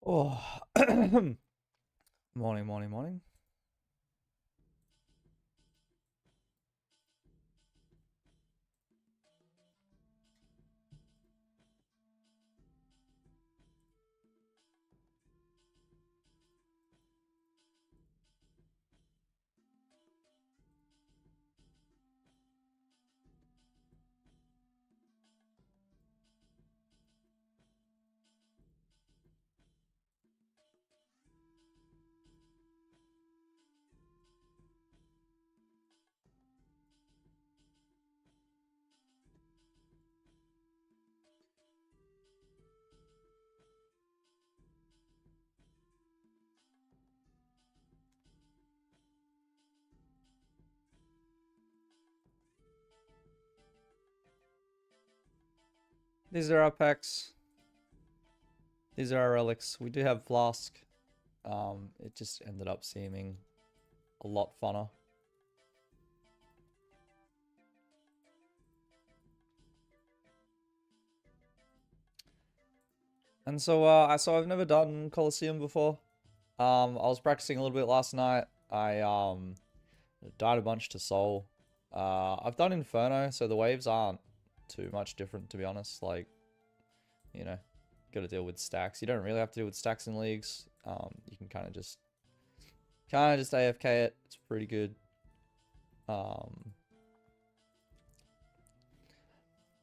Oh, morning, morning, morning. These are our packs. These are our relics. We do have flask. It just ended up seeming a lot funner. And so, I've never done Colosseum before. I was practicing a little bit last night. I died a bunch to Soul. I've done Inferno, so the waves aren't too much different, to be honest. Like, you know, got to deal with stacks. You don't really have to deal with stacks in leagues. You can kind of just AFK it. It's pretty good. I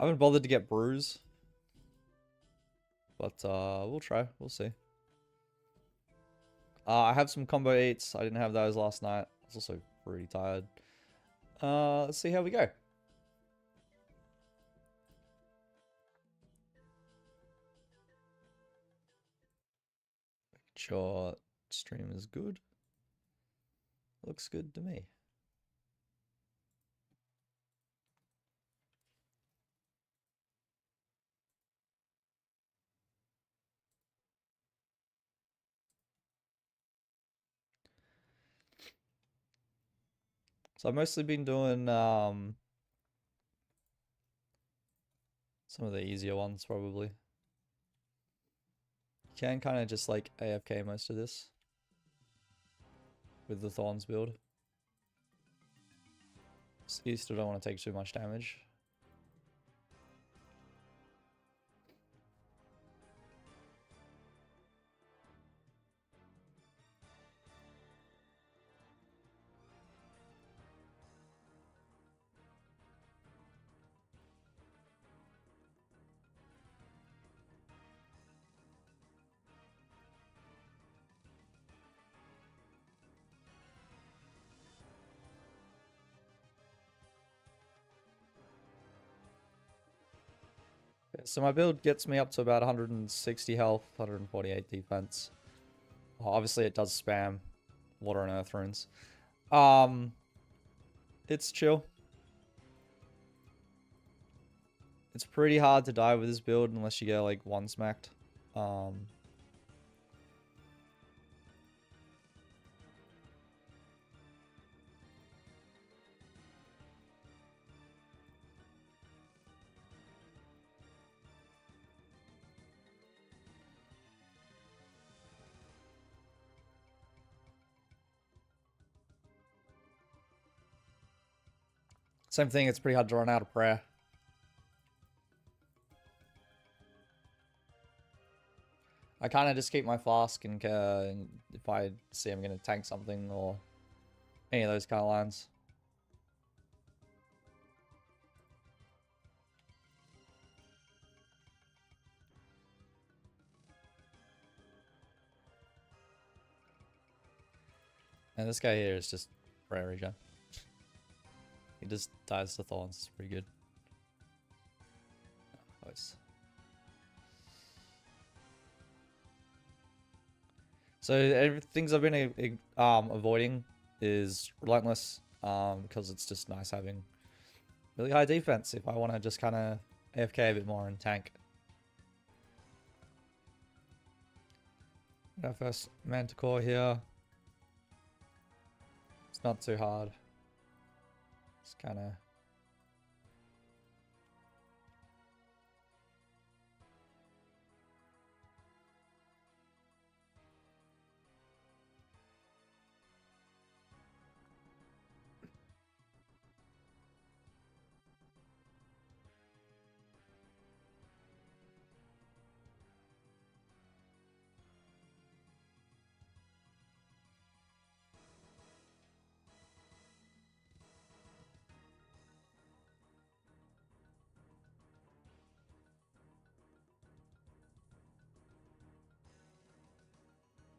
haven't bothered to get brews, but we'll try. We'll see. I have some combo eats. I didn't have those last night. I was also pretty tired. Let's see how we go. Sure, stream is good. Looks good to me. So I've mostly been doing some of the easier ones probably. You can kind of just like AFK most of this with the thorns build. So you still don't want to take too much damage. So my build gets me up to about 160 health, 148 defense. Well, obviously it does spam water and earth runes. It's chill. It's pretty hard to die with this build unless you get like one smacked. Same thing, it's pretty hard to run out of prayer. I kind of just keep my flask and if I see I'm going to tank something or any of those kind of lines. And this guy here is just prayer regen. He just dies to thorns. It's pretty good. Nice. So things I've been avoiding is relentless because it's just nice having really high defense if I want to just kind of AFK a bit more and tank. Our first manticore here. It's not too hard. It's kind of...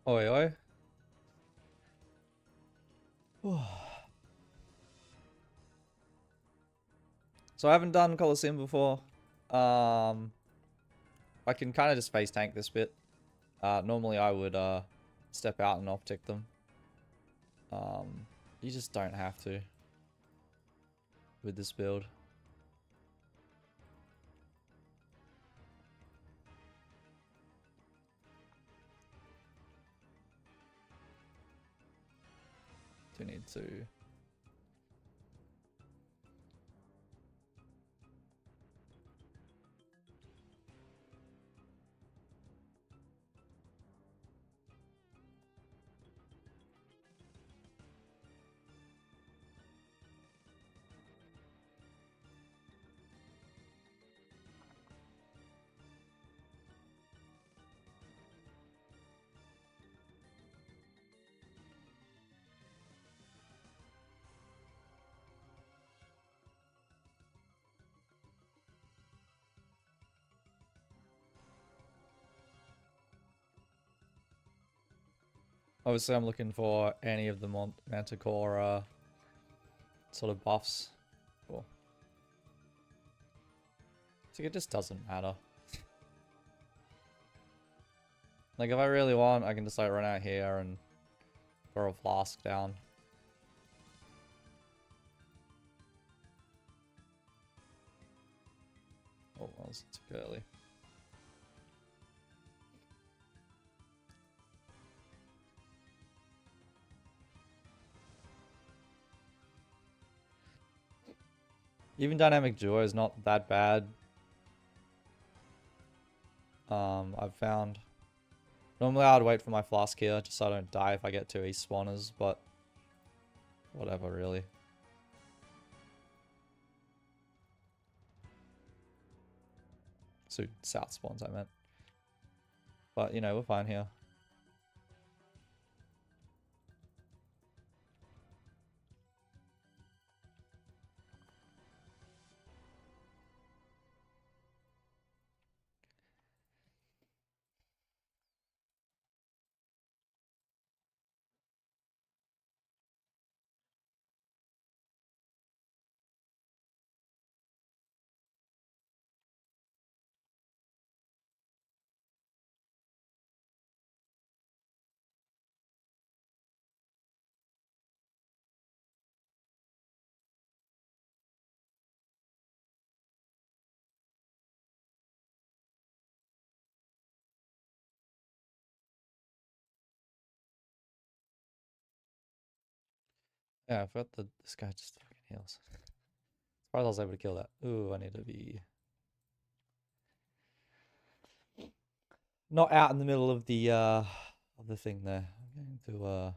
Oi, oi. So I haven't done Colosseum before. I can kind of just face tank this bit. Normally I would step out and optic them. You just don't have to with this build. Do need to. Obviously, I'm looking for any of the Manticore sort of buffs. Cool. So it just doesn't matter. Like, if I really want, I can just like run out here and throw a flask down. Oh, that was too early. Even dynamic duo is not that bad. I've found. Normally I would wait for my flask here just so I don't die if I get 2 east spawners, but whatever really. So south spawns I meant. But you know, we're fine here. Yeah, I forgot that this guy just fucking heals. As far as I was able to kill that. Ooh, I need to be not out in the middle of the thing there. I'm going to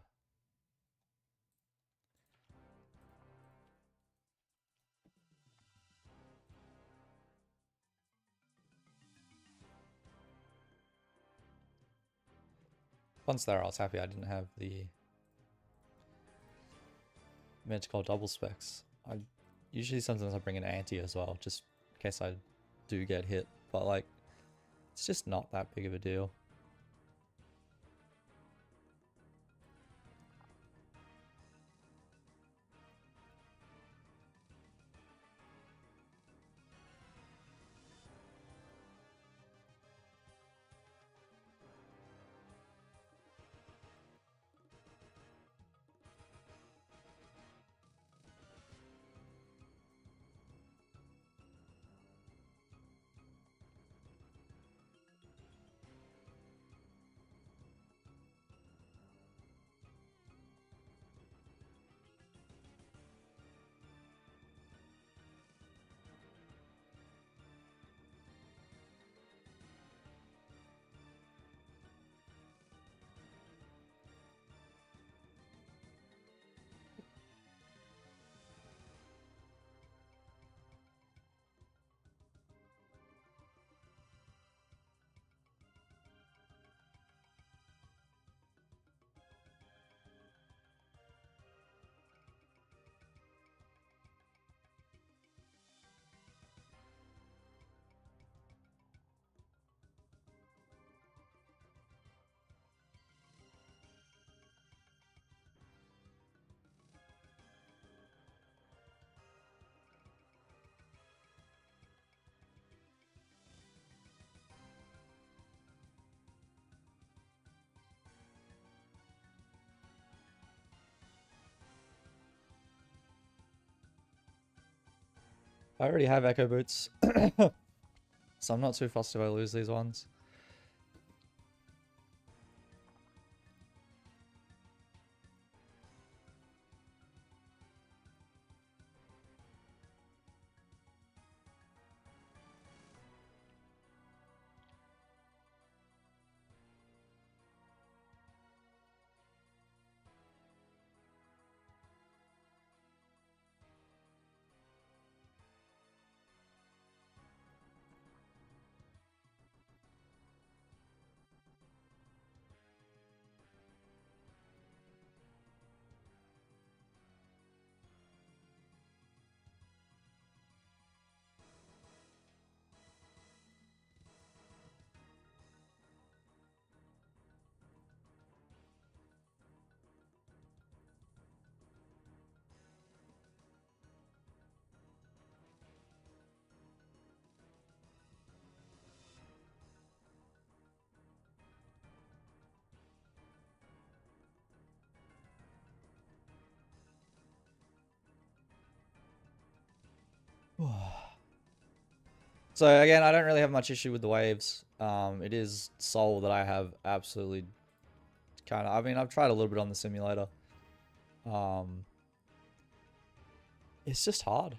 once there I was happy I didn't have the magical double specs. I usually sometimes I bring an anti as well, just in case I do get hit, but like it's just not that big of a deal. I already have echo boots. So I'm not too fussed if I lose these ones. So again, I don't really have much issue with the waves. It is soul that I have absolutely kind of. I mean, I've tried a little bit on the simulator. It's just hard.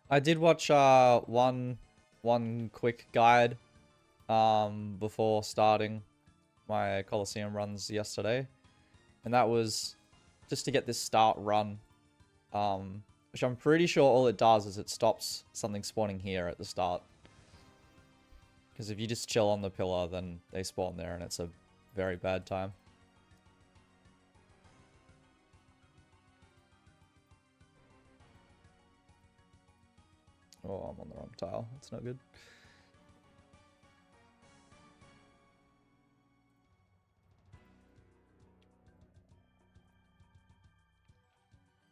I did watch one quick guide before starting my Colosseum runs yesterday, and that was just to get this start run, which I'm pretty sure all it does is it stops something spawning here at the start. Because if you just chill on the pillar, then they spawn there, and it's a very bad time. Oh, I'm on the wrong tile. That's not good.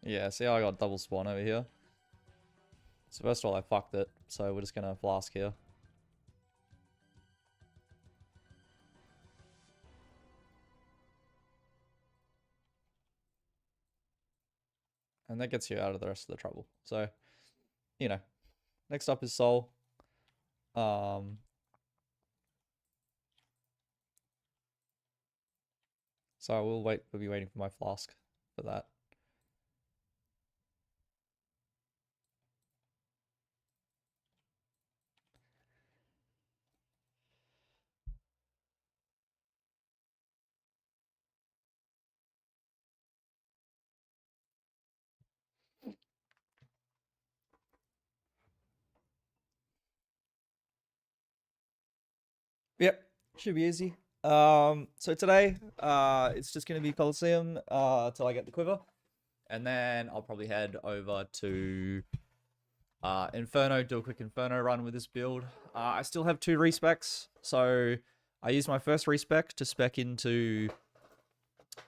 Yeah, see how I got double spawn over here? So first of all, I fucked it, so we're just gonna flask here. And that gets you out of the rest of the trouble. So, you know, next up is soul. So we'll be waiting for my flask for that. Yep, should be easy. So today, it's just gonna be Colosseum, till I get the quiver. And then I'll probably head over to Inferno, do a quick Inferno run with this build. I still have 2 respecs, so I used my first respec to spec into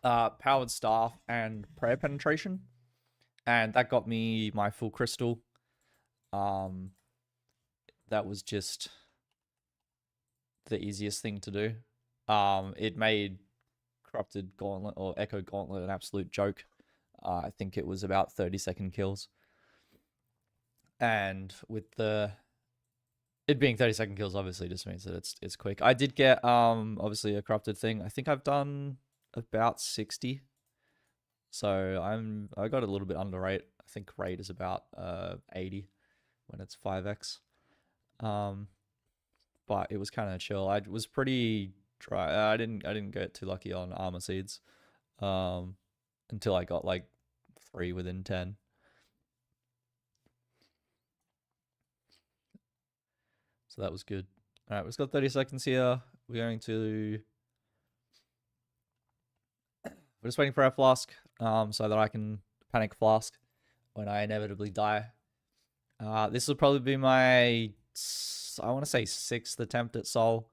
Powered Staff and Prayer Penetration, and that got me my full crystal. That was just the easiest thing to do. It made Corrupted Gauntlet or Echo Gauntlet an absolute joke. I think it was about 30-second kills. And with it being 30-second kills obviously just means that it's quick. I did get obviously a corrupted thing. I think I've done about 60. So I got a little bit under rate. I think rate is about 80. when it's 5x. But it was kind of chill. I was pretty dry. I didn't get too lucky on armor seeds until I got like 3 within 10. So that was good. All right, we've got 30 seconds here. We're going to... We're just waiting for our flask so that I can panic flask when I inevitably die. This will probably be my, I want to say 6th attempt at soul.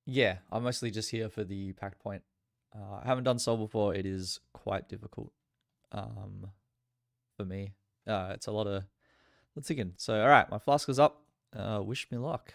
Yeah, I'm mostly just here for the pact point. I haven't done soul before. It is quite difficult for me. It's a lot of thinking. So, all right, my flask is up. Wish me luck.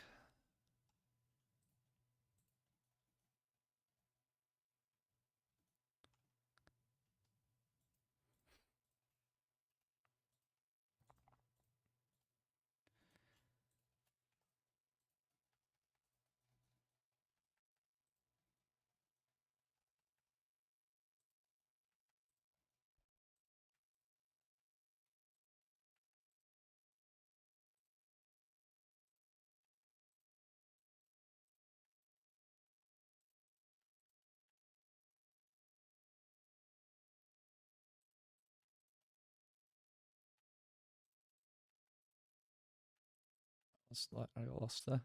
I got lost there.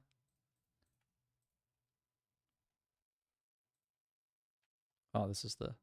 Oh, this is the...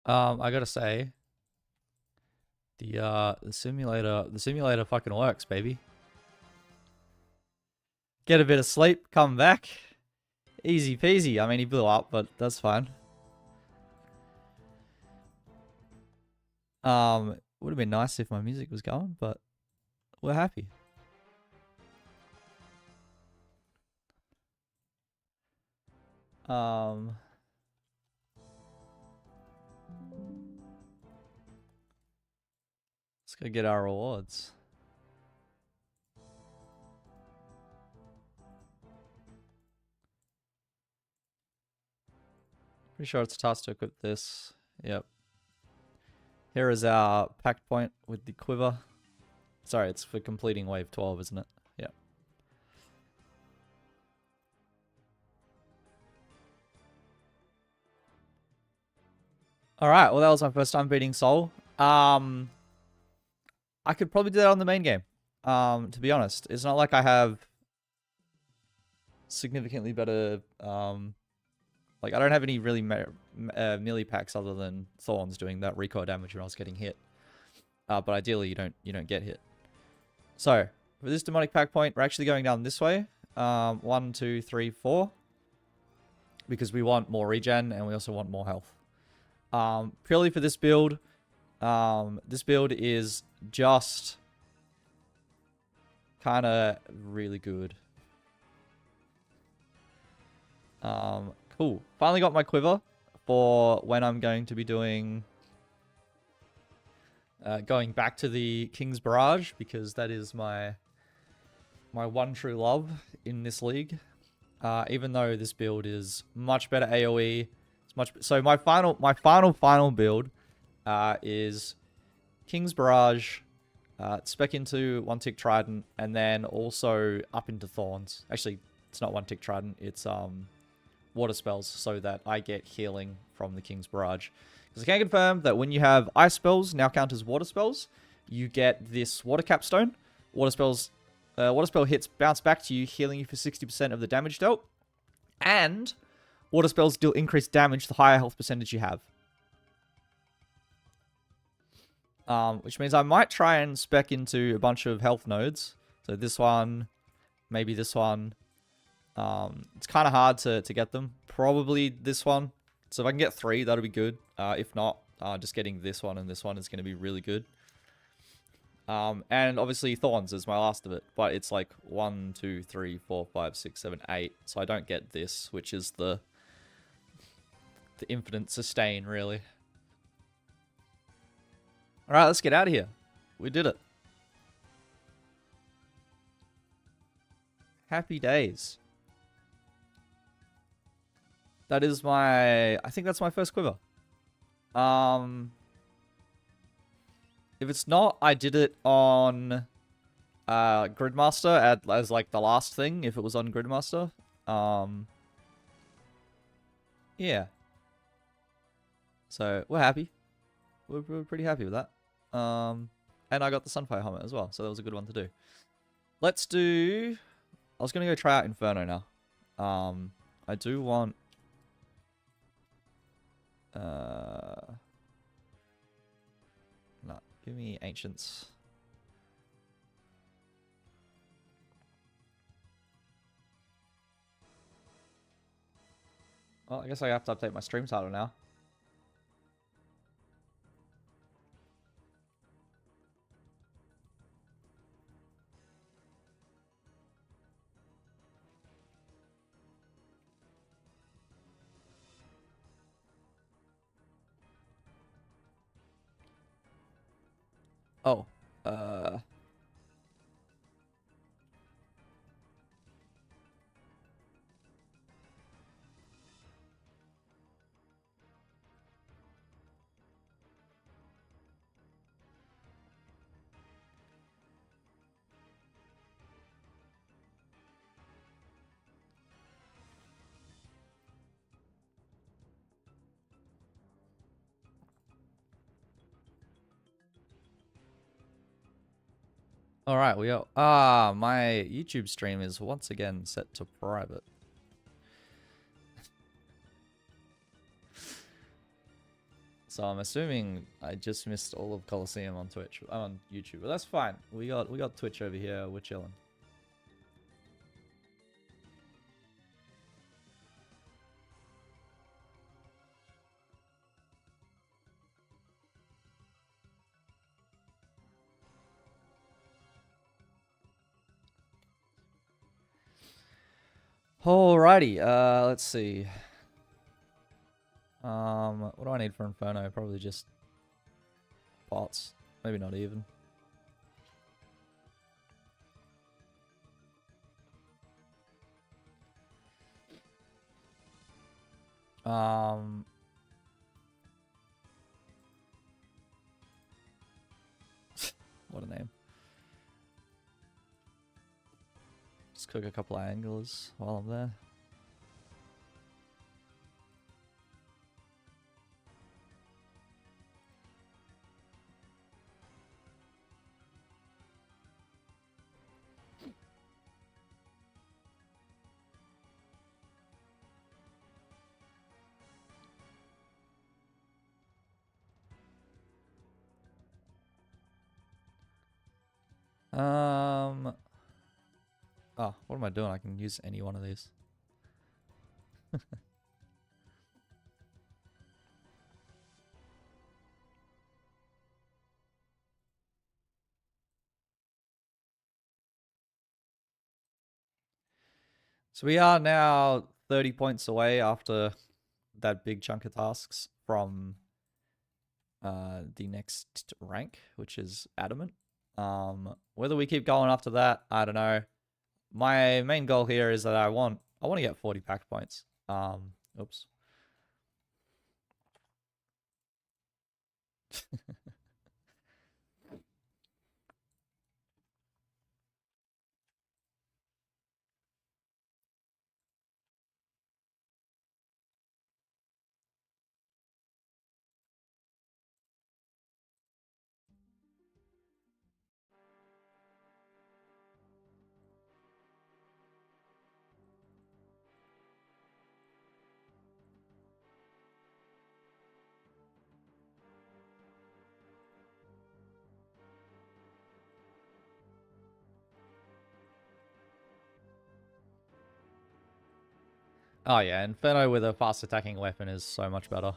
I gotta say, the simulator fucking works, baby. Get a bit of sleep, come back. Easy peasy. I mean, he blew up, but that's fine. Would have been nice if my music was going, but we're happy. Let's go get our rewards. Pretty sure it's a task to equip this. Yep. Here is our pact point with the quiver. Sorry, it's for completing wave 12, isn't it? Yep. Alright, well that was my first time beating Soul. I could probably do that on the main game. To be honest. It's not like I have significantly better like I don't have any really melee packs other than thorns doing that recoil damage when I was getting hit. But ideally you don't get hit. So for this demonic pack point, we're actually going down this way. 1, 2, 3, 4. Because we want more regen and we also want more health. Purely for this build, This build is just kind of really good. Cool. Finally got my quiver for when I'm going to be doing... going back to the King's Barrage, because that is my one true love in this league. Even though this build is much better AoE, so my final build is King's Barrage, spec into 1-tick Trident, and then also up into Thorns. Actually, it's not 1-tick Trident, it's water spells, so that I get healing from the King's Barrage. Because I can confirm that when you have ice spells now count as water spells, you get this water capstone. Water spell hits bounce back to you, healing you for 60% of the damage dealt. And water spells deal increased damage the higher health percentage you have. Which means I might try and spec into a bunch of health nodes. So this one, maybe this one. It's kind of hard to get them. Probably this one. So if I can get 3, that'll be good. If not, just getting this one and this one is going to be really good. And obviously Thorns is my last of it, but it's like 1, 2, 3, 4, 5, 6, 7, 8. So I don't get this, which is the infinite sustain, really. Alright, let's get out of here. We did it. Happy days. That is I think that's my first quiver. If it's not, I did it on Gridmaster as like the last thing, if it was on Gridmaster. Yeah. So, we're happy. We're pretty happy with that. And I got the Sunfire helmet as well, so that was a good one to do. Let's do... I was going to go try out Inferno now. I do want... No, give me Ancients. Well, I guess I have to update my stream title now. Oh, alright, we are... my YouTube stream is once again set to private. So I'm assuming I just missed all of Colosseum on Twitch, on YouTube, but that's fine. We got Twitch over here. We're chilling. Alrighty, let's see. What do I need for Inferno? Probably just pots. Maybe not even. What a name. Just cook a couple of anglers while I'm there. Oh, what am I doing? I can use any one of these. So we are now 30 points away after that big chunk of tasks from the next rank, which is adamant. Whether we keep going after that, I don't know. My main goal here is that I want to get 40 pact points. Oops. Oh yeah, Inferno with a fast attacking weapon is so much better.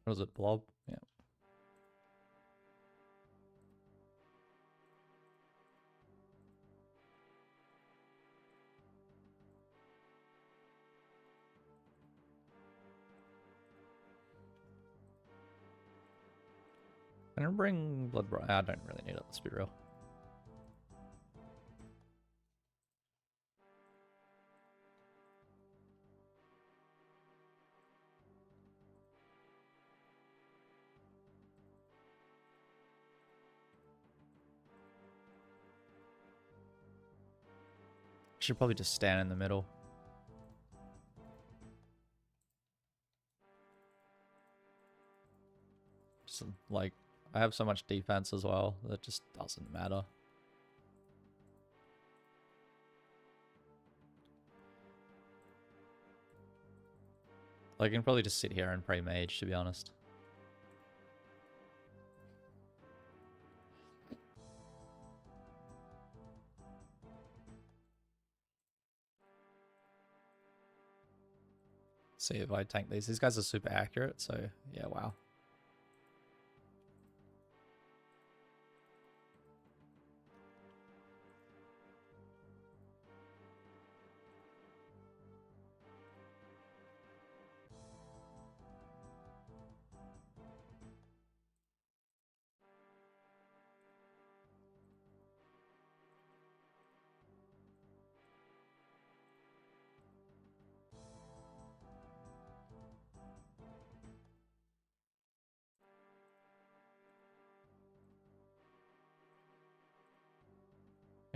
What was it, Blob? Yeah. I'm gonna bring Blood Bro. I don't really need it, let's be real. Should probably just stand in the middle. Just like, I have so much defense as well that just doesn't matter. Like, I can probably just sit here and pray mage, to be honest. See if I tank these. These guys are super accurate, so yeah, wow.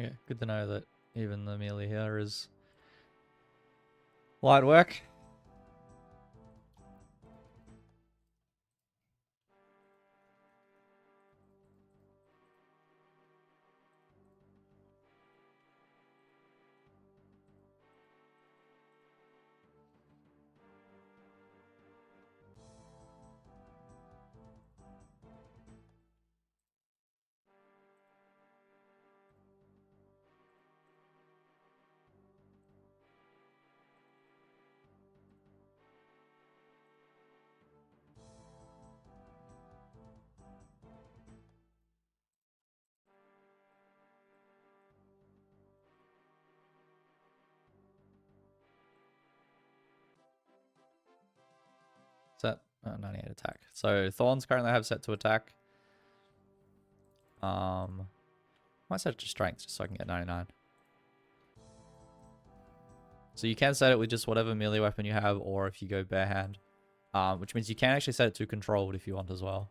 Okay, good to know that even the melee here is light work. Set 98 attack. So thorns currently have set to attack. Might set it to strength just so I can get 99. So you can set it with just whatever melee weapon you have, or if you go bare hand, which means you can actually set it to controlled if you want as well.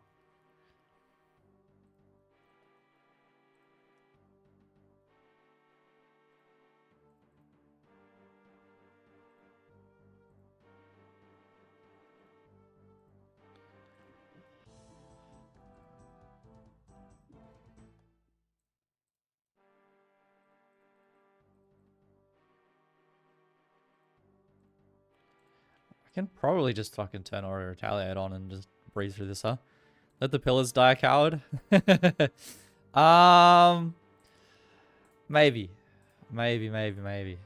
can probably just fucking turn or retaliate on and just breathe through this, huh? Let the pillars die, coward. um, maybe. Maybe.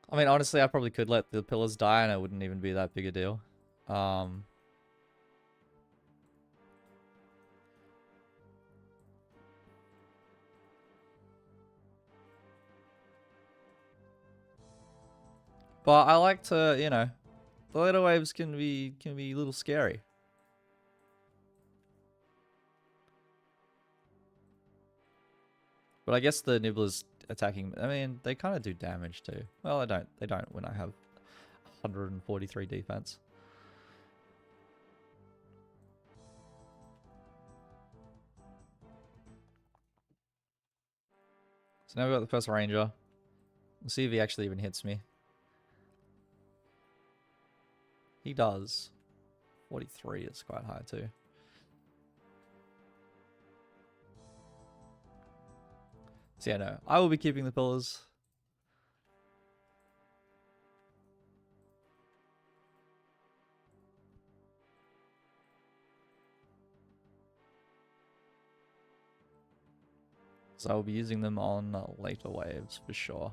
I mean, honestly, I probably could let the pillars die and it wouldn't even be that big a deal. Um, but I like to, you know, the later waves can be a little scary. But I guess the nibblers attacking, I mean, they kind of do damage too. Well, they don't when I have 143 defense. So now we've got the first ranger. We'll see if he actually even hits me. He does. 43 is quite high too. So yeah, no, I will be keeping the pillars. So I will be using them on later waves for sure.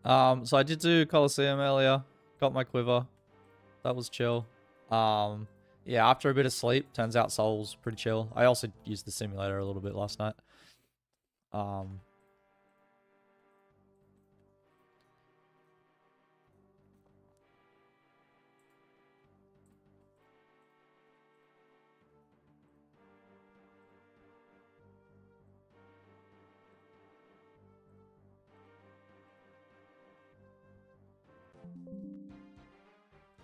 So I did do Colosseum earlier. Got my quiver. That was chill. Yeah, after a bit of sleep, turns out Soul's pretty chill. I also used the simulator a little bit last night.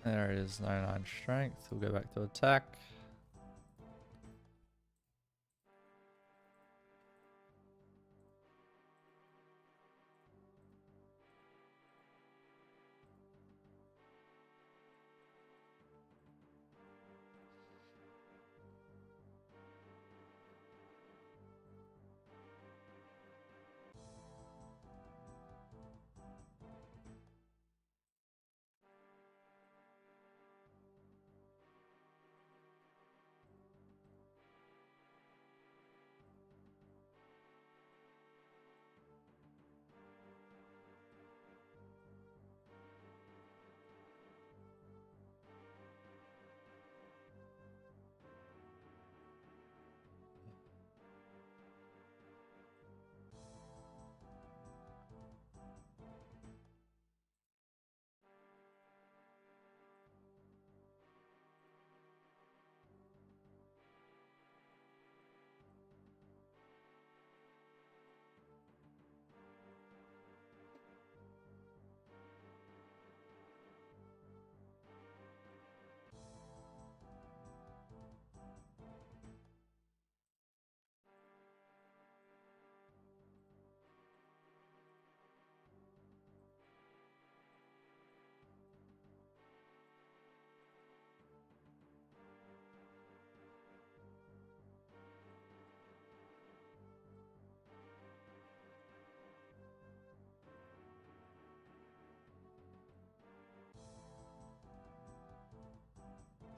There it is, 99 strength. We'll go back to attack.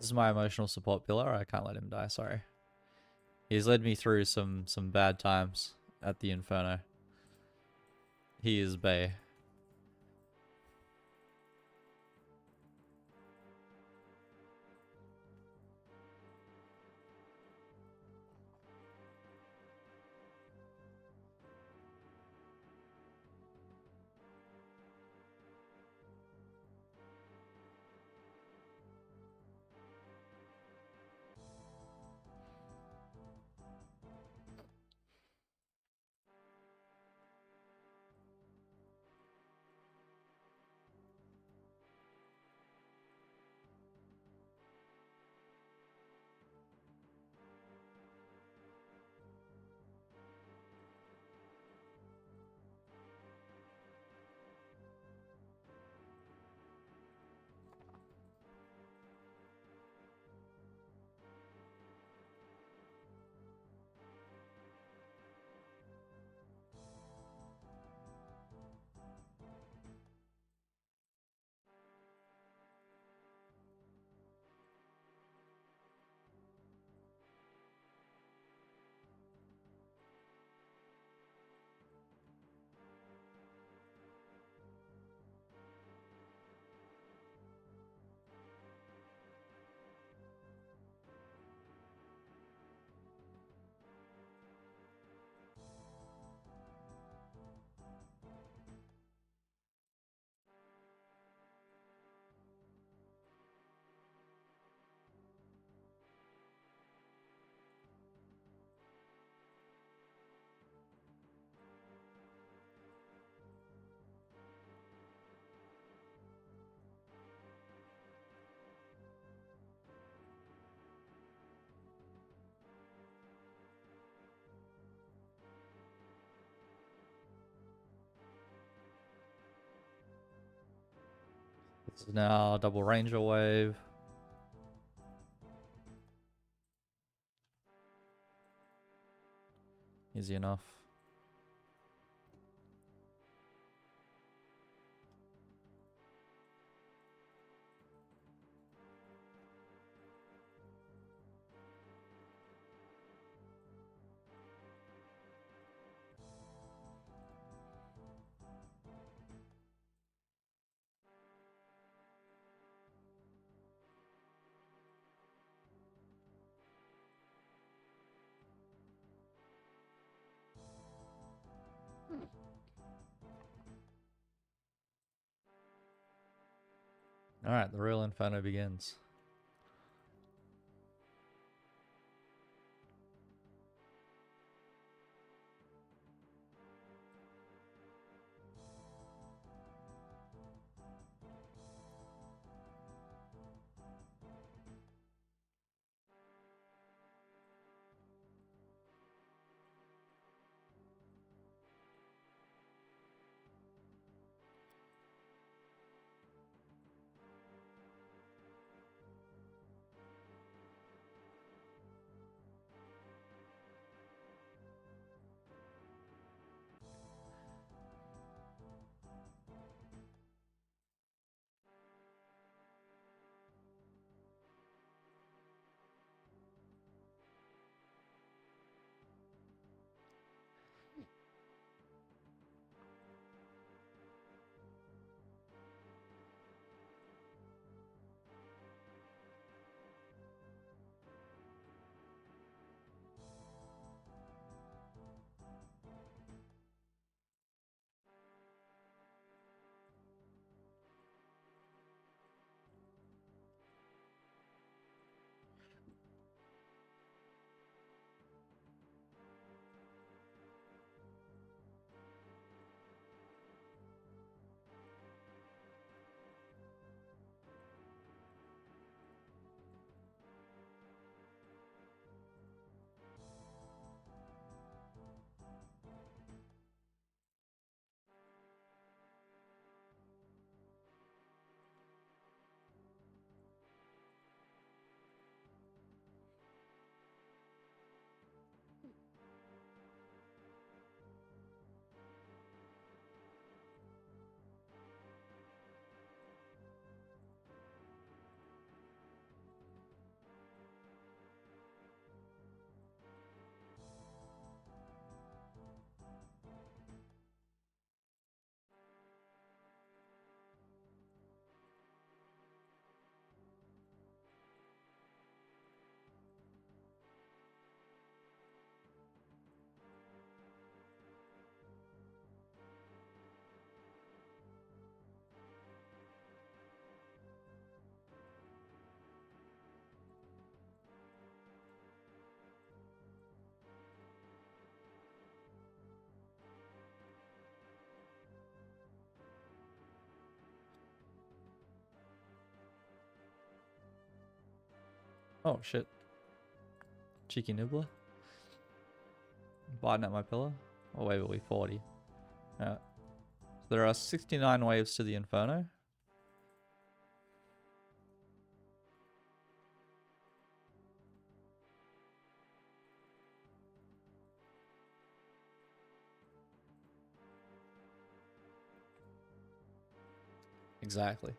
This is my emotional support pillar. I can't let him die, sorry. He's led me through some bad times at the inferno. He is bae. This is now double ranger wave. Easy enough. Alright, the real inferno begins. Oh shit. Cheeky nibbler. Biting at my pillar. What wave are we? 40. So there are 69 waves to the inferno. Exactly.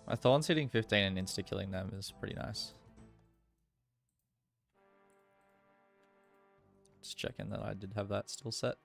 My thorns hitting 15 and insta-killing them is pretty nice. Just checking that I did have that still set.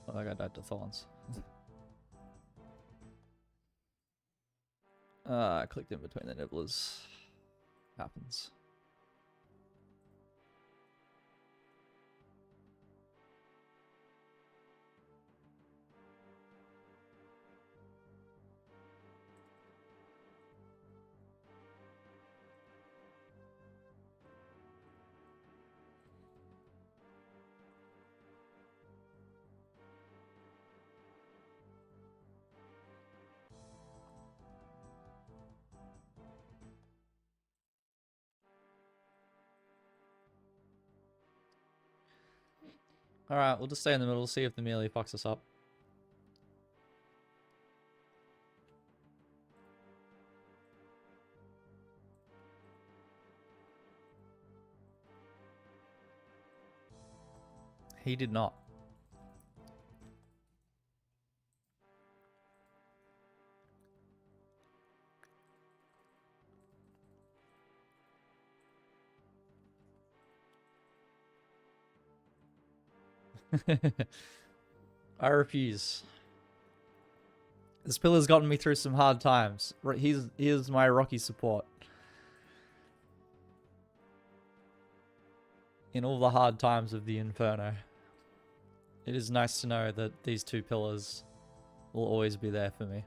Oh, I got died to thorns. I clicked in between the nibblers. Happens. Alright, we'll just stay in the middle, see if the melee fucks us up. He did not. I refuse. This pillar's gotten me through some hard times. He is my rocky support. In all the hard times of the inferno. It is nice to know that these two pillars will always be there for me.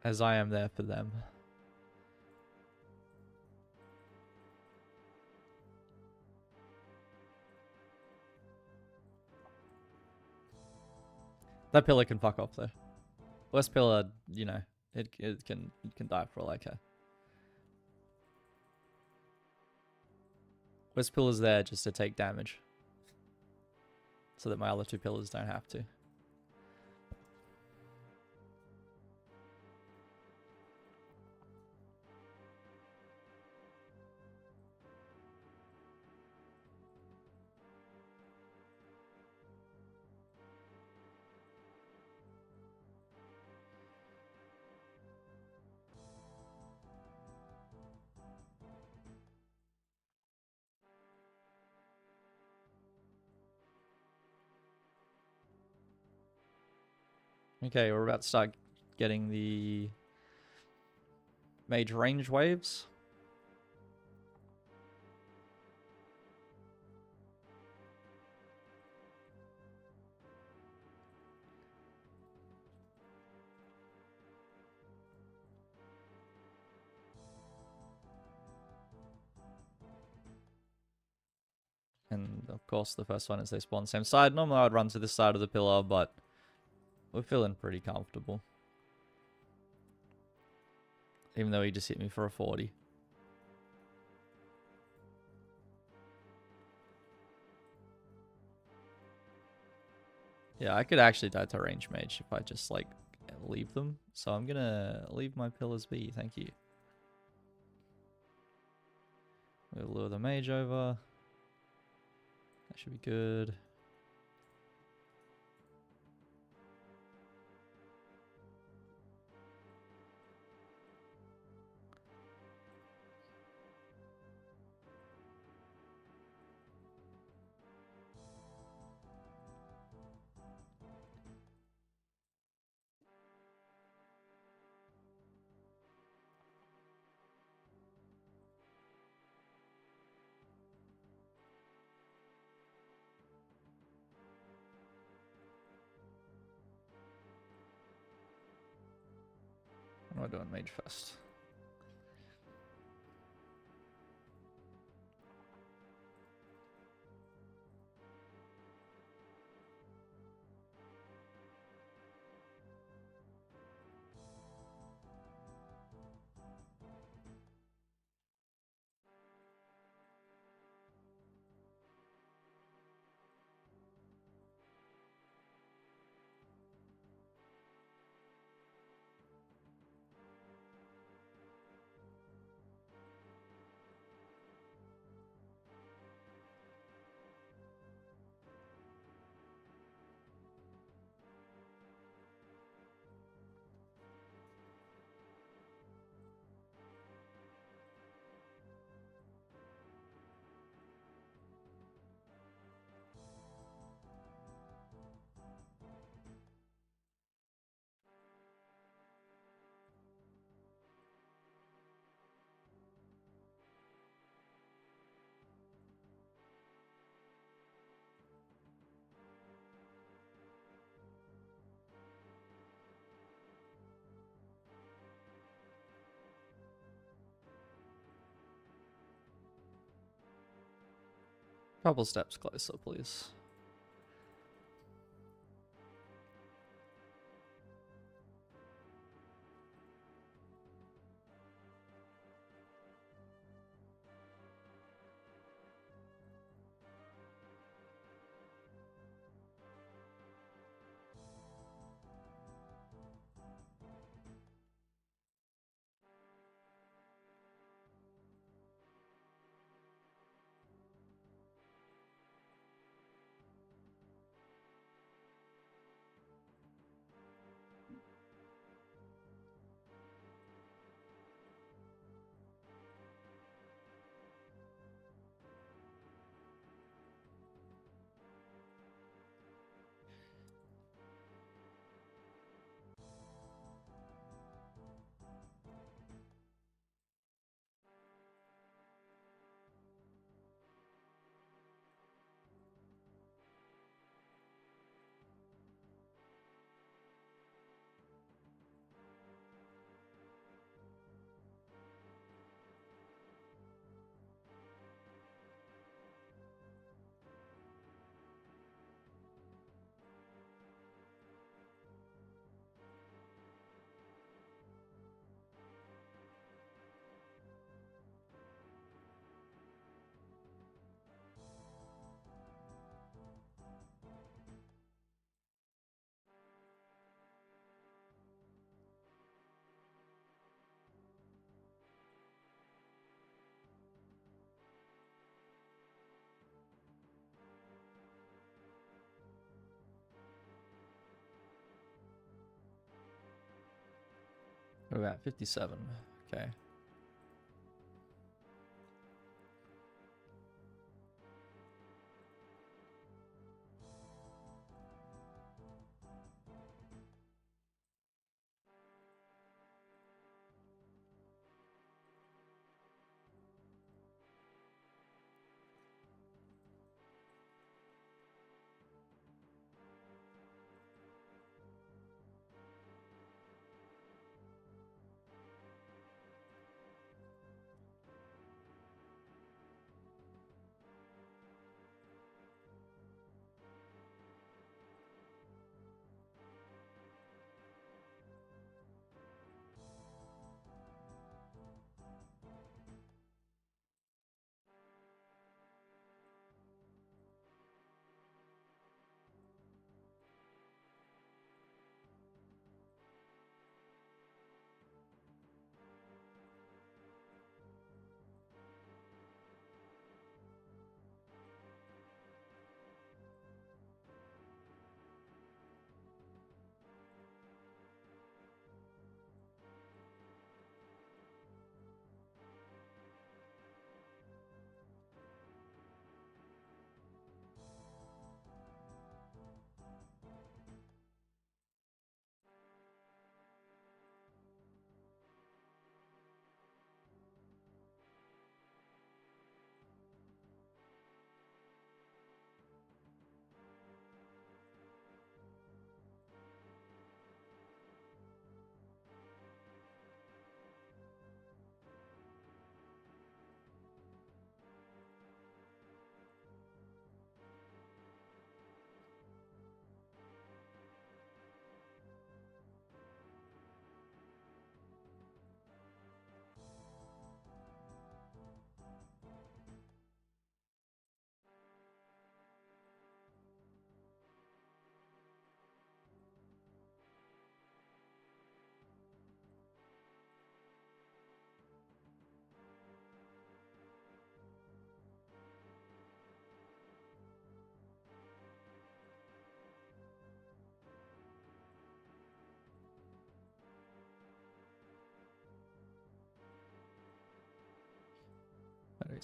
As I am there for them. That pillar can fuck off though. West pillar, you know, it can die for all I care. West pillar's there just to take damage. So that my other two pillars don't have to. Okay, we're about to start getting the mage range waves. of course, the first one is they spawn same side. Normally I'd run to this side of the pillar, but we're feeling pretty comfortable. Even though he just hit me for a 40. Yeah, I could actually die to range mage if I just, like, leave them. So I'm gonna leave my pillars be, thank you. We'll lure the mage over. That should be good. What am I doing mage first? Couple steps closer, please. We're at 57. Okay.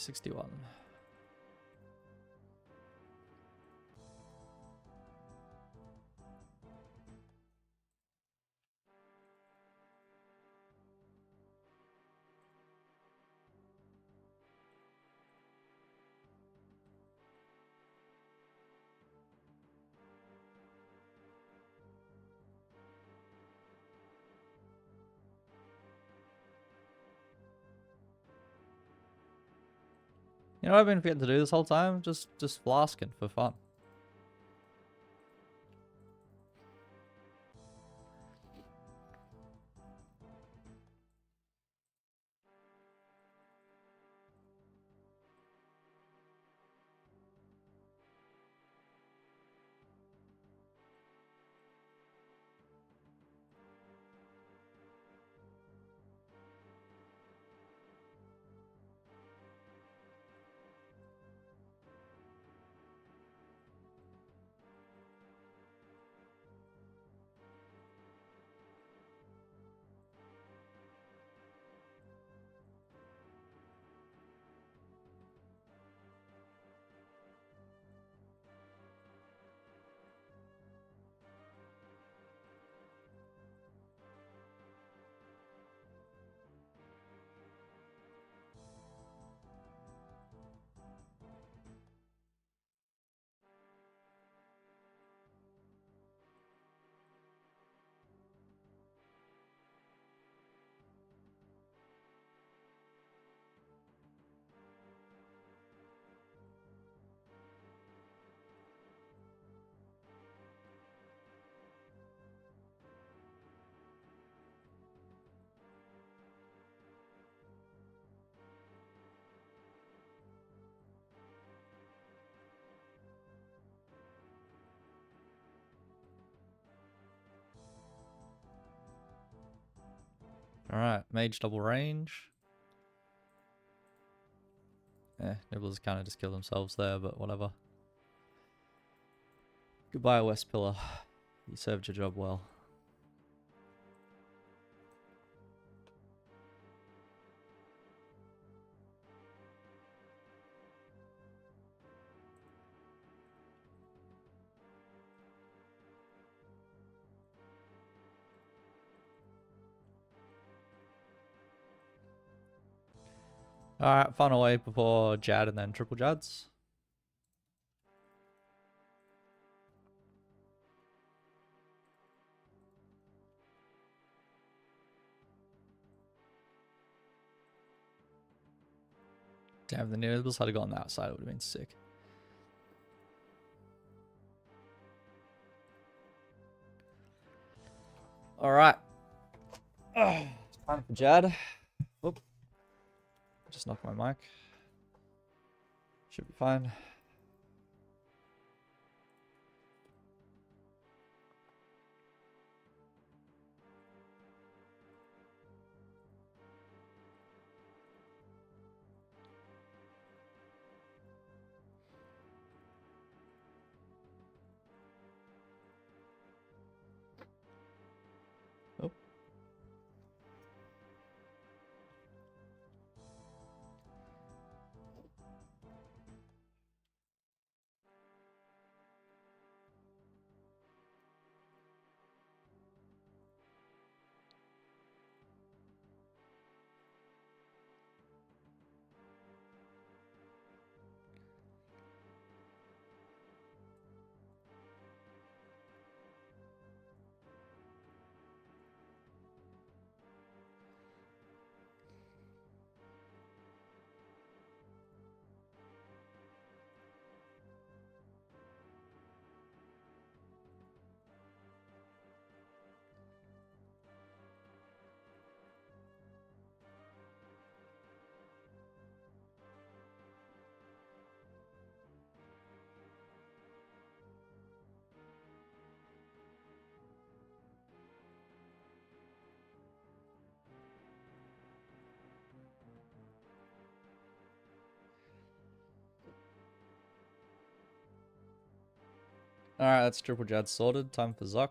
61. You know what I've been forgetting to do this whole time? Just flasking for fun. Alright, mage double range. Nibblers kind of just kill themselves there, but whatever. Goodbye, West Pillar. You served your job well. Alright, final wave before Jad and then triple Jads. Damn, the Nibbles had to go on the outside, it would have been sick. Alright. It's time for Jad. Whoop. Just knocked my mic. Should be fine. Oh. Alright, that's triple Jad sorted. Time for Zuck.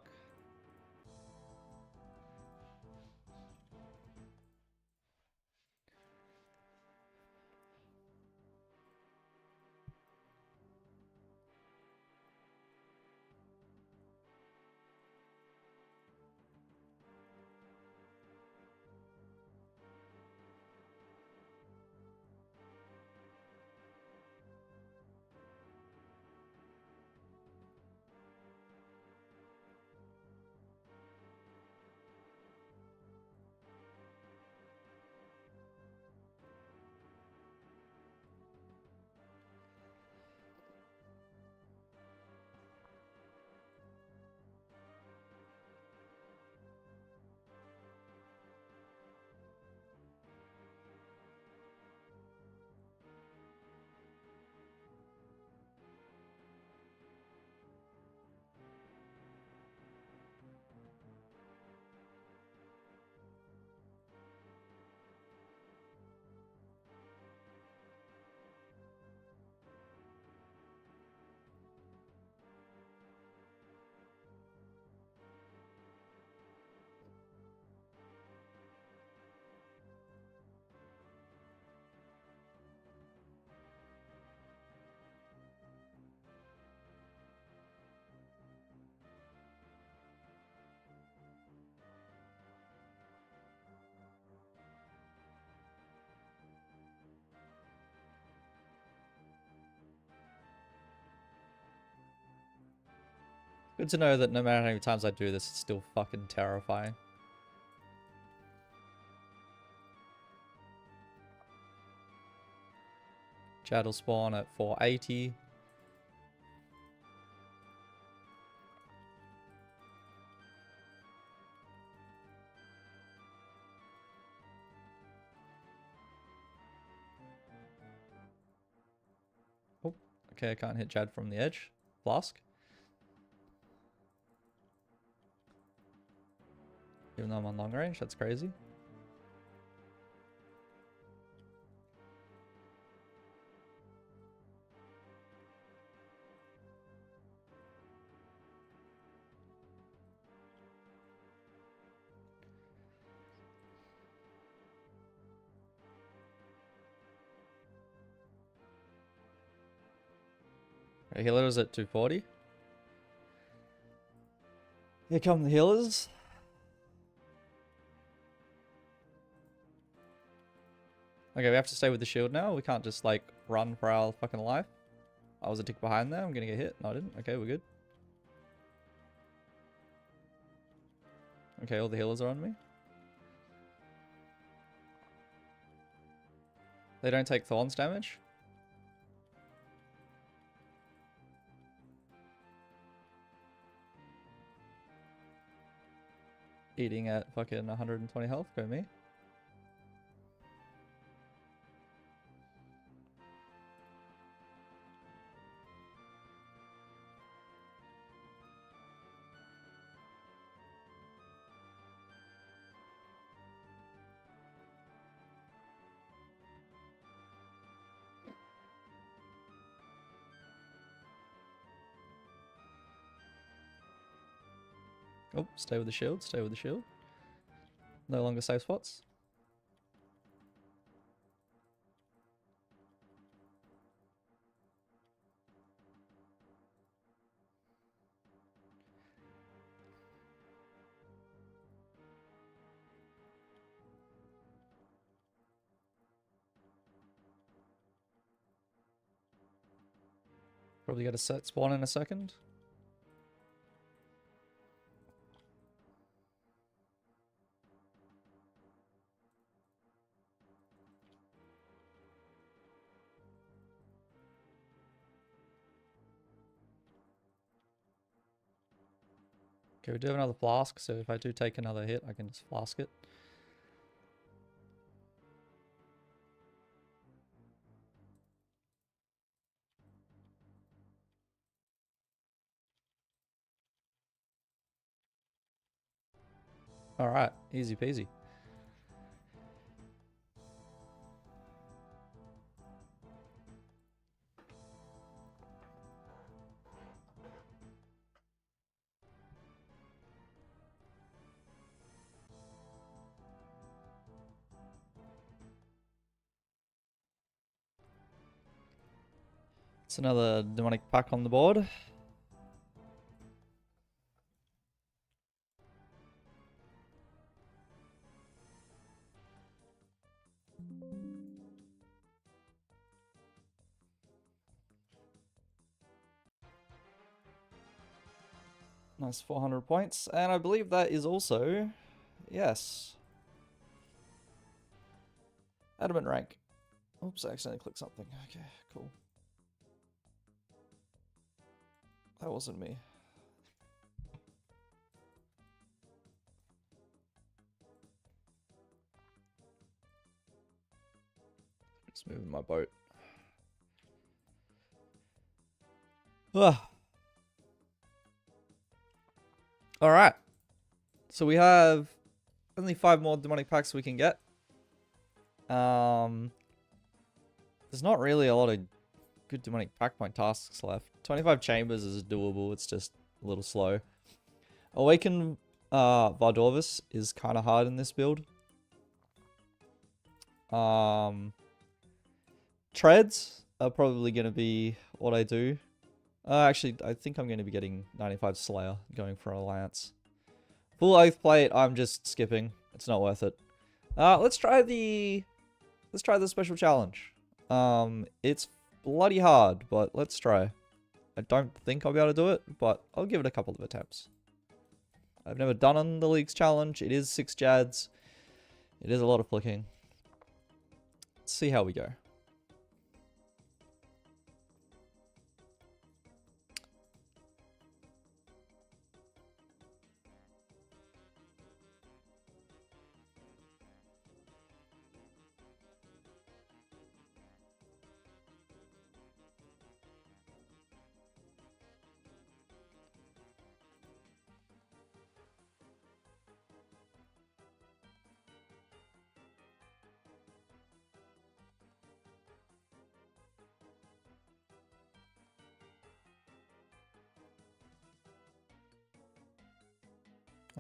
Good to know that no matter how many times I do this, it's still fucking terrifying. Chad will spawn at 480. Oh, okay, I can't hit Chad from the edge. Flask. Even though I'm on long range, that's crazy. Okay, healer's at 240. Here come the healers. Okay, we have to stay with the shield now. We can't just, like, run for our fucking life. I was a tick behind there. I'm gonna get hit. No, I didn't. Okay, we're good. Okay, all the healers are on me. They don't take thorns damage. Eating at fucking 120 health. Go me. Oh, stay with the shield. Stay with the shield. No longer safe spots. Probably get a set spawn in a second. Okay, we do have another flask, so if I do take another hit, I can just flask it. Alright, easy peasy. It's another demonic pack on the board. Nice 400 points. And I believe that is also... Yes. Adamant rank. Oops, I accidentally clicked something. Okay, cool. That wasn't me. Just moving my boat. Ugh. Alright. So we have only 5 more demonic packs we can get. There's not really a lot of good demonic pack point tasks left. 25 chambers is doable, it's just a little slow. Awaken Vardorvis is kind of hard in this build. Treads are probably going to be what I do. Actually, I think I'm going to be getting 95 Slayer going for a Lance. Full Oath Plate, I'm just skipping. It's not worth it. Let's try the special challenge. It's bloody hard, but let's try. I don't think I'll be able to do it, but I'll give it a couple of attempts. I've never done on the League's challenge. It is 6 Jads. It is a lot of flicking. Let's see how we go.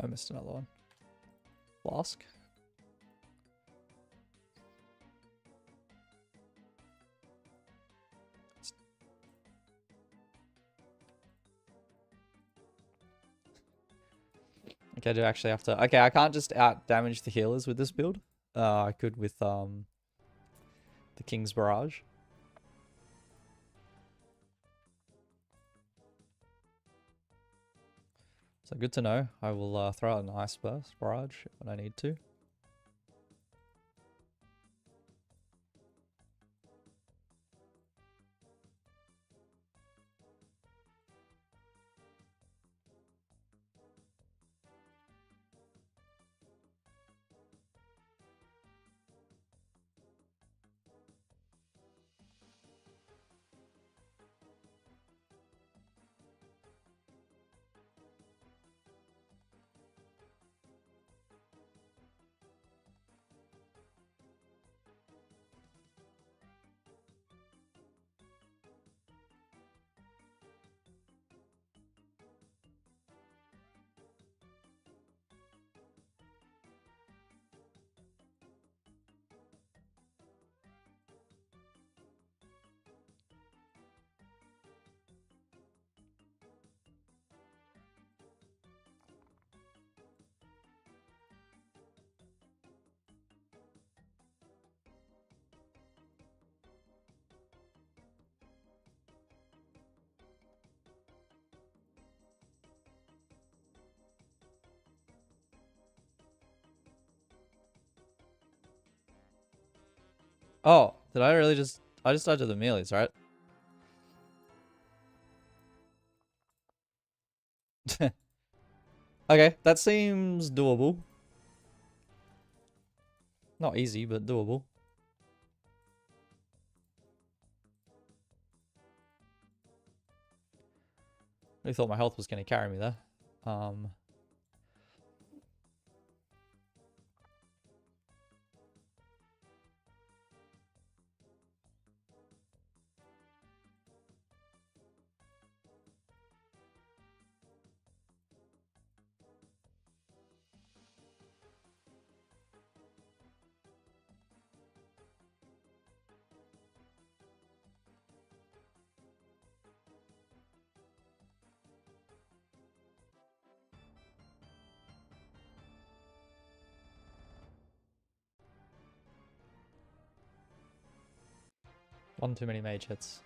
I missed another one. Flask. Okay, I do actually have to... Okay, I can't just out damage the healers with this build. I could with the King's Barrage. So good to know. I will throw out an Ice Burst Barrage when I need to. Oh, did I really just... I just died to the melees, right? Okay, that seems doable. Not easy, but doable. I thought my health was going to carry me there. One too many mage hits.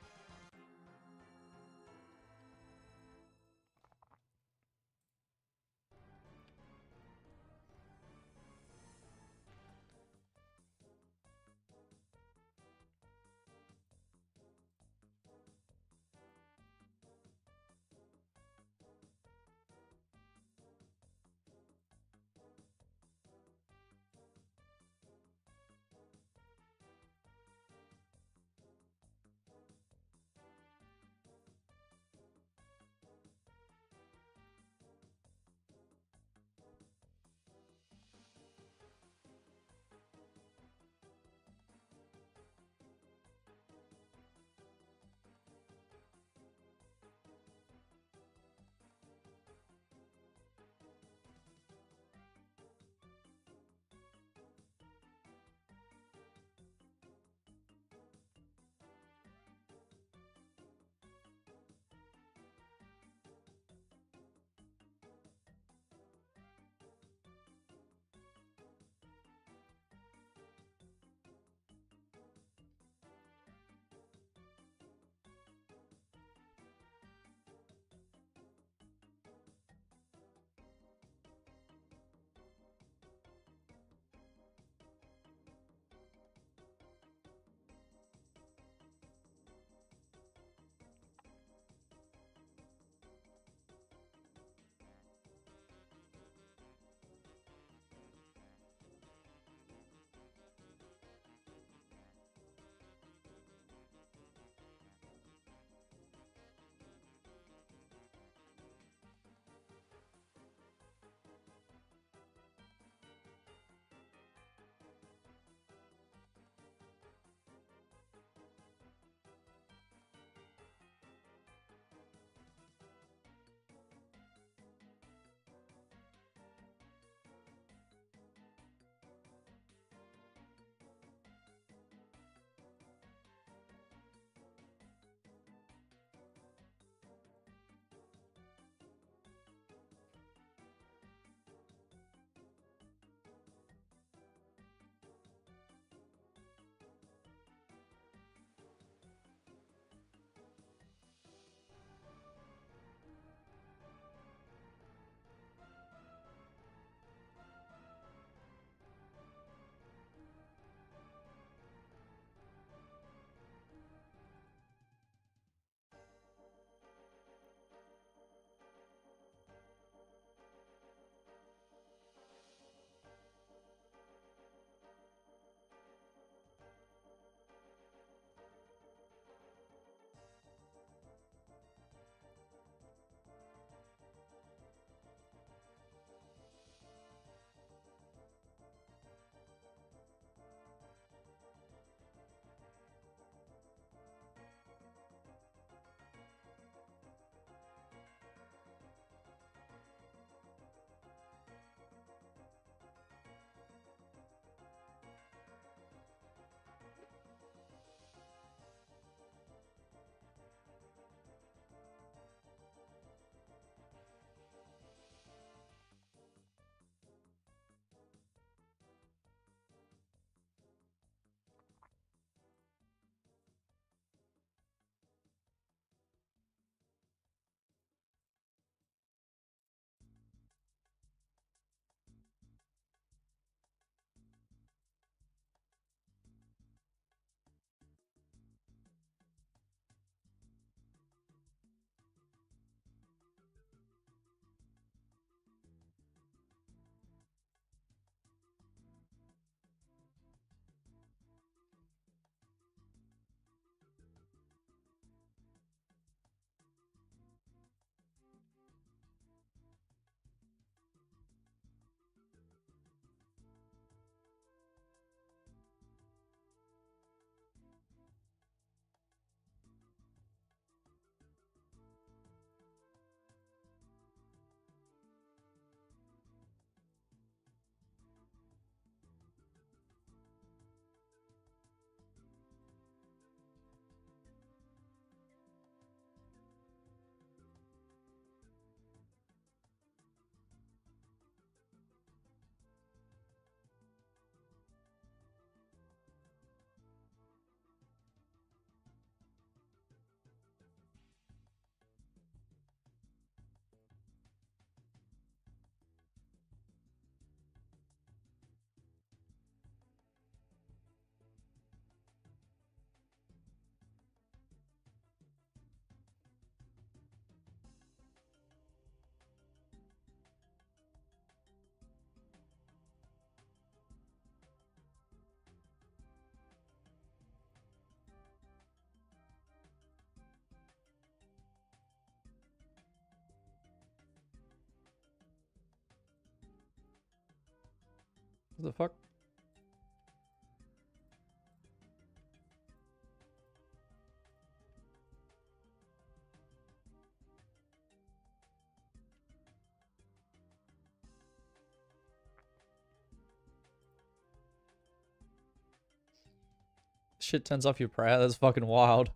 What the fuck? Shit turns off your prayer. That's fucking wild.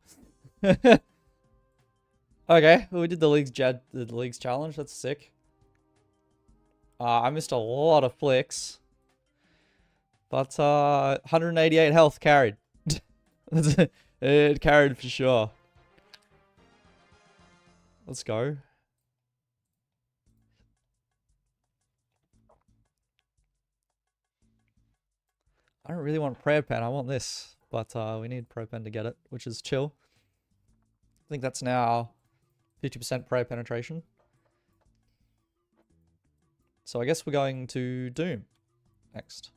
Okay, well, we did the league's challenge. That's sick. I missed a lot of flicks, but 188 health carried. It carried for sure. Let's go. I don't really want prayer pen. I want this, but we need prayer pen to get it, which is chill. I think that's now 50% prayer penetration. So I guess we're going to Doom next.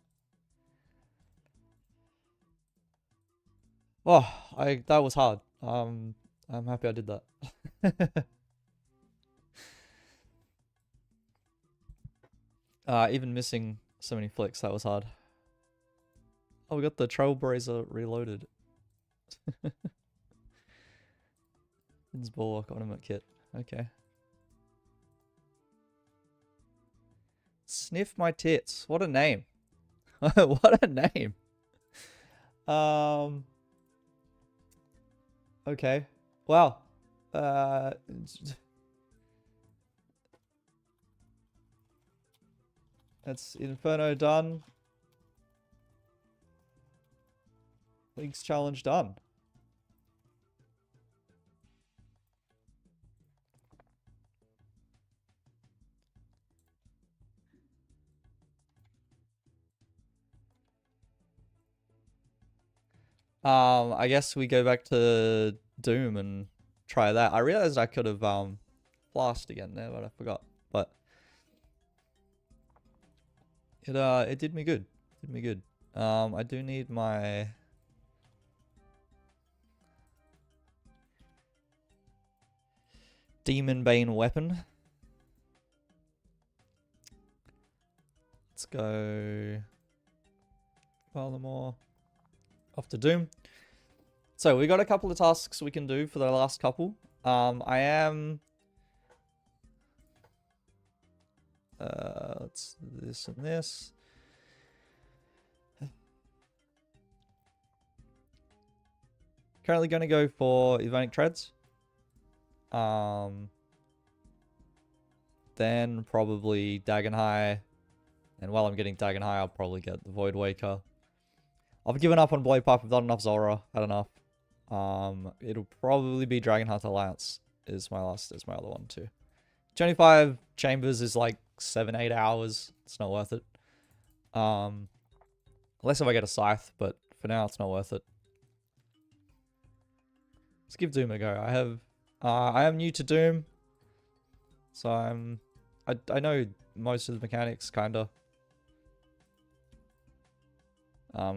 Oh, that was hard. I'm happy I did that. Even missing so many flicks, that was hard. Oh, we got the Trailblazer reloaded. Finn's Bulwark ornament kit. Okay. Sniff my tits. What a name. What a name. Okay. Wow. That's Inferno done. League's challenge done. I guess we go back to Doom and try that. I realized I could have flashed again there, but I forgot. But it did me good. Did me good. I do need my Demon Bane weapon. Let's go file them all. Off to Doom. So we got a couple of tasks we can do for the last couple. I am let's do this and this. Currently going to go for Evonic Treads. Then probably Dagon High. And while I'm getting Dagon High, I'll probably get the Void Waker. I've given up on Blade Pipe. I've done enough Zora. Had enough. It'll probably be Dragonheart Alliance is my other one too. 25 chambers is like 7-8 hours. It's not worth it. Unless if I get a Scythe, but for now it's not worth it. Let's give Doom a go. I am new to Doom, so I know most of the mechanics kinda.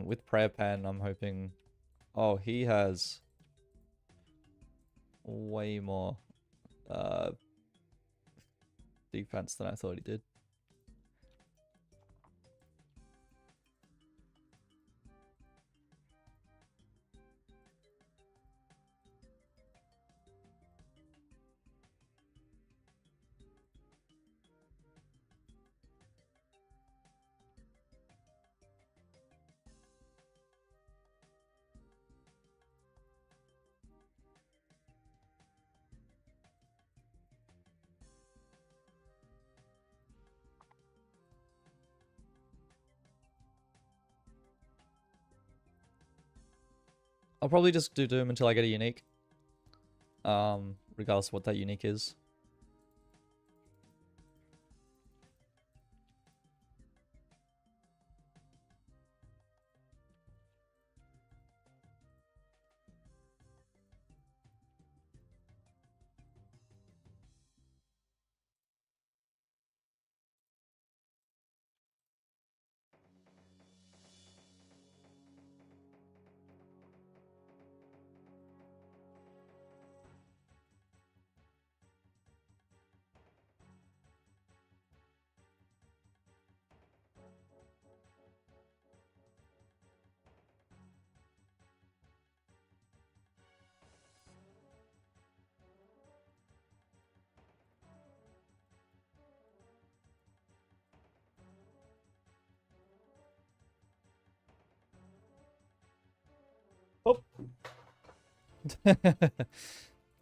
With Prayer Pen, I'm hoping. Oh, he has way more defense than I thought he did. I'll probably just do Doom until I get a unique. Regardless of what that unique is.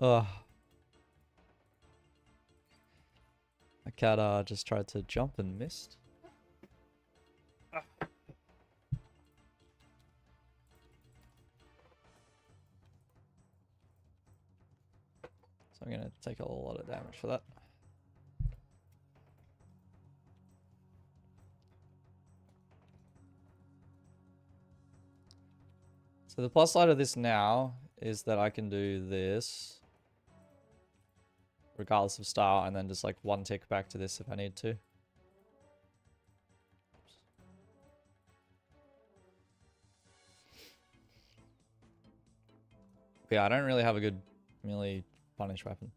Ugh. My cat just tried to jump and missed. So I'm gonna take a lot of damage for that. So the plus side of this now is that I can do this regardless of style, and then just like one tick back to this if I need to. But yeah, I don't really have a good melee punish weapon.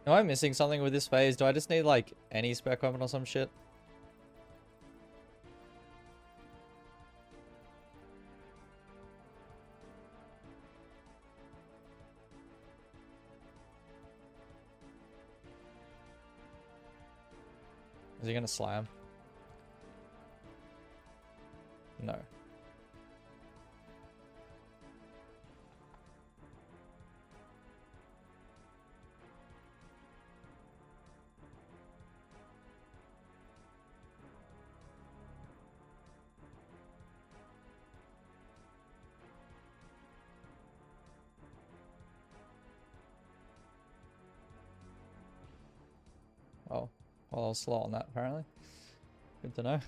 Am I missing something with this phase? Do I just need like any spec weapon or some shit? Is he gonna slam? No. Oh, well, I was slow on that apparently. Good to know.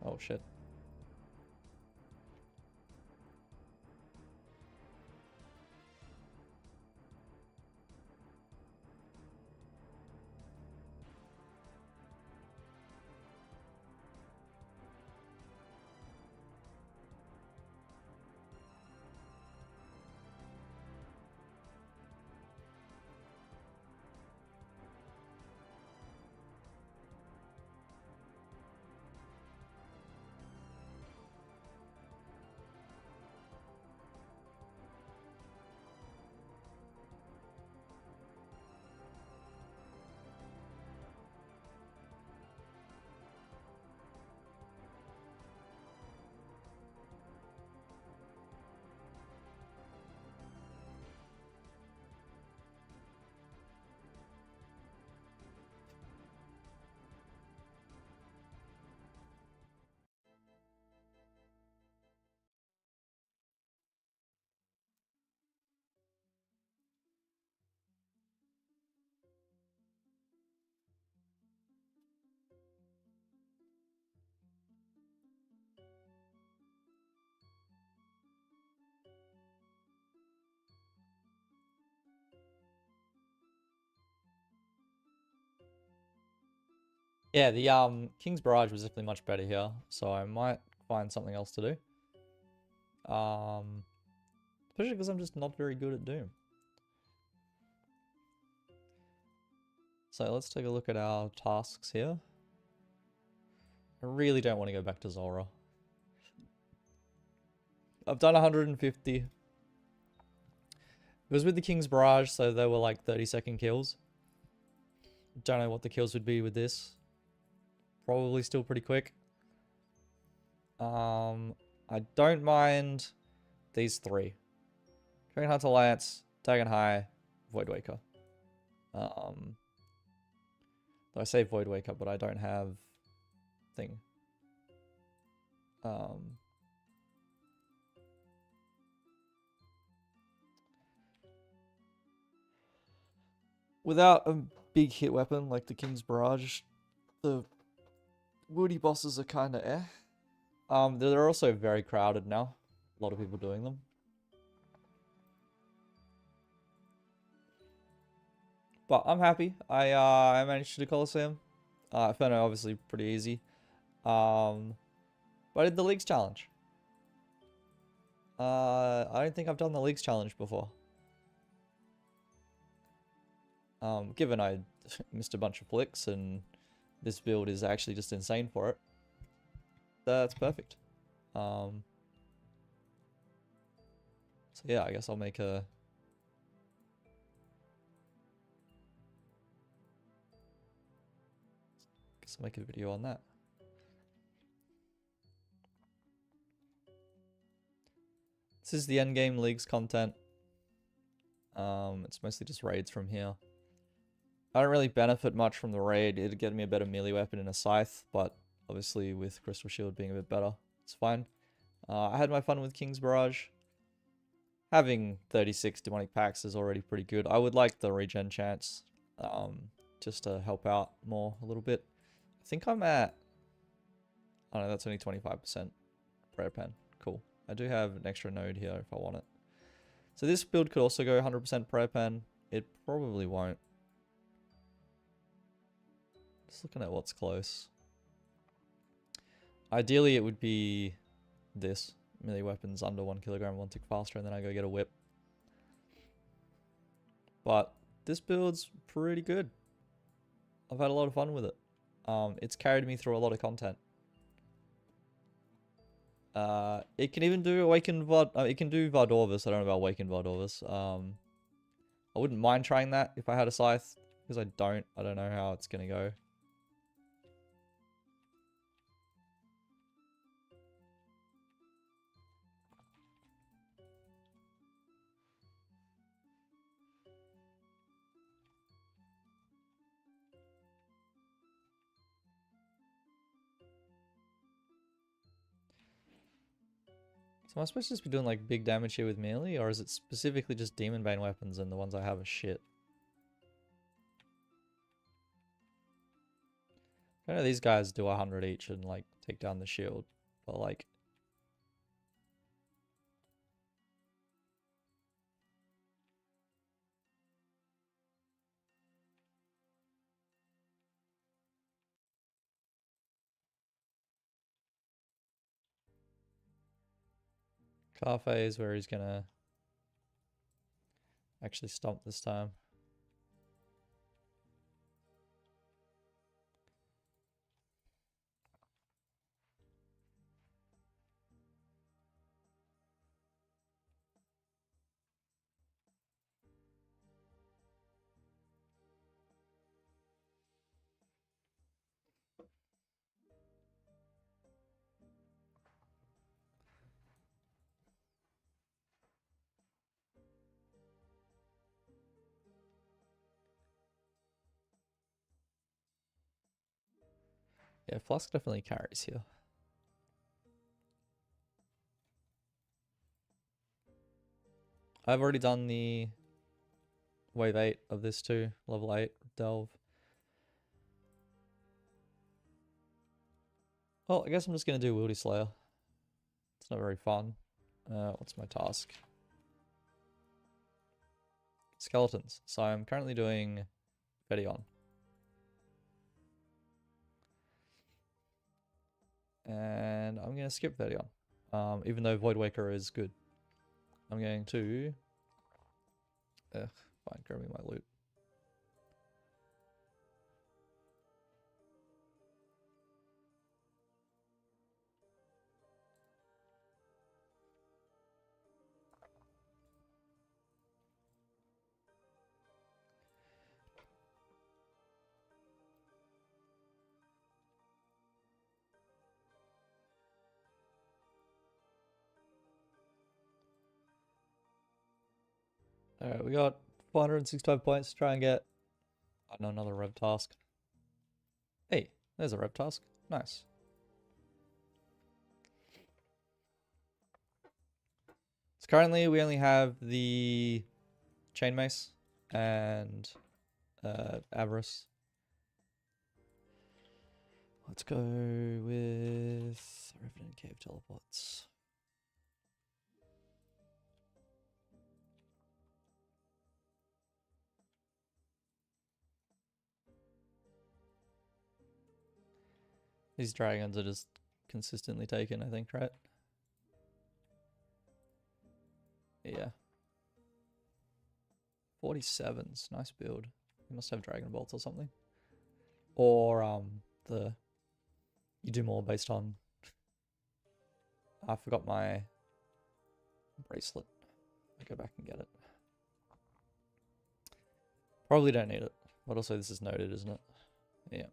Oh shit. Yeah, the King's Barrage was definitely much better here, so I might find something else to do. Especially because I'm just not very good at Doom. So let's take a look at our tasks here. I really don't want to go back to Zora. I've done 150. It was with the King's Barrage, so they were like 30-second kills. Don't know what the kills would be with this. Probably still pretty quick. I don't mind these three. Dragon Hunter Lance, Dagon High, Voidwaker. Though I say Voidwaker, but I don't have thing. Without a big hit weapon like the King's Barrage, the woody bosses are kind of eh. They're also very crowded now. A lot of people doing them. But I'm happy. I managed to do Colosseum. Inferno obviously pretty easy. But I did the Leagues Challenge. I don't think I've done the Leagues Challenge before. Given I missed a bunch of flicks and this build is actually just insane for it. That's perfect. So yeah, I guess I'll make a... I'll make a video on that. This is the endgame Leagues content. It's mostly just raids from here. I don't really benefit much from the raid. It'd get me a better melee weapon in a scythe, but obviously with Crystal Shield being a bit better, it's fine. I had my fun with King's Barrage. Having 36 demonic packs is already pretty good. I would like the regen chance, just to help out more a little bit. I think I'm at... Oh no, that's only 25% prayer pen. Cool. I do have an extra node here if I want it. So this build could also go 100% prayer pen. It probably won't. Just looking at what's close. Ideally, it would be this. Melee weapons under 1 kilogram, 1 tick faster, and then I go get a whip. But this build's pretty good. I've had a lot of fun with it. It's carried me through a lot of content. It can even do Awakened it can do Vardorvis. I don't know about Awakened Vardorvis. I wouldn't mind trying that if I had a scythe, because I don't know how it's gonna go. So am I supposed to just be doing like big damage here with melee, or is it specifically just Demon Bane weapons and the ones I have are shit? I know these guys do 100 each and like take down the shield, but like... Carfe is where he's gonna actually stomp this time. Yeah, Flask definitely carries here. I've already done the wave 8 of this too, level 8 delve. Well, I guess I'm just gonna do Wildy Slayer. It's not very fun. What's my task? Skeletons. So I'm currently doing Fedion. And I'm going to skip 30 on. Even though Void Waker is good. I'm going to... fine, grab me my loot. Alright, we got 465 points to try and get... I know, another rev task. Hey, there's a rev task. Nice. So currently we only have the chain mace and avarice. Let's go with Revenant Cave teleports. These dragons are just consistently taken, I think, right? Yeah. 47s, nice build. You must have dragon bolts or something. Or you do more based on... I forgot my bracelet. I'll go back and get it. Probably don't need it. But also this is noted, isn't it? Yeah.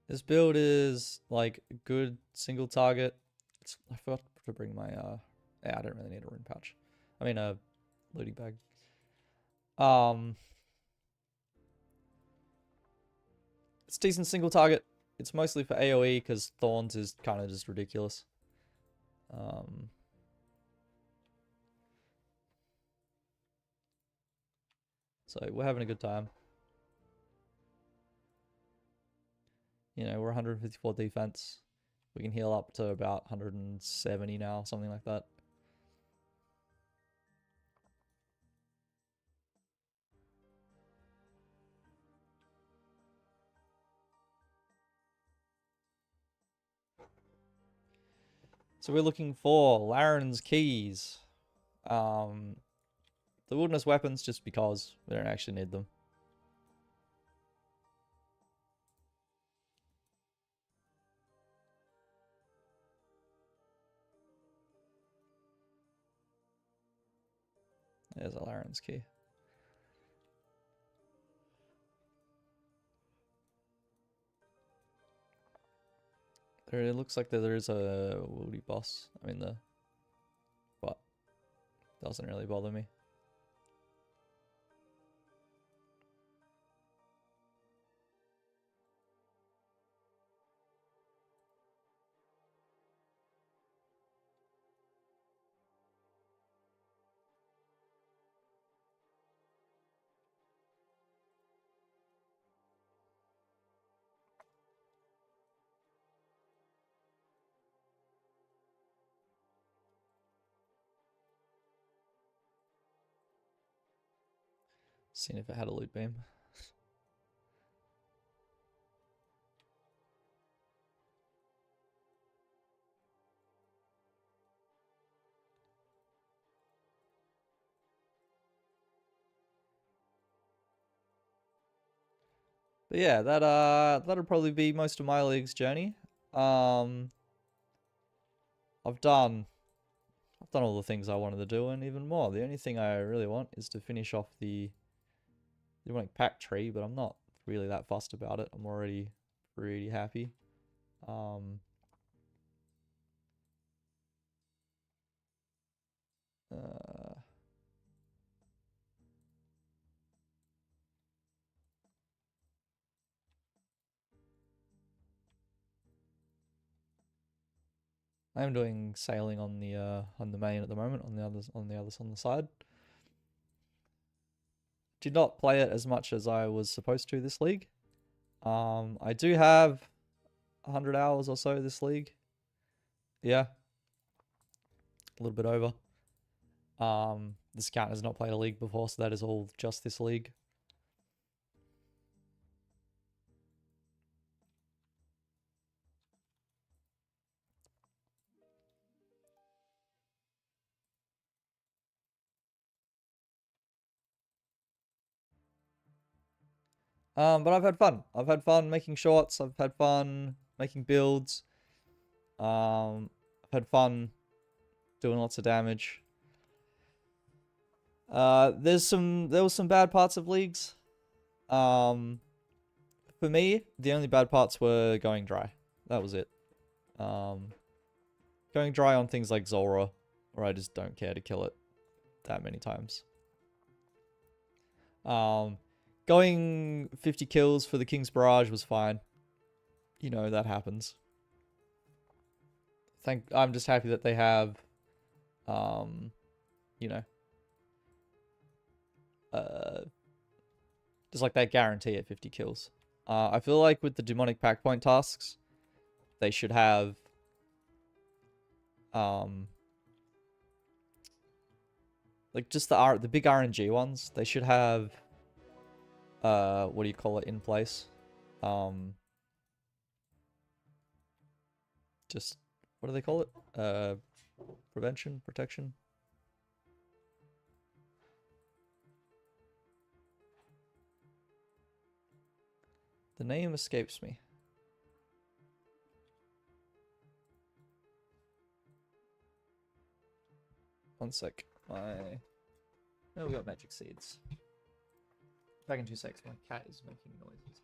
This build is like good single target. I forgot to bring my yeah, I don't really need a rune pouch. I mean a looting bag. It's decent single target. It's mostly for AoE because thorns is kind of just ridiculous. So we're having a good time. You know, we're 154 defense. We can heal up to about 170 now, something like that. So we're looking for Laren's keys. The wilderness weapons just because we don't actually need them. There's a Laren's key. It looks like there is a wildy boss. I mean but doesn't really bother me. Seeing if it had a loot beam. But yeah, that'll probably be most of my league's journey. I've done all the things I wanted to do and even more. The only thing I really want is to finish off the demonic pact tree, but I'm not really that fussed about it. I'm already pretty happy. I am doing sailing on the main at the moment, on the others on the side. Did not play it as much as I was supposed to this league. I do have 100 hours or so this league. Yeah. A little bit over. This account has not played a league before, so that is all just this league. But I've had fun. I've had fun making shorts. I've had fun making builds. I've had fun doing lots of damage. There was some bad parts of leagues. For me, the only bad parts were going dry. That was it. Going dry on things like Zora, where I just don't care to kill it that many times. Going 50 kills for the King's Barrage was fine. You know, that happens. I'm just happy that they have, you know, just like that guarantee at 50 kills. I feel like with the demonic pact point tasks, they should have, like just the big RNG ones, they should have, what do you call it, in place? Just, what do they call it? Prevention, protection. The name escapes me. One sec. Oh, we got magic seeds. Back in 2 seconds. My cat is making noises.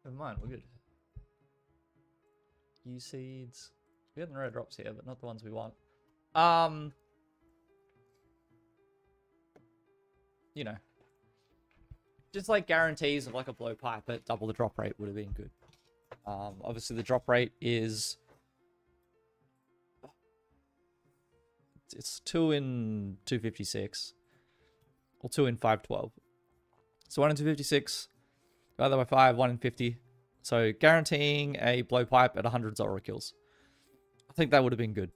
Never mind, we're good. U seeds. We have the rare drops here, but not the ones we want. You know, just like guarantees of like a blowpipe at double the drop rate would have been good. Obviously the drop rate is, it's 2 in 256 or 2 in 512. So 1 in 256, divide that by 5, 1 in 50. So guaranteeing a blowpipe at 100 Zora kills. I think that would have been good.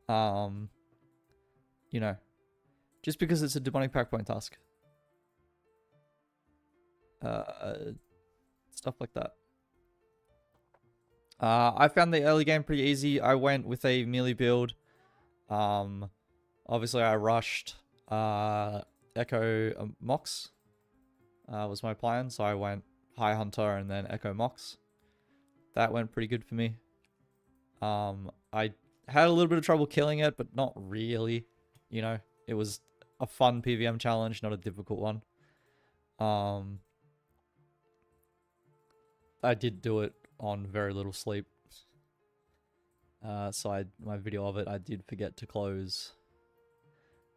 You know, just because it's a demonic pact point task. Stuff like that. I found the early game pretty easy. I went with a melee build. Obviously I rushed Echo Mox. Was my plan, so I went High Hunter and then Echo Mox. That went pretty good for me. I had a little bit of trouble killing it, but not really. You know, it was a fun PVM challenge, not a difficult one. I did do it on very little sleep. So my video of it, I did forget to close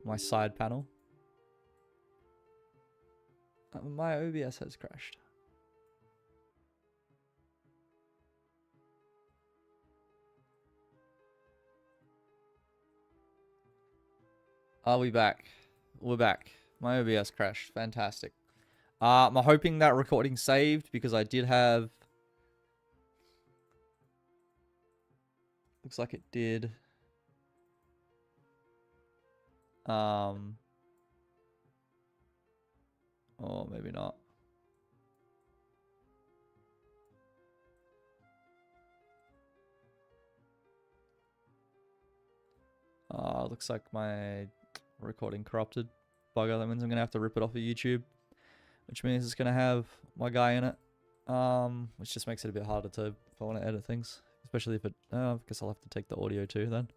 my side panel. My OBS has crashed. Are we back? We're back. My OBS crashed. Fantastic. I'm hoping that recording saved because I did have... Looks like it did. Oh, maybe not. Looks like my recording corrupted. Bugger, that means I'm gonna have to rip it off of YouTube, which means it's gonna have my guy in it. Which just makes it a bit harder to, if I want to edit things, especially if it, I guess I'll have to take the audio too then.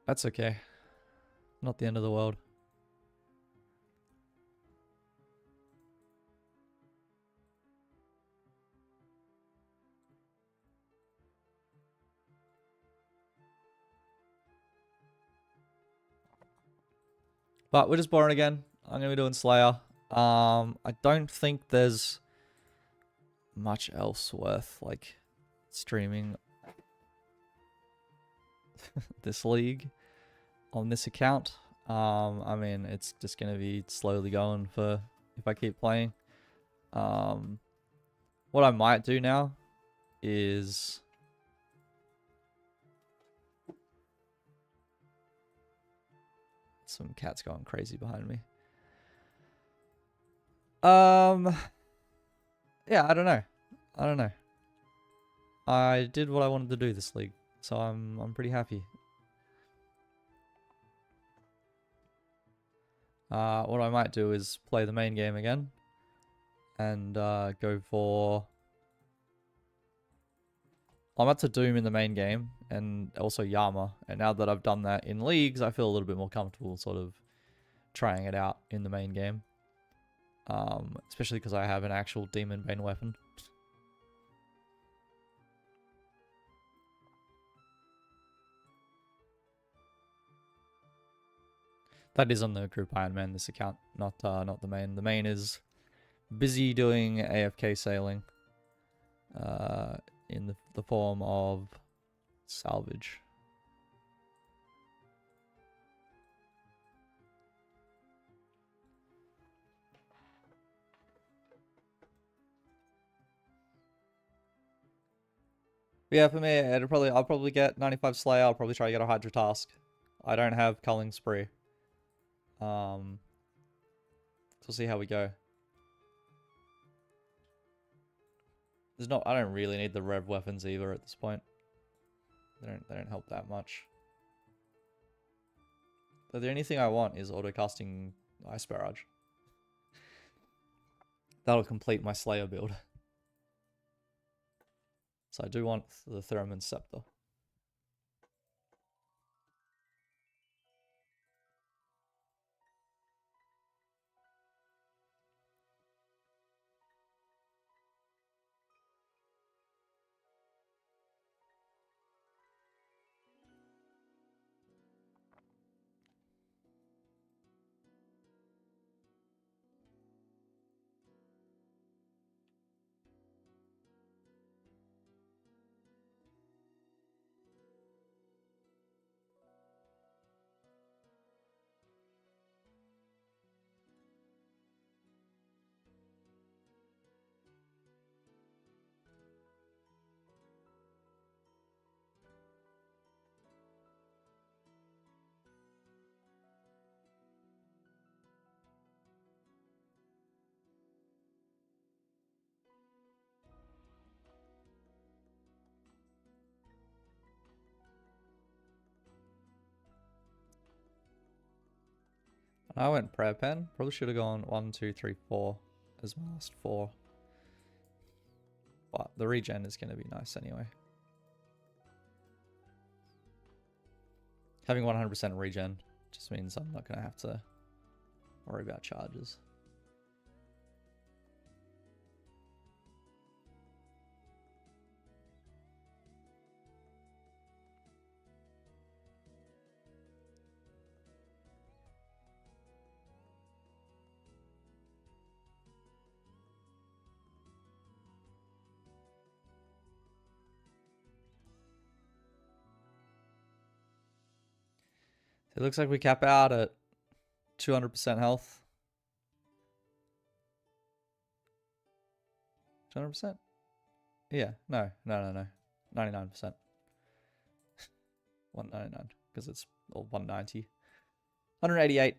That's okay. Not the end of the world. But we're just boring again. I'm gonna be doing Slayer. I don't think there's much else worth like streaming this league on this account. I mean, it's just gonna be slowly going for if I keep playing. What I might do now is some cats going crazy behind me. Yeah, I don't know. I did what I wanted to do this league, so I'm pretty happy. What I might do is play the main game again and go for... I'm up to Doom in the main game and also Yama, and now that I've done that in leagues, I feel a little bit more comfortable sort of trying it out in the main game. Especially because I have an actual Demon Bane weapon. That is on the group Iron Man, this account, not the main. The main is busy doing AFK sailing in the form of salvage. But yeah, for me, I'll probably get 95 Slayer. I'll probably try to get a Hydra Task. I don't have Culling Spree. So we'll see how we go. I don't really need the rev weapons either at this point. They don't help that much. But the only thing I want is auto-casting Ice Barrage. That'll complete my Slayer build. So I do want the Theremin Scepter. I went prayer pen. Probably should have gone 1, 2, 3, 4 as my last 4. But the regen is going to be nice anyway. Having 100% regen just means I'm not going to have to worry about charges. It looks like we cap out at 200% health. 200%? Yeah, no. 99%. 199, because it's all 190. 188.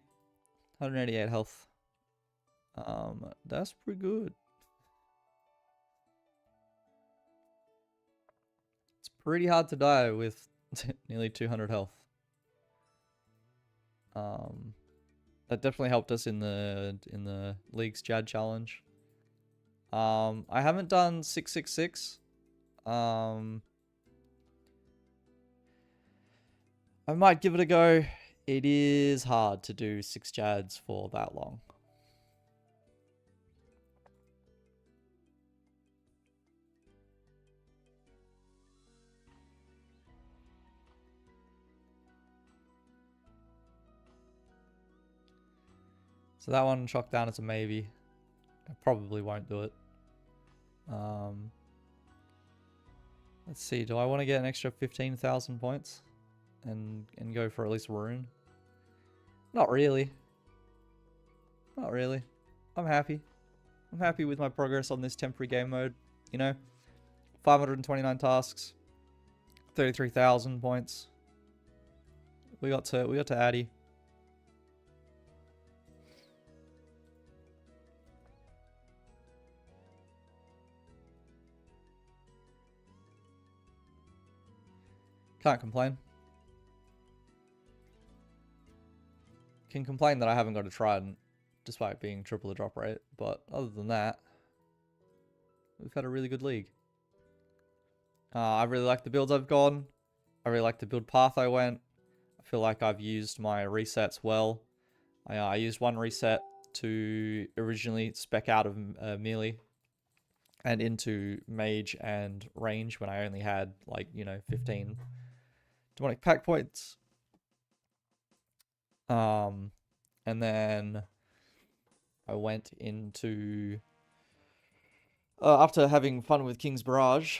188 health. That's pretty good. It's pretty hard to die with nearly 200 health. That definitely helped us in the League's Jad challenge. I haven't done 666. I might give it a go. It is hard to do 6 Jads for that long. So that one chalked down as a maybe. I probably won't do it. Let's see, do I want to get an extra 15,000 points? And go for at least a rune? Not really. Not really. I'm happy. I'm happy with my progress on this temporary game mode. You know, 529 tasks, 33,000 points. We got to Addy. Can't complain. Can complain that I haven't got a trident, despite being triple the drop rate. But other than that, we've had a really good league. I really like the builds I've gone. I really like the build path I went. I feel like I've used my resets well. I used one reset to originally spec out of melee and into mage and range when I only had, like, you know, 15 demonic pact points. And then I went into, after having fun with King's Barrage,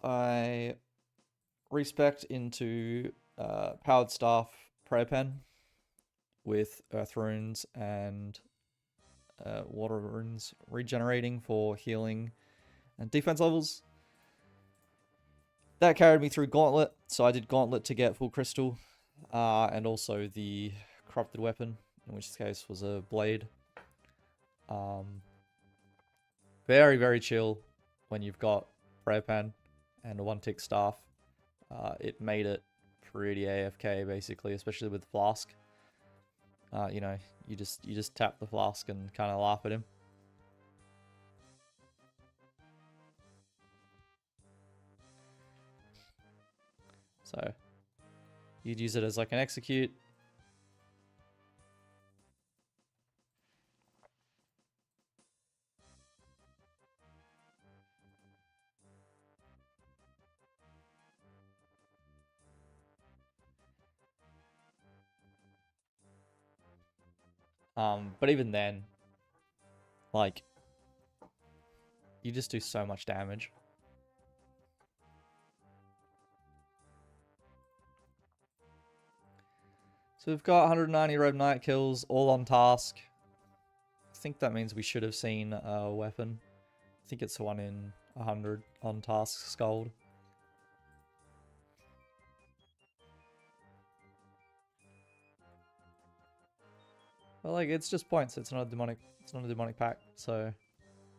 I respect into Powered Staff Prayer Pen with Earth Runes and Water Runes regenerating for healing and defense levels. That carried me through Gauntlet, so I did Gauntlet to get full crystal, and also the corrupted weapon, in which case was a blade. Very, very chill when you've got Prayer Pen and a 1-tick staff. It made it pretty AFK basically, especially with Flask. You know, you just tap the Flask and kind of laugh at him. So you'd use it as like an execute. But even then, like, you just do so much damage. So we've got 190 Red Knight kills, all on task. I think that means we should have seen a weapon. I think it's 1 in 100 on task Scald. But like, it's just points. It's not a demonic pact, so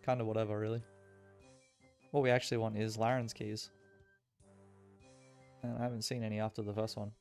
kind of whatever, really. What we actually want is Laren's keys. And I haven't seen any after the first one.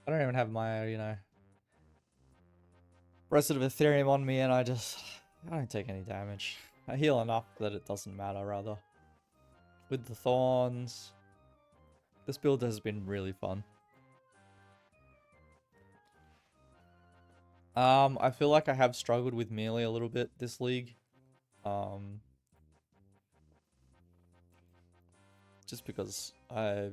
I don't even have my, you know, Resident of Ethereum on me, and I don't take any damage. I heal enough that it doesn't matter, rather. With the thorns, this build has been really fun. I feel like I have struggled with melee a little bit this league. Just because I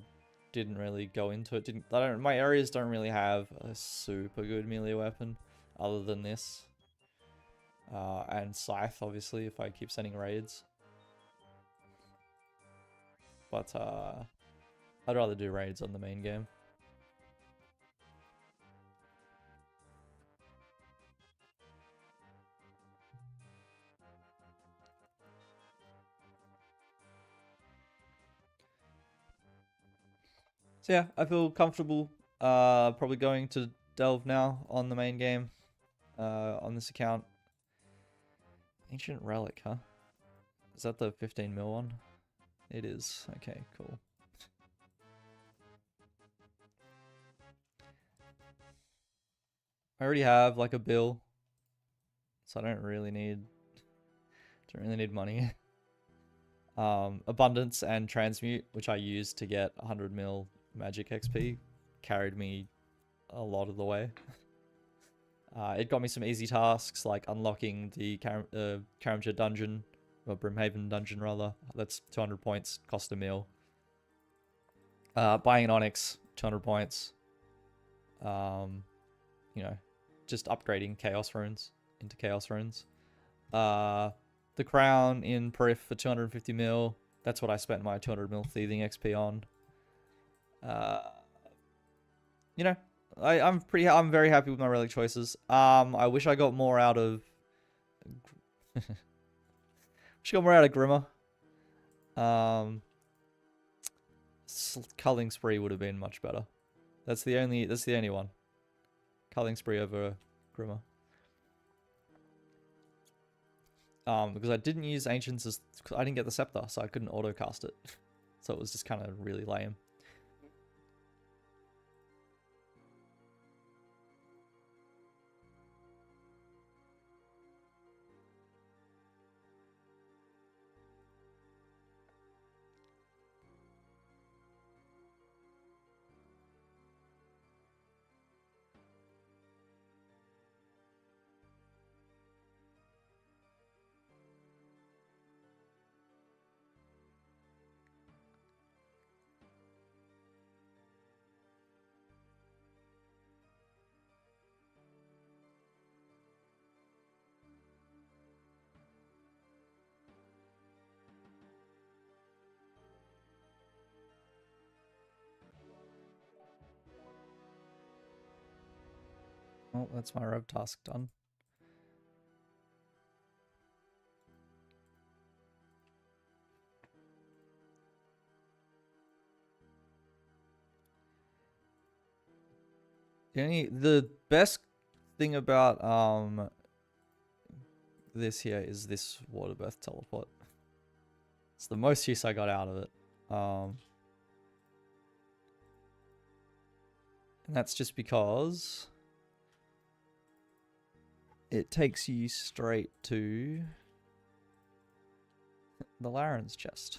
didn't really go into it. My areas don't really have a super good melee weapon other than this. And Scythe, obviously, if I keep sending raids. But I'd rather do raids on the main game. So yeah, I feel comfortable probably going to delve now on the main game on this account. Ancient Relic, huh? Is that the 15 mil one? It is. Okay, cool. I already have like a bill, so I don't really need money. Abundance and Transmute, which I used to get 100 mil magic XP, carried me a lot of the way. It got me some easy tasks like unlocking the Karamja dungeon, or Brimhaven dungeon rather. That's 200 points, cost a mil. Buying an Onyx, 200 points. You know, just upgrading Chaos Runes into Chaos Runes. The Crown in Periph for 250 mil. That's what I spent my 200 mil Thieving XP on. You know, I'm very happy with my relic choices. I wish I got more out of Grimmer. Culling Spree would have been much better. That's the only one. Culling Spree over Grimmer. Because I didn't use Ancients as I didn't get the Scepter, so I couldn't auto cast it. So it was just kind of really lame. Oh, that's my rev task done. The best thing about this here is this water birth teleport. It's the most use I got out of it. And that's just because it takes you straight to the Laren's chest.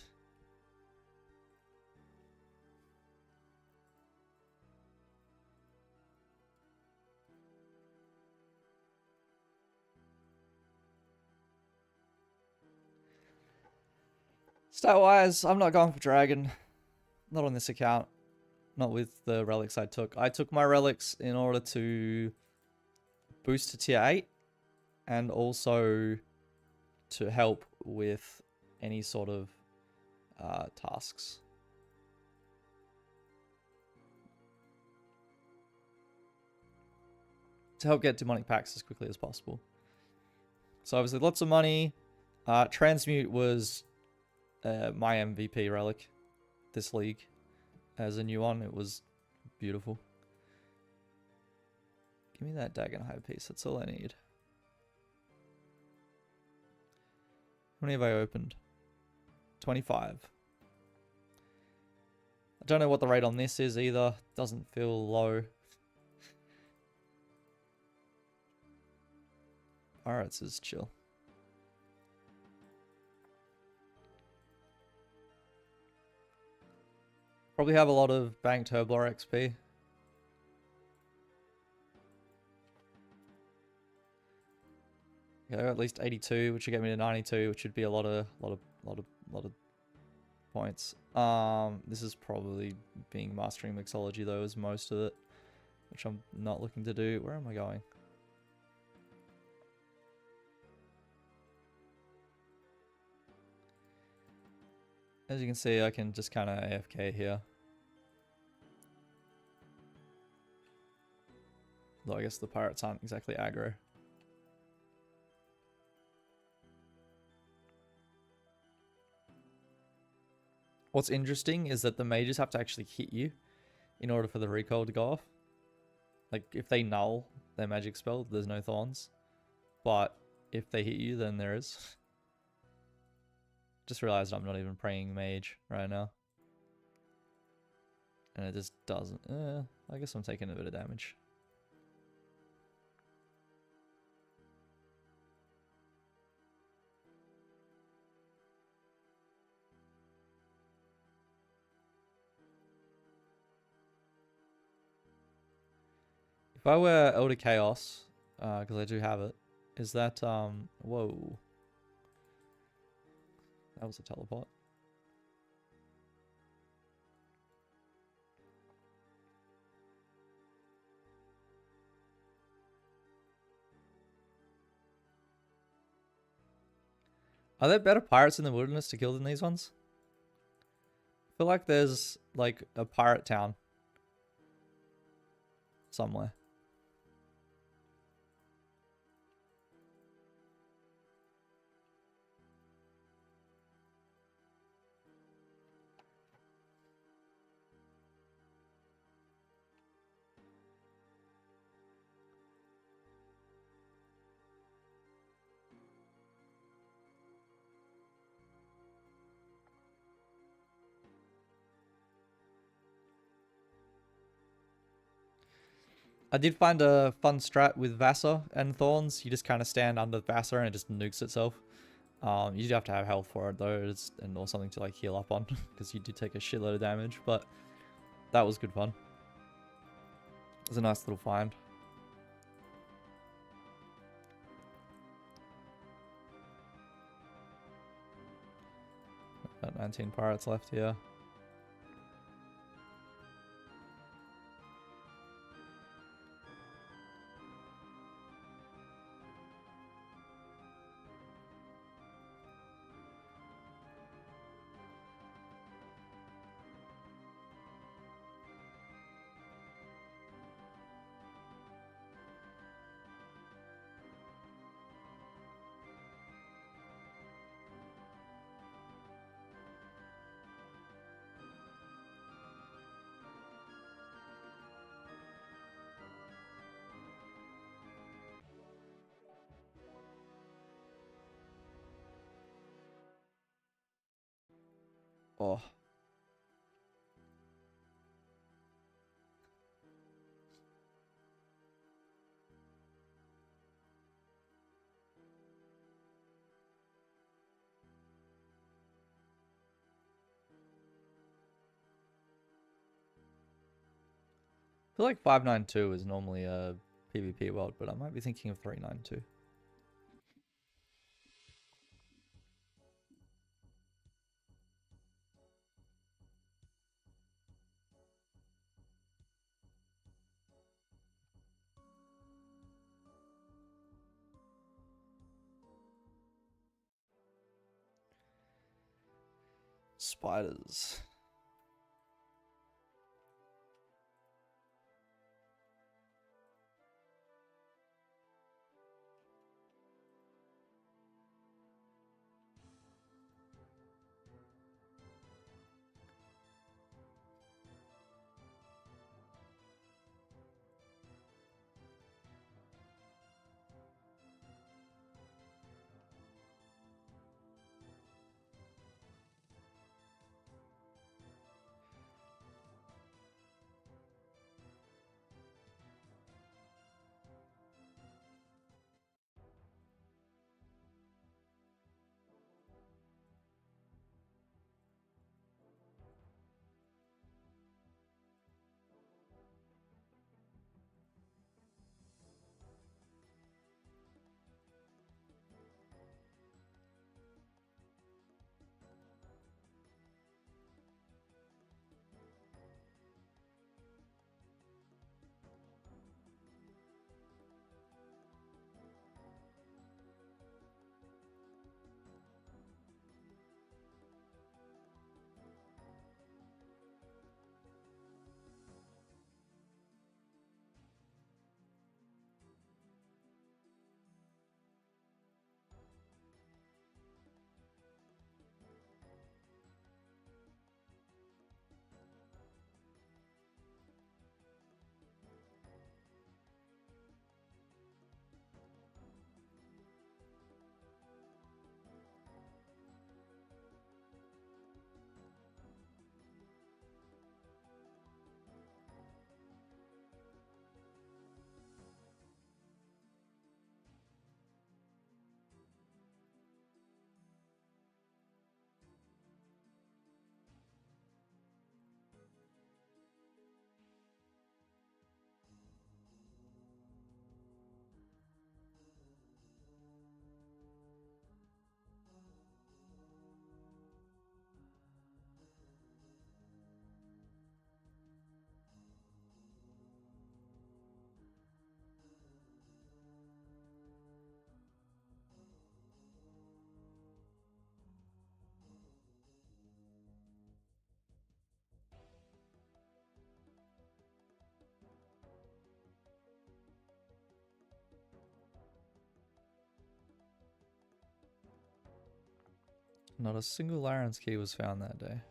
Stat-wise, I'm not going for Dragon. Not on this account. Not with the relics I took. I took my relics in order to boost to tier 8 and also to help with any sort of tasks. To help get demonic packs as quickly as possible. So obviously lots of money. Transmute was my MVP relic this league as a new one. It was beautiful. Give me that Dagonhide piece. That's all I need. How many have I opened? 25. I don't know what the rate on this is either. Doesn't feel low. Pirates is chill. Probably have a lot of banked Herblore XP. Yeah, at least 82, which would get me to 92, which would be a lot of points. This is probably being mastering mixology though, is most of it, which I'm not looking to do. Where am I going? As you can see, I can just kind of AFK here. Though I guess the pirates aren't exactly aggro. What's interesting is that the mages have to actually hit you in order for the recoil to go off. Like, if they null their magic spell, there's no thorns. But if they hit you, then there is. Just realized I'm not even praying mage right now. And it just doesn't... I guess I'm taking a bit of damage. If I wear Elder Chaos, because I do have it, is that, whoa. That was a teleport. Are there better pirates in the wilderness to kill than these ones? I feel like there's, like, a pirate town somewhere. I did find a fun strat with Vassar and Thorns. You just kind of stand under Vassar and it just nukes itself. You do have to have health for it though, and or something to like heal up on, because you do take a shitload of damage, but that was good fun. It was a nice little find. About 19 pirates left here. Oh. I feel like 592 is normally a PvP world, but I might be thinking of 392. Spiders. Not a single Laren's key was found that day.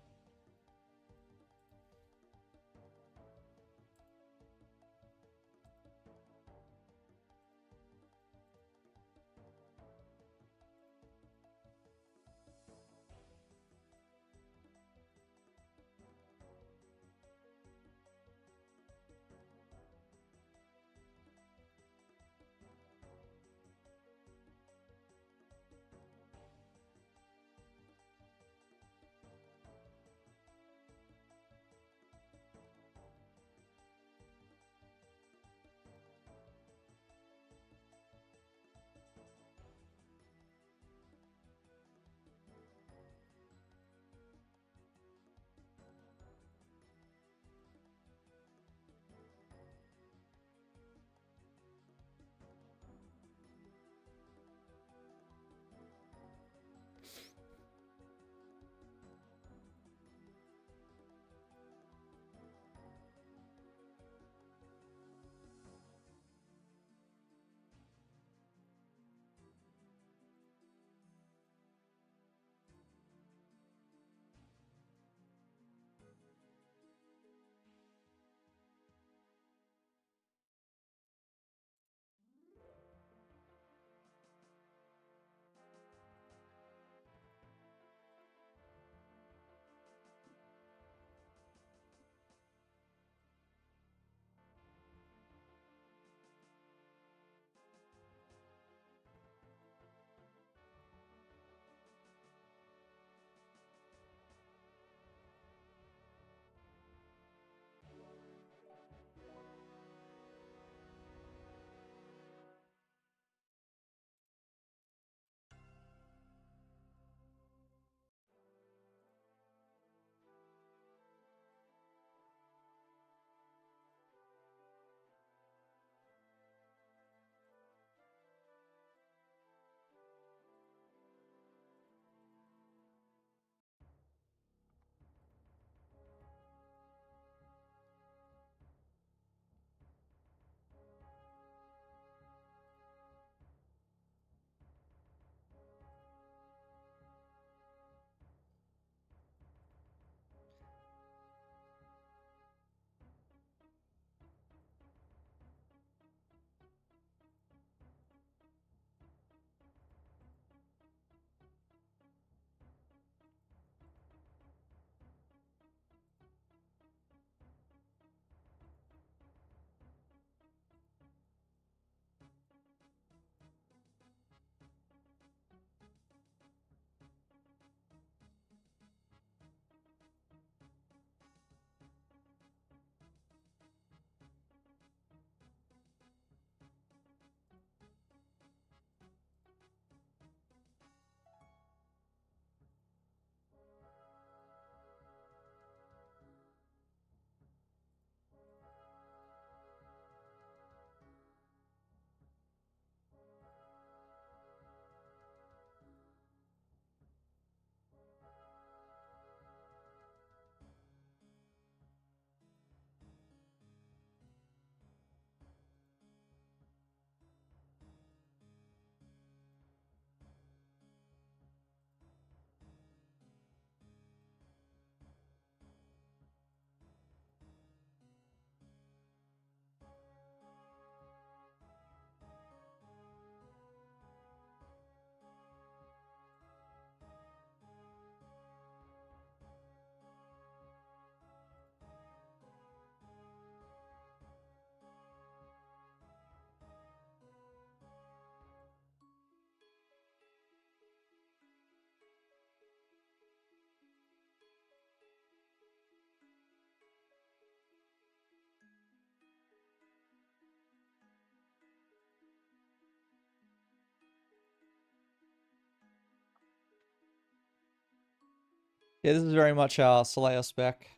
Yeah, this is very much our Slayer spec.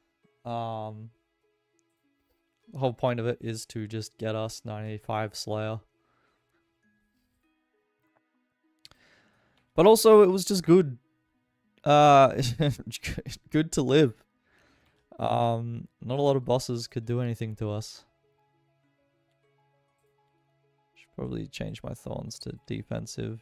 The whole point of it is to just get us 95 Slayer. But also, it was just good. Good to live. Not a lot of bosses could do anything to us. Should probably change my thorns to defensive.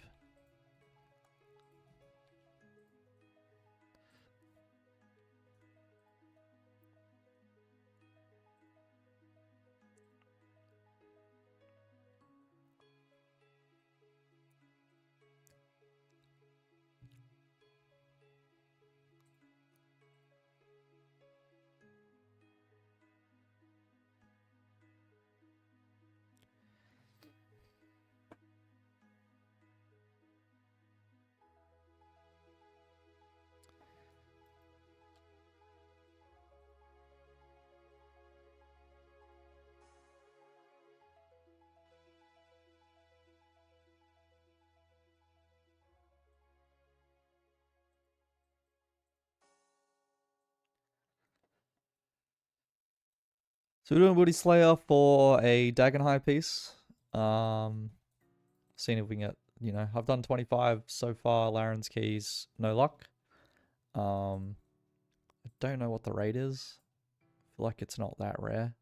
So we're doing Woody Slayer for a Dagonhai piece. Seeing if we can get, you know, I've done 25 so far. Laren's keys, no luck. I don't know what the rate is. I feel like it's not that rare.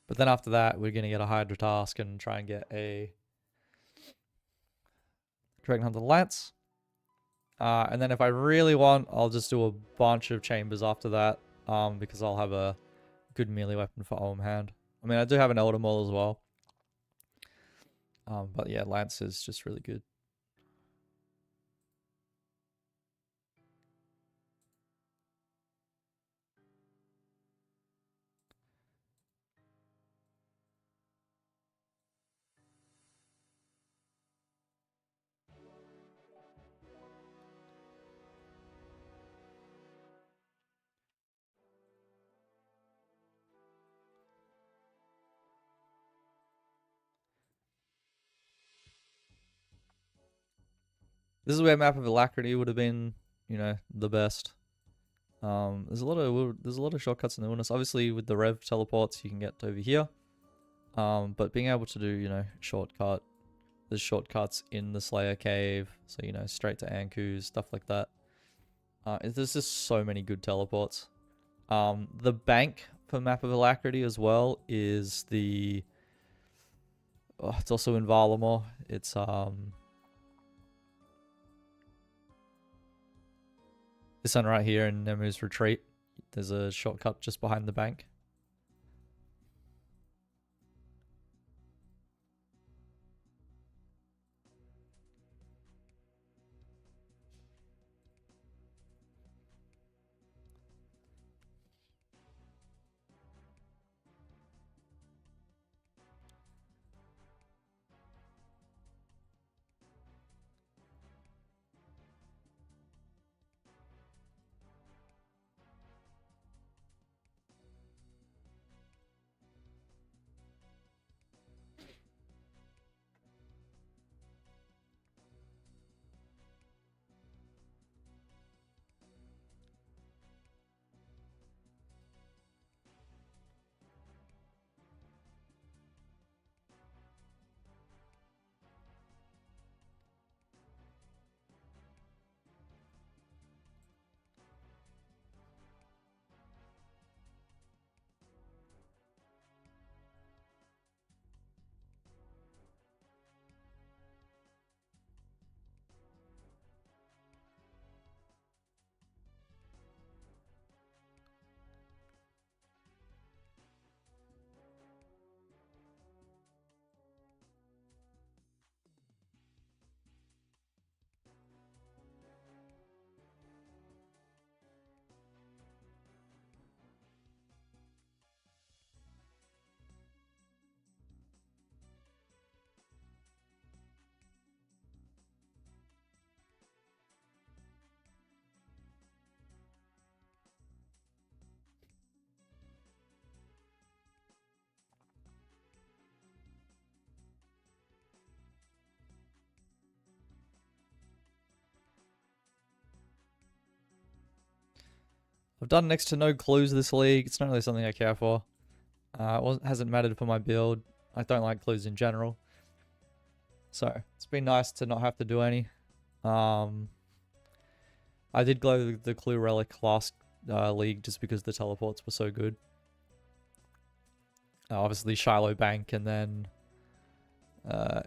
But then after that, we're going to get a Hydra task and try and get a Dragon Hunter Lance. And then if I really want, I'll just do a bunch of chambers after that. Because I'll have a good melee weapon for Ohm Hand. I mean, I do have an Elder Maul as well. But yeah, Lance is just really good. This is where Map of Alacrity would have been, you know, the best. There's a lot of shortcuts in the wilderness. Obviously, with the Rev teleports, you can get over here. But being able to do, you know, there's shortcuts in the Slayer Cave, so you know, straight to Anku's, stuff like that. There's just so many good teleports. The bank for Map of Alacrity as well is the. Oh, it's also in Valamor. It's this one right here in Nemu's Retreat. There's a shortcut just behind the bank. I've done next to no clues this league. It's not really something I care for. Hasn't mattered for my build. I don't like clues in general. So, it's been nice to not have to do any. I did go the Clue Relic last league just because the teleports were so good. Obviously, Shiloh Bank and then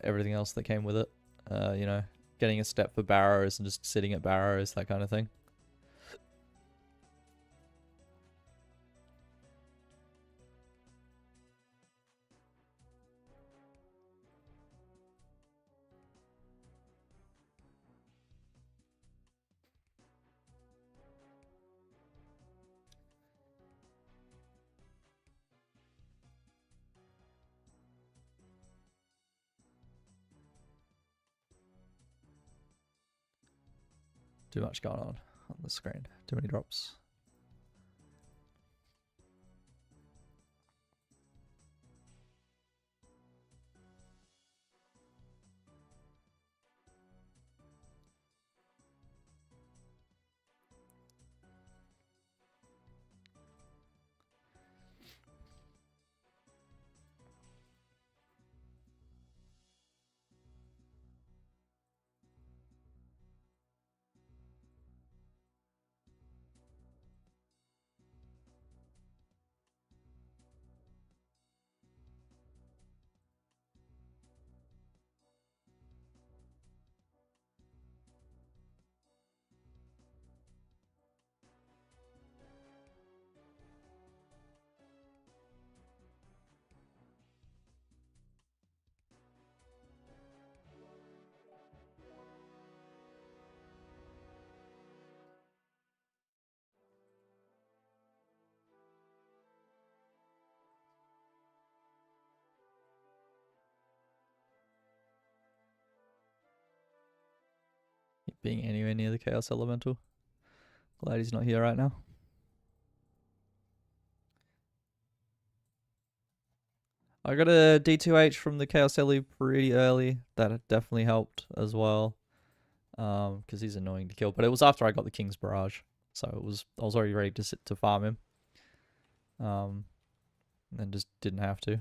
everything else that came with it. You know, getting a step for Barrows and just sitting at Barrows, that kind of thing. Too much going on the screen. Too many drops. being anywhere near the Chaos Elemental. Glad he's not here right now. I got a D2H from the Chaos Ellie pretty early. That definitely helped as well. Because he's annoying to kill. But it was after I got the King's Barrage. So I was already ready to farm him. And just didn't have to.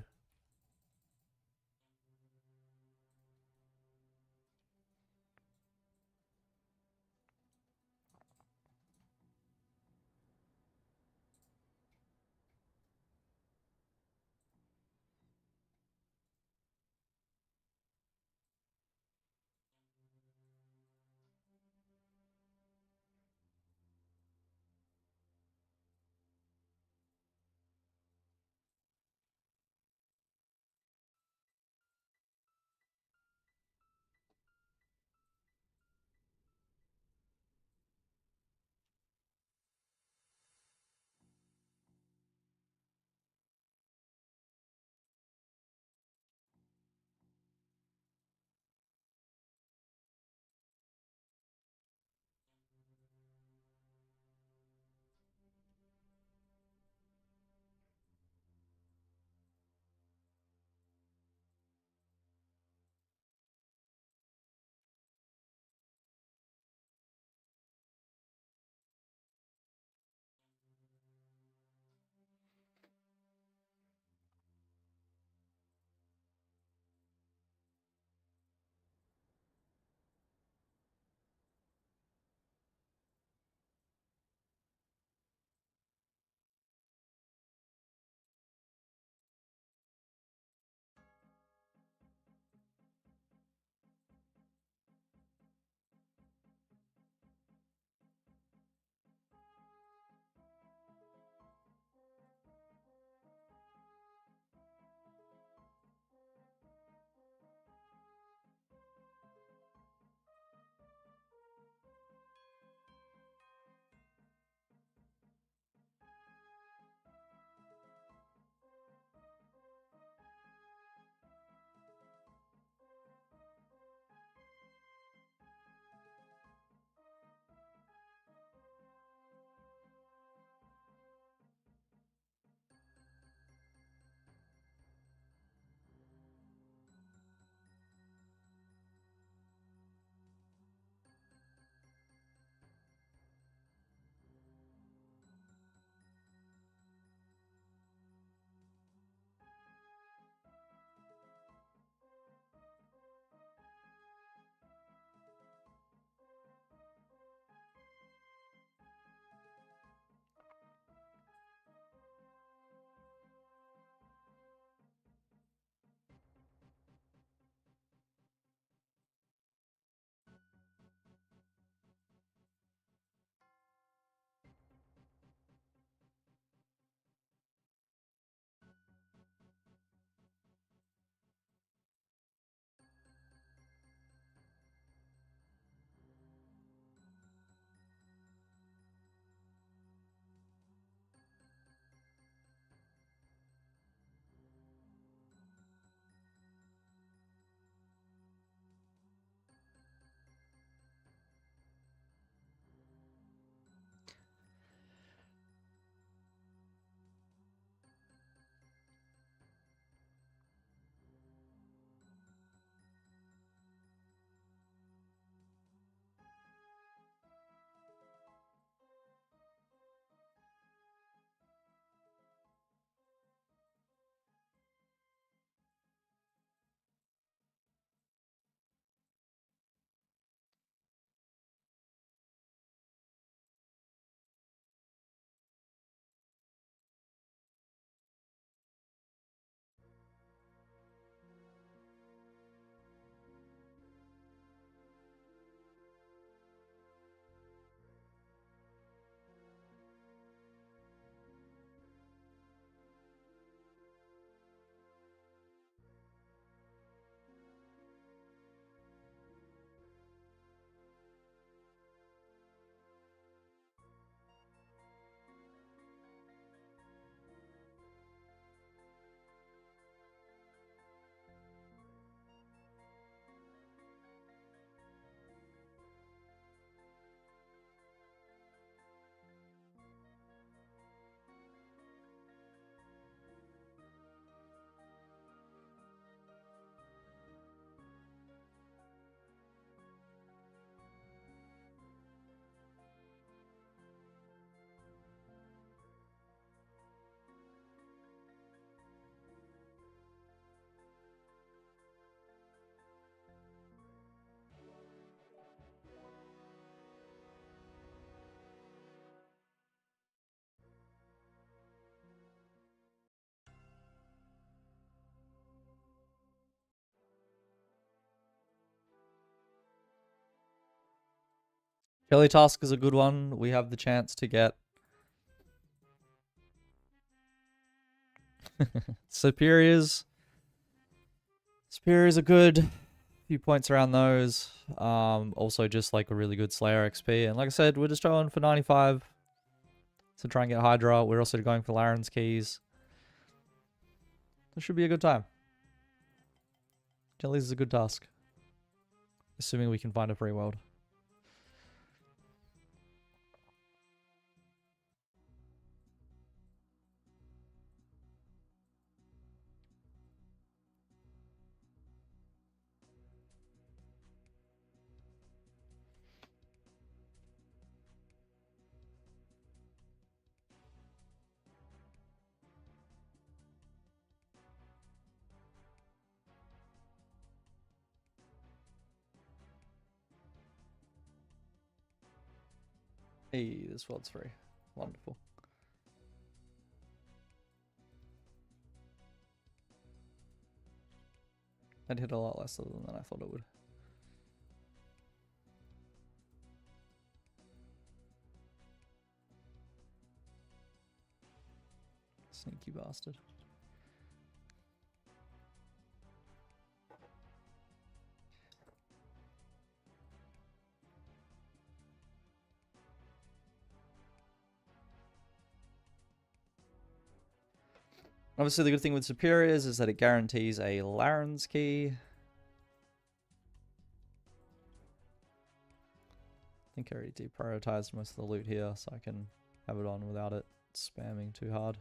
Daily task is a good one. We have the chance to get superiors. Superiors are good. Few points around those. Also just like a really good Slayer XP. And like I said, we're just going for 95 to try and get Hydra. We're also going for Laren's keys. This should be a good time. Jellies is a good task. Assuming we can find a free world. Hey, this world's free. Wonderful. That hit a lot less than I thought it would. Sneaky bastard. Obviously, the good thing with superiors is that it guarantees a Laren's key. I think I already deprioritized most of the loot here, so I can have it on without it spamming too hard.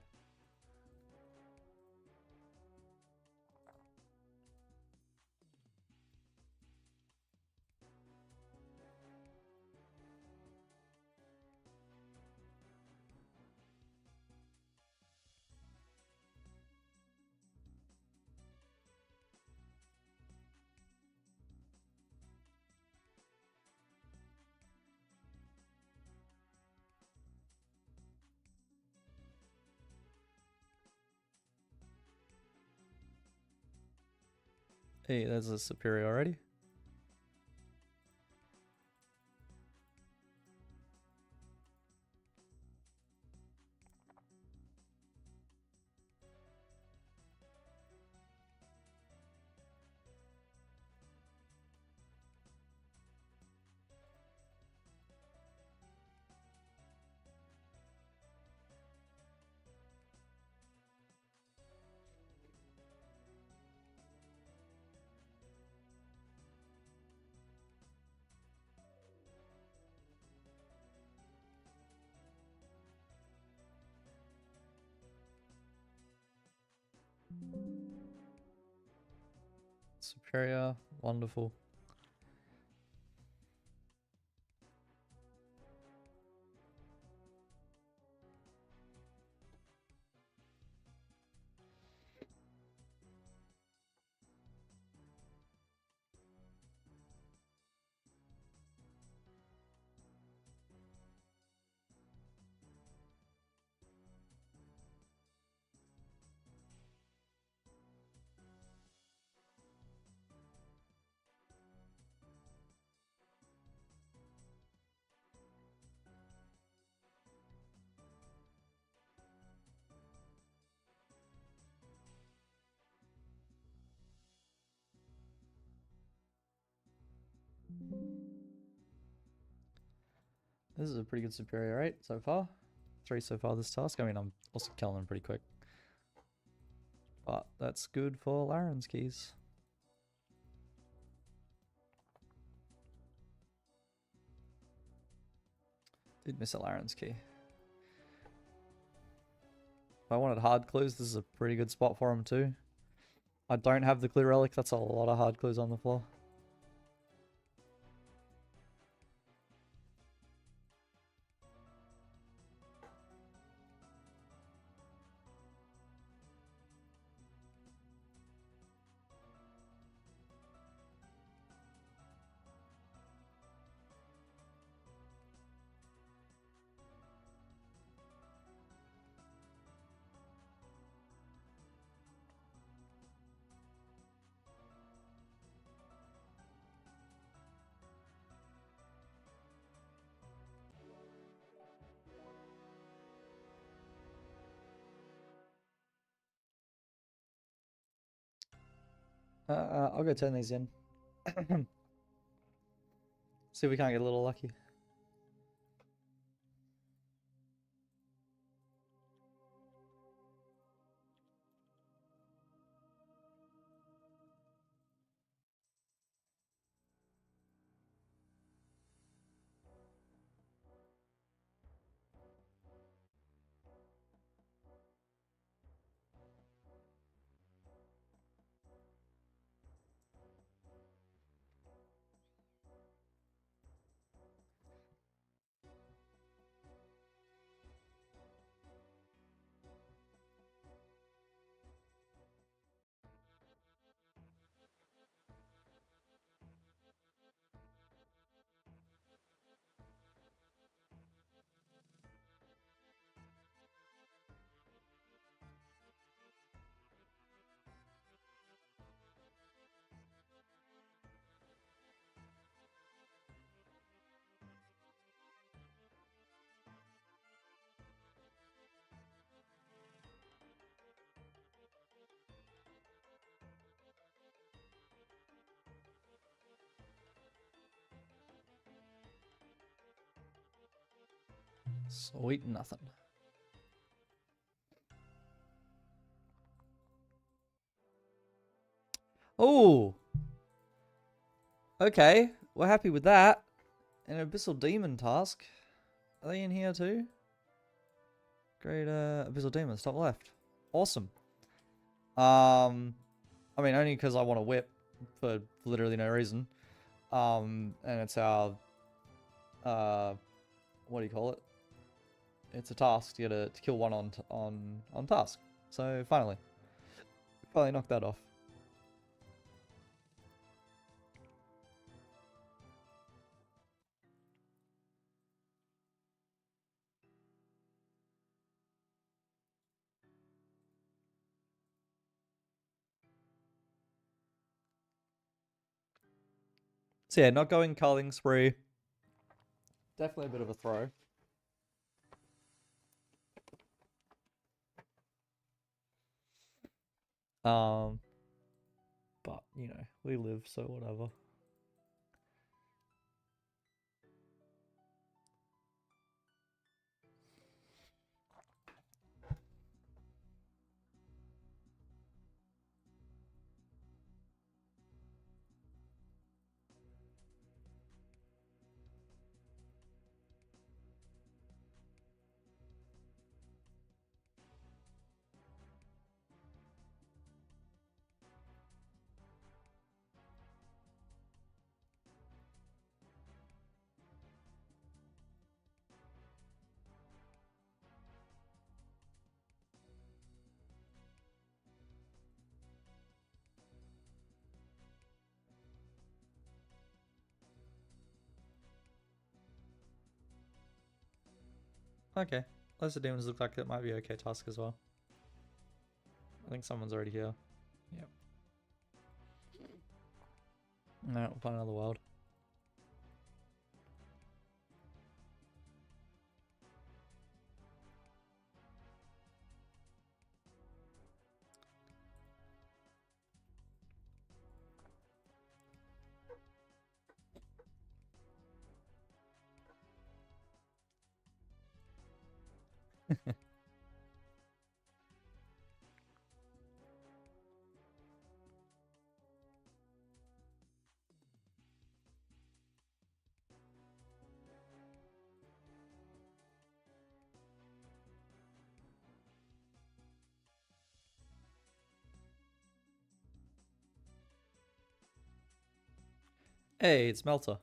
Hey, there's a superior already. Superior, wonderful. This is a pretty good superior rate so far. 3 so far this task. I mean, I'm also killing them pretty quick. But that's good for Laren's keys. Did miss a Laren's key. If I wanted hard clues, this is a pretty good spot for him too. I don't have the clear relic. That's a lot of hard clues on the floor. I'll go turn these in. See if we can't get a little lucky. Sweet nothing. Oh! Okay, we're happy with that. An Abyssal Demon task. Are they in here too? Great Abyssal Demons, top left. Awesome. I mean, only because I want to whip for literally no reason. And it's our, what do you call it? It's a task to get to kill one on task. So finally knocked that off. So yeah, not going culling spree. Definitely a bit of a throw. But you know, we live, so whatever. Okay. Those demons look like it might be okay task as well. I think someone's already here. Yep. No, we'll find another world. Hey, it's Melter.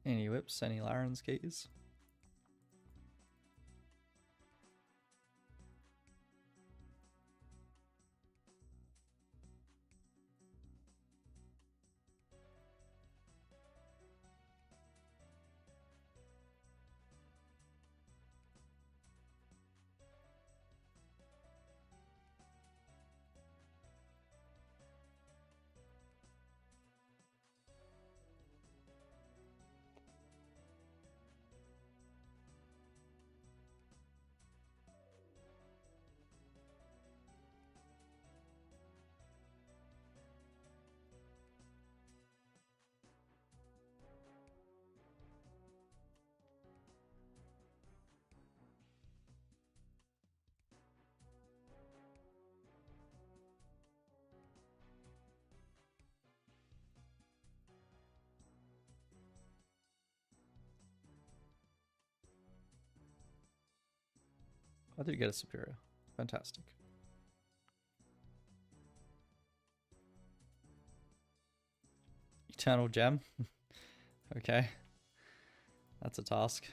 Any whips, any Laren's keys? I do get a superior. Fantastic. Eternal gem. Okay. That's a task.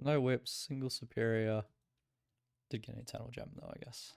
No whips, single superior. Did get an eternal gem though, I guess.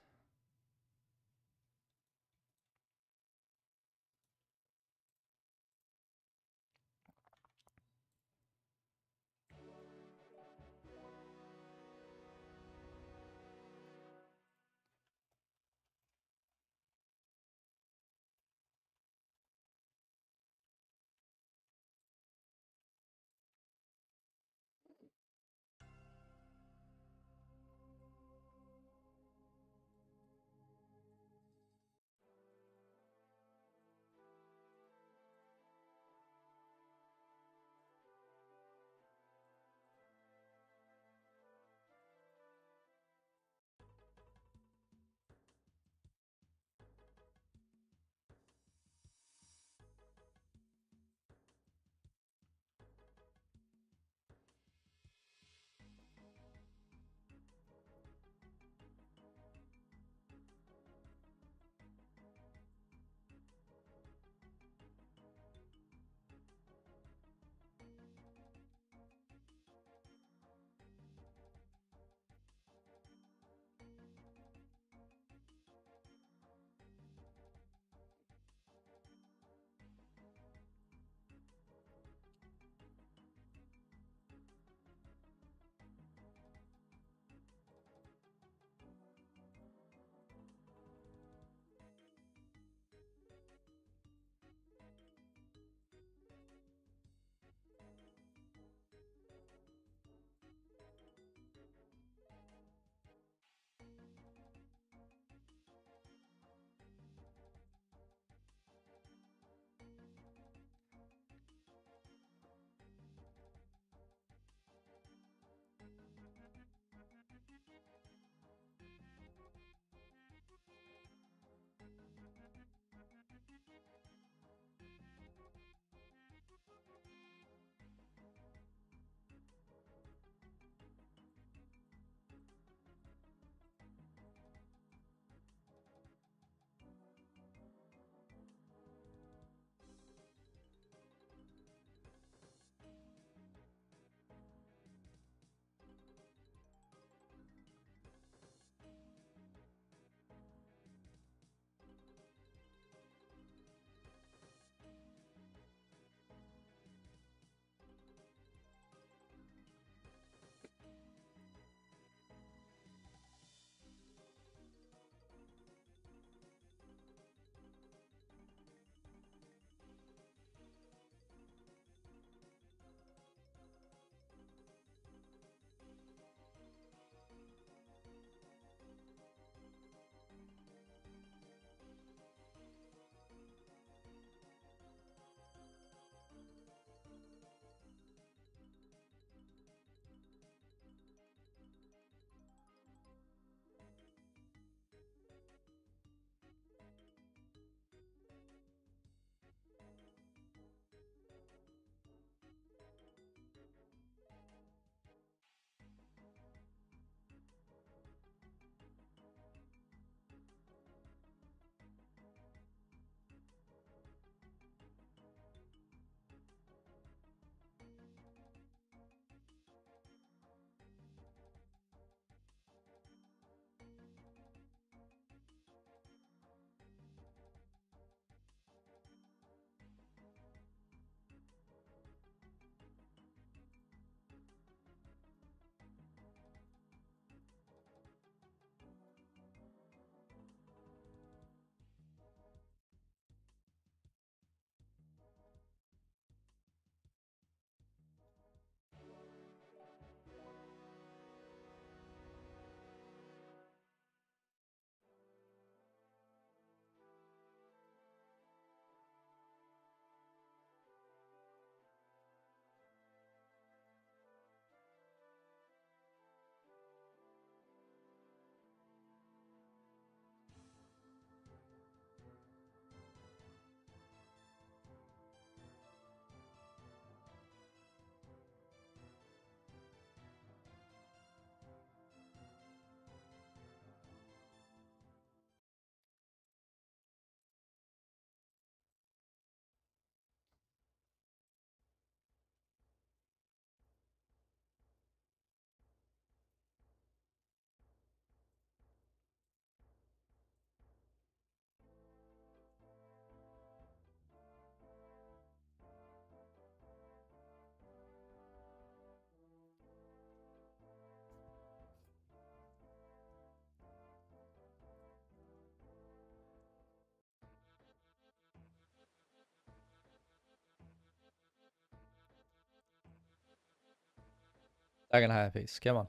Dragon higher piece. Come on.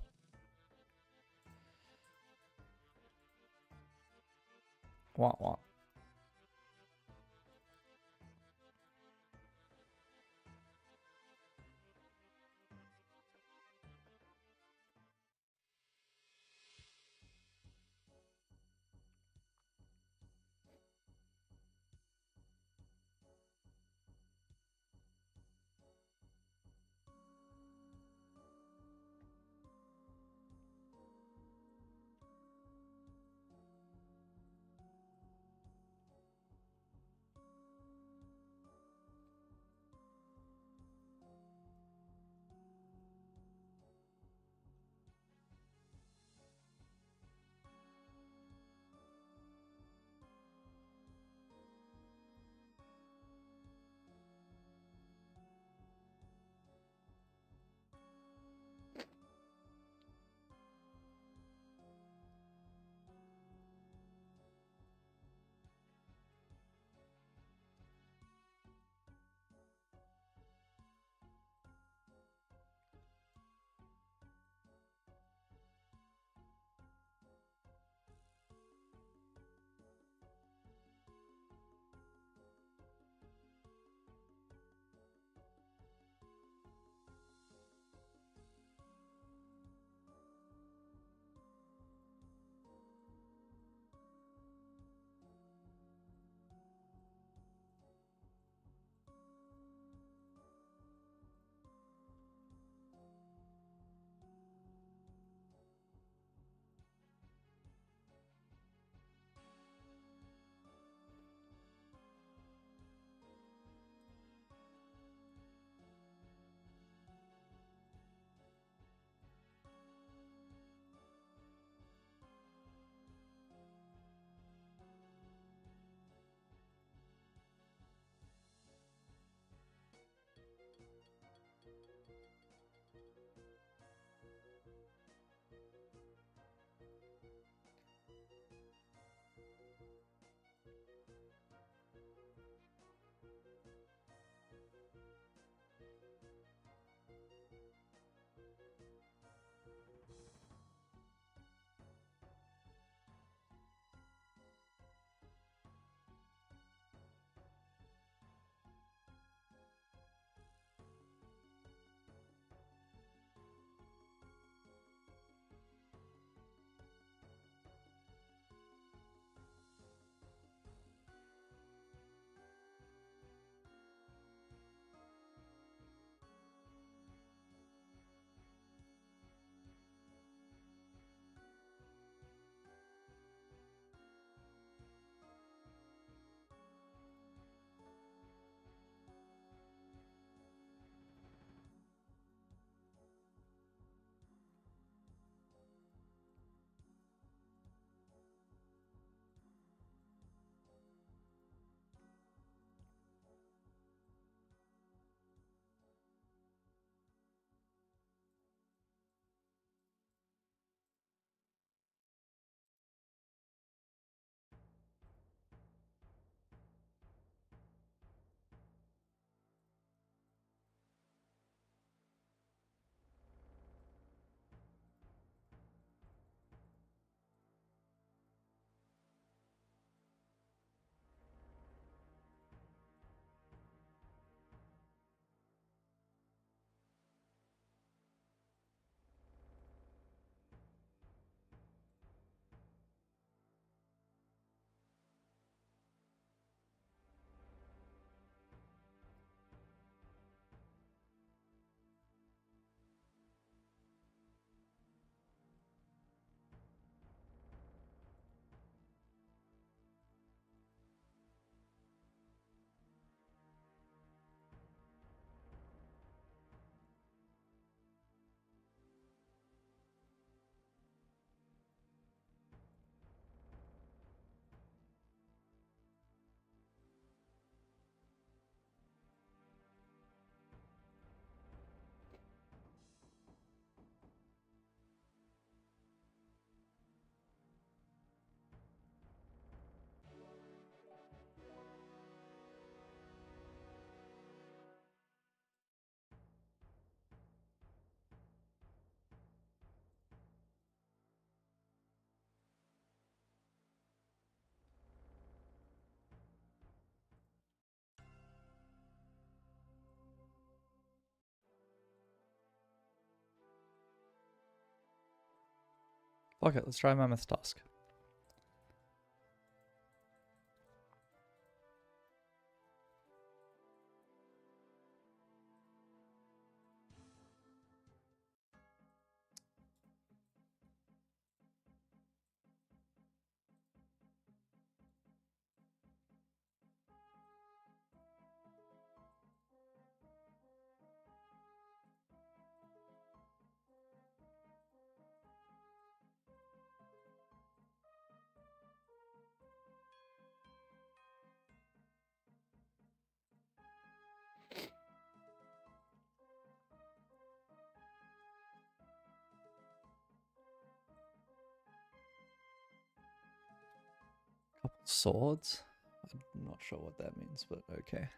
What? Fuck it, let's try Mammoth Tusk. Couple swords? I'm not sure what that means, but okay.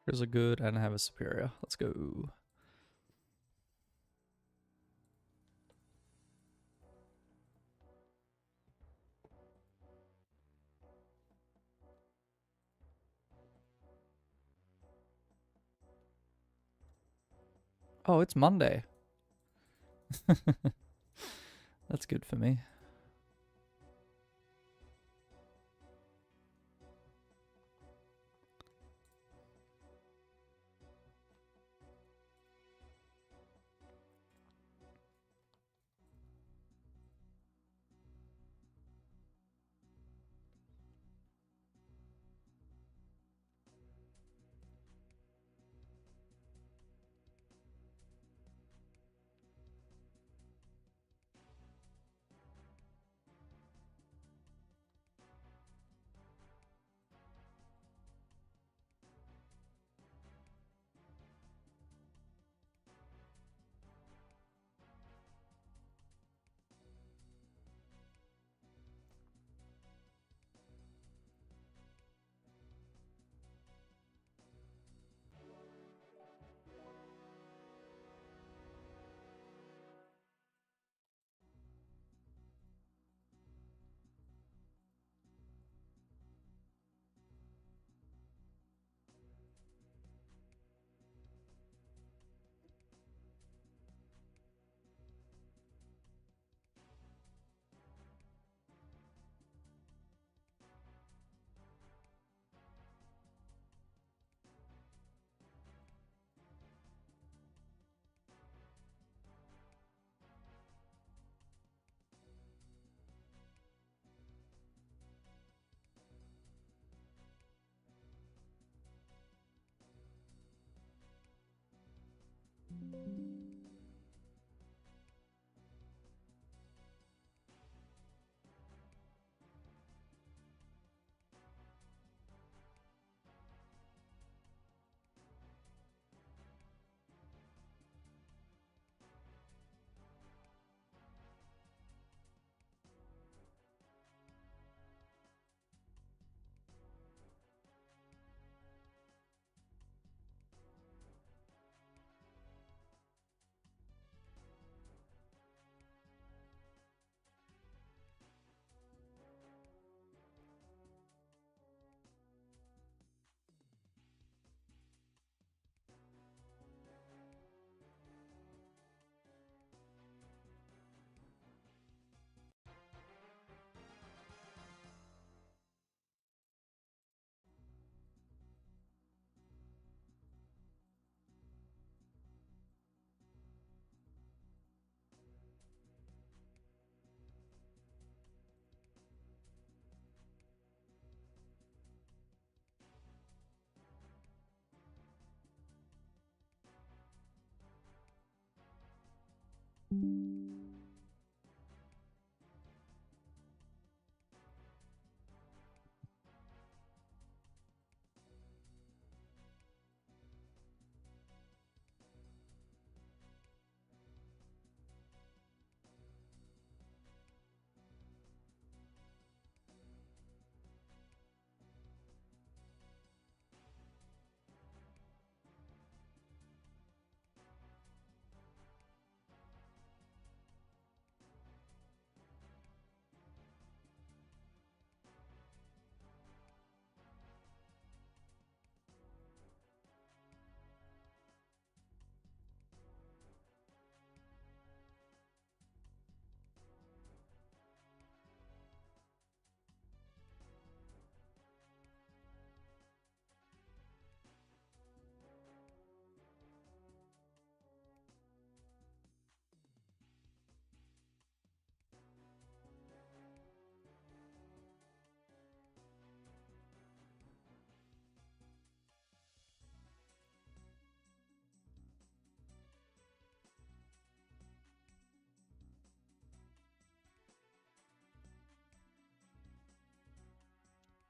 Here's a good and have a superior. Let's go. Oh, it's Monday. That's good for me.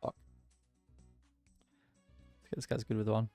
Fuck. Okay, this guy's good with one.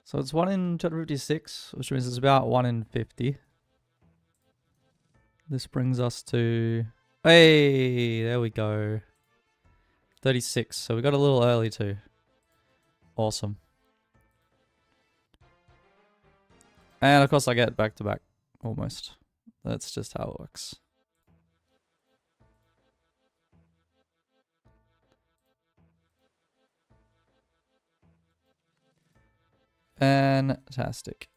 So it's 1 in 256, which means it's about 1 in 50. This brings us to... Hey, there we go. 36. So we got a little early too. Awesome. And of course I get back to back. Almost. That's just how it works. Fantastic.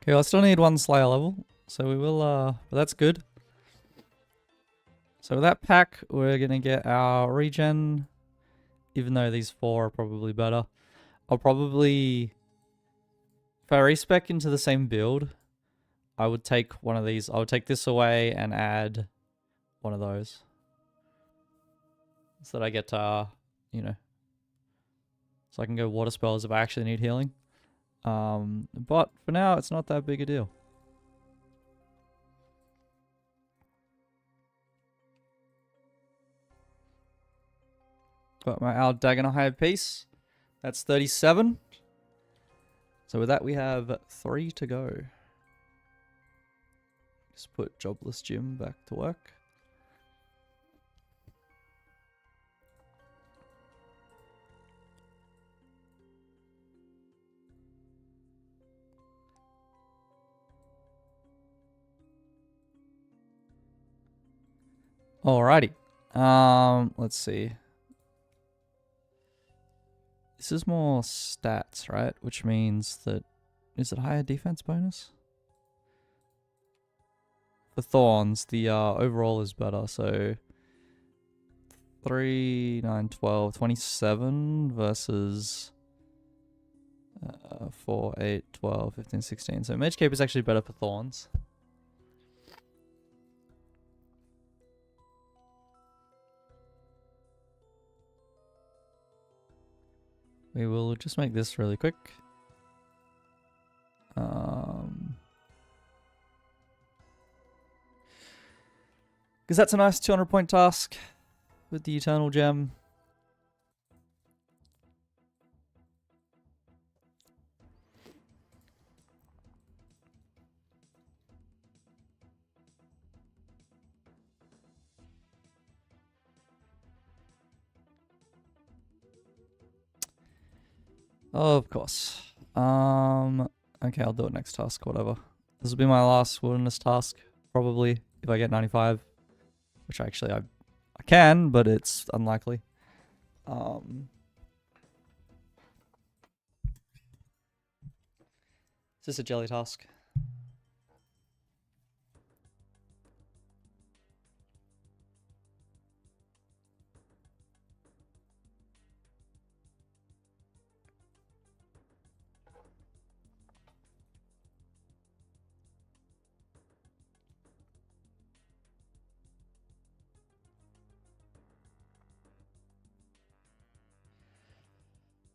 Okay, I still need 1 Slayer level, so we will, but that's good. So with that pack, we're gonna get our regen, even though these 4 are probably better. I'll probably, if I respec into the same build, I would take one of these. I would take this away and add one of those. So that I get, you know, so I can go water spells if I actually need healing. But for now, it's not that big a deal. Got our Dagon High piece. That's 37. So with that, we have 3 to go. Just put Jobless Jim back to work. Alrighty. Let's see. This is more stats, right? Which means that... Is it higher defense bonus? For thorns, the overall is better, so... 3, 9, 12, 27 versus... 4, 8, 12, 15, 16. So Mage Cape is actually better for thorns. We will just make this really quick. Because that's a nice 200 point task with the Eternal Gem. Of course. Okay, I'll do it next task, whatever. This will be my last wilderness task, probably, if I get 95. Which actually I can, but it's unlikely. Is this a jelly task?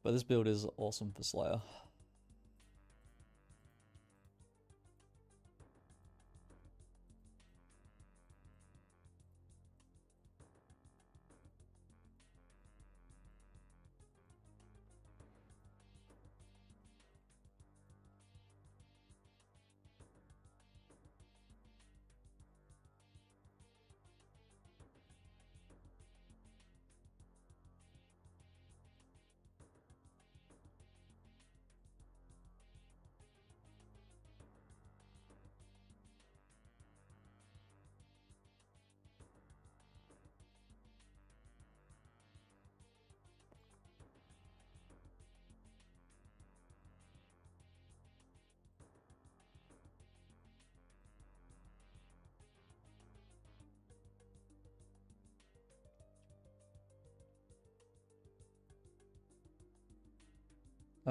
But this build is awesome for Slayer.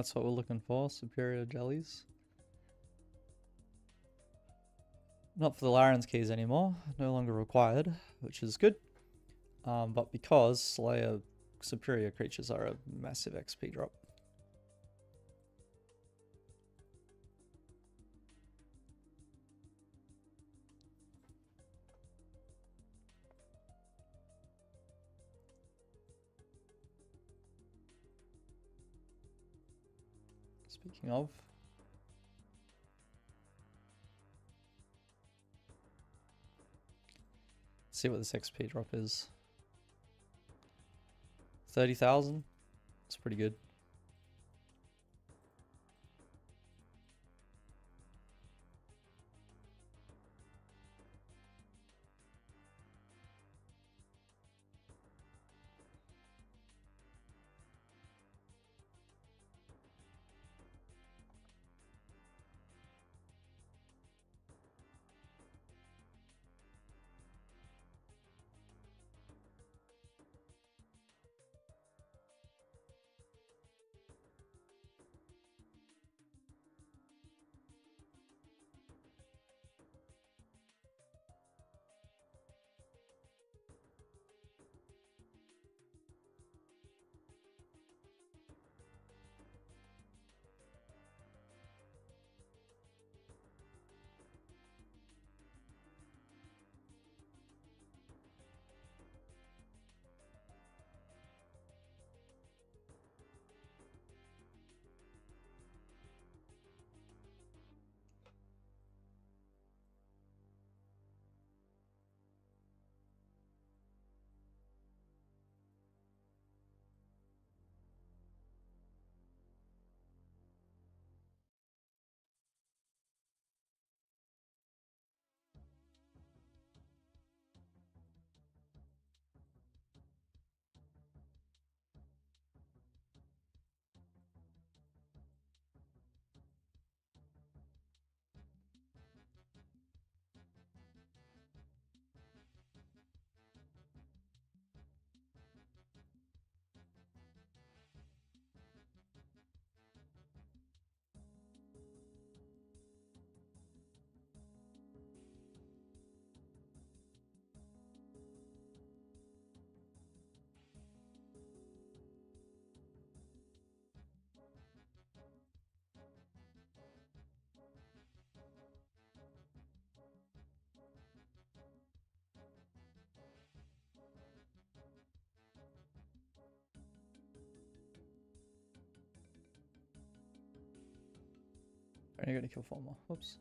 That's what we're looking for, superior jellies. Not for the Laren's keys anymore, no longer required, which is good. But because Slayer superior creatures are a massive XP drop. Speaking of, see what this XP drop is. 30,000. It's pretty good. Only gonna kill 4 more. Whoops.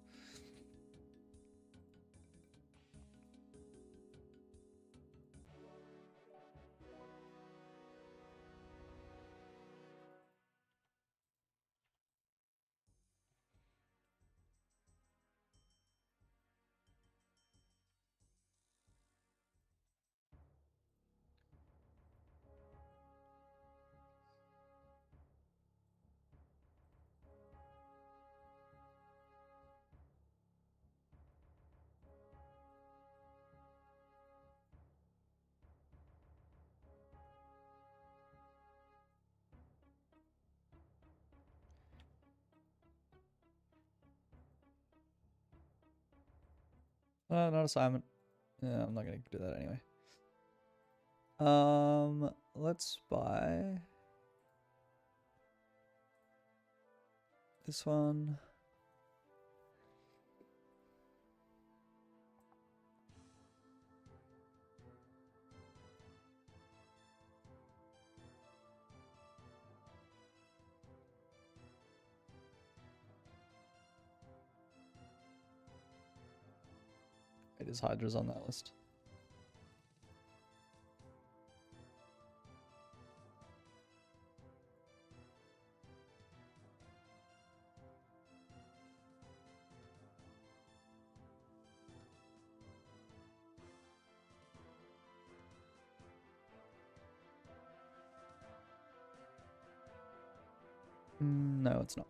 Not assignment. Yeah, I'm not gonna do that anyway. Let's buy this one. It is Hydra's on that list. No, it's not.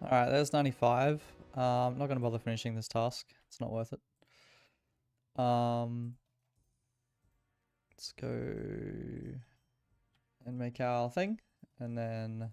Alright, there's 95. I'm not going to bother finishing this task. It's not worth it. Let's go and make our thing. And then...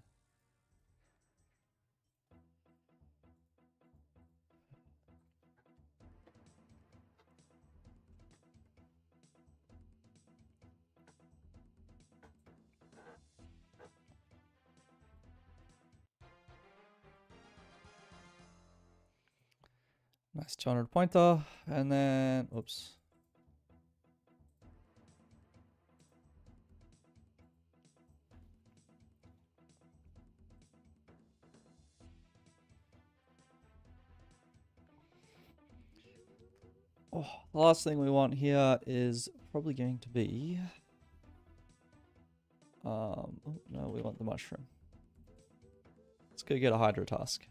Nice 200 pointer. And then... Oops. Oh, the last thing we want here is probably going to be... Oh, no, we want the mushroom. Let's go get a Hydra task.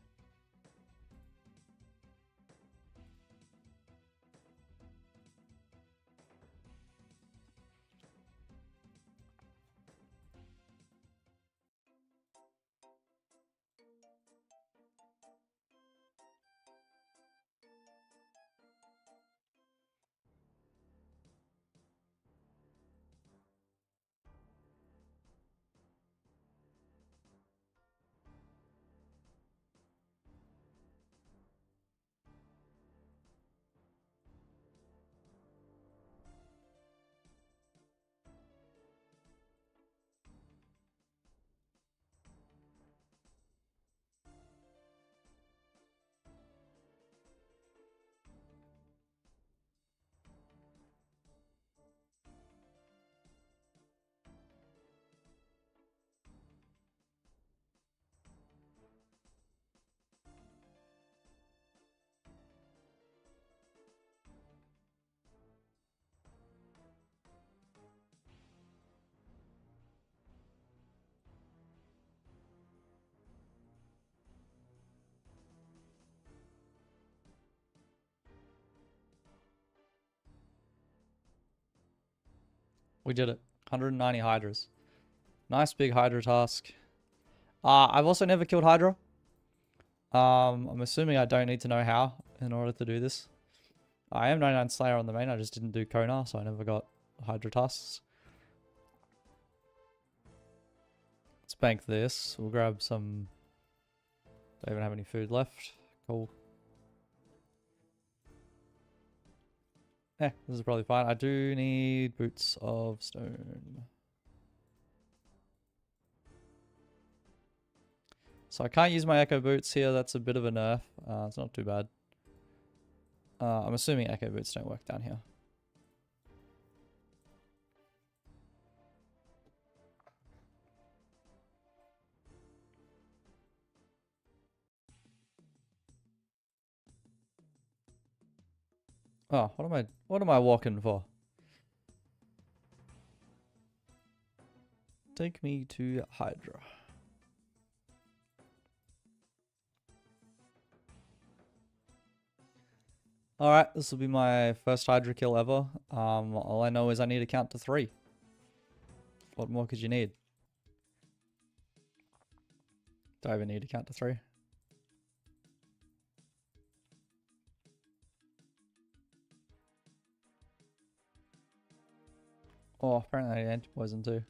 We did it. 190 Hydras. Nice big Hydra task. I've also never killed Hydra. I'm assuming I don't need to know how in order to do this. I am 99 Slayer on the main, I just didn't do Kona, so I never got Hydra tasks. Let's bank this. We'll grab some... Don't even have any food left. Cool. This is probably fine. I do need boots of stone. So I can't use my echo boots here. That's a bit of a nerf. It's not too bad. I'm assuming echo boots don't work down here. Oh, what am I walking for? Take me to Hydra. Alright, this will be my first Hydra kill ever. All I know is I need to count to 3. What more could you need? Do I even need to count to 3? Oh, apparently I need anti-poison too.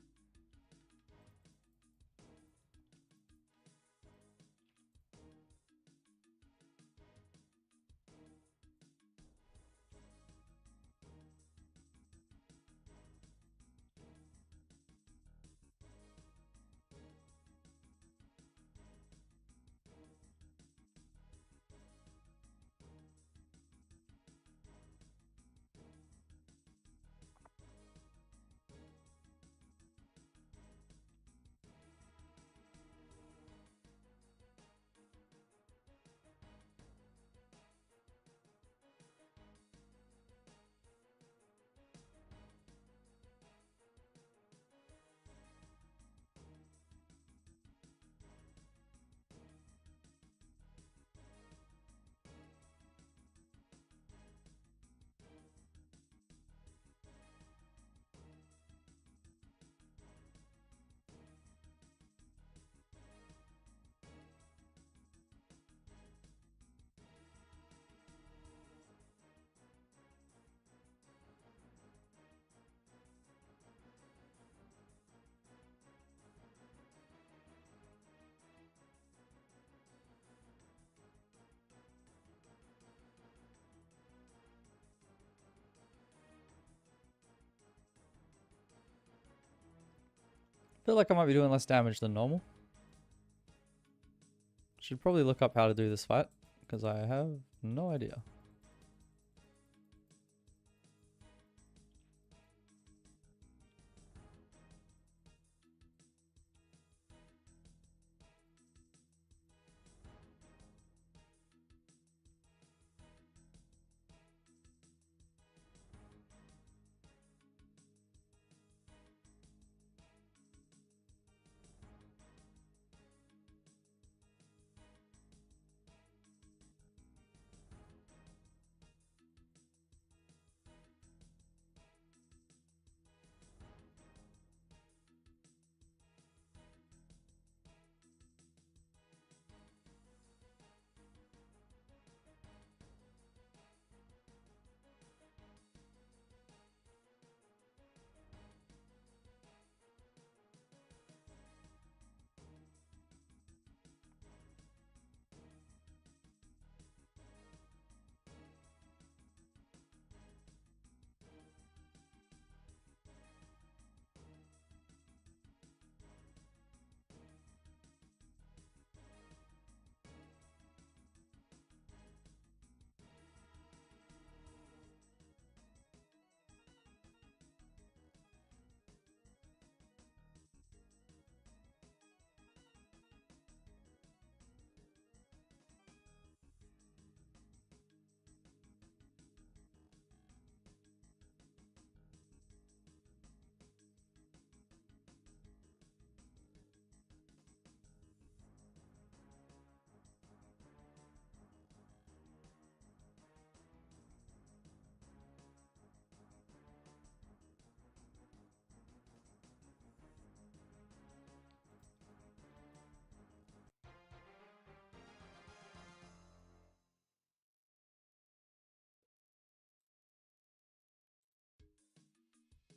feel like I might be doing less damage than normal. Should probably look up how to do this fight, because I have no idea.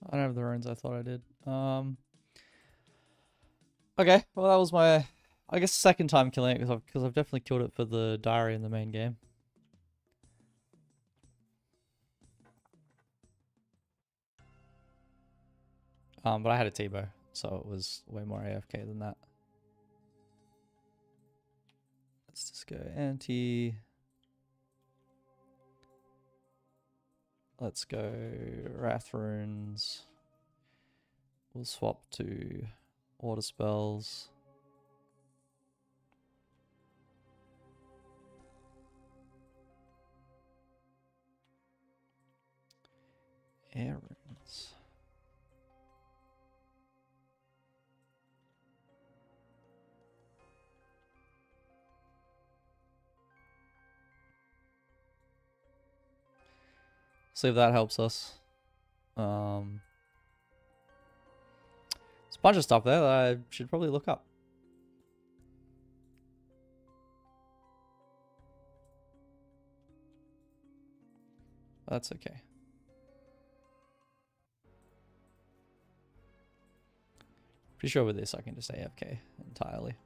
I don't have the runes I thought I did. Okay, well that was my, I guess, second time killing it, because I've definitely killed it for the diary in the main game. But I had a T-bow, so it was way more AFK than that. Let's just go anti. Let's go Wrath runes. We'll swap to order spells. Air runes. See if that helps us. There's a bunch of stuff there that I should probably look up. That's okay. Pretty sure with this I can just AFK entirely.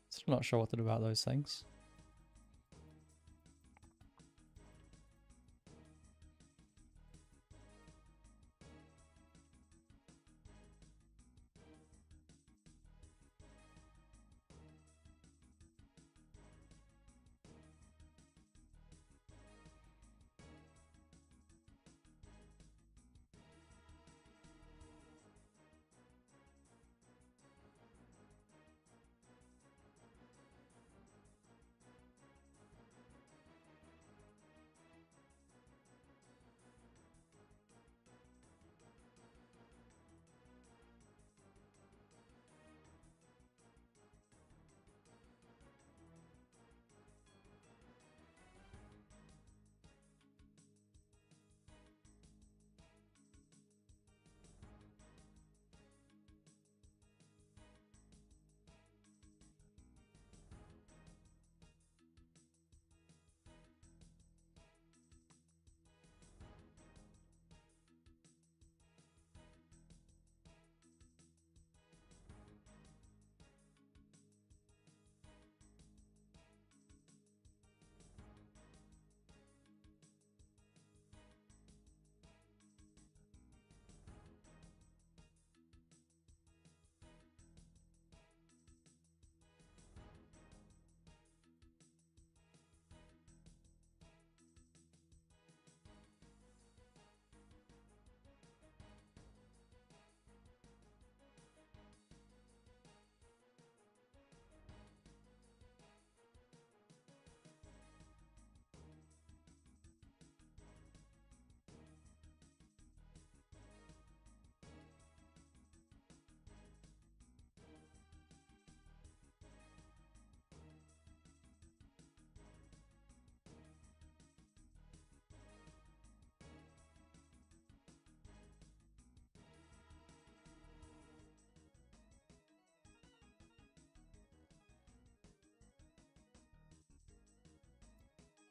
Still not sure what to do about those things.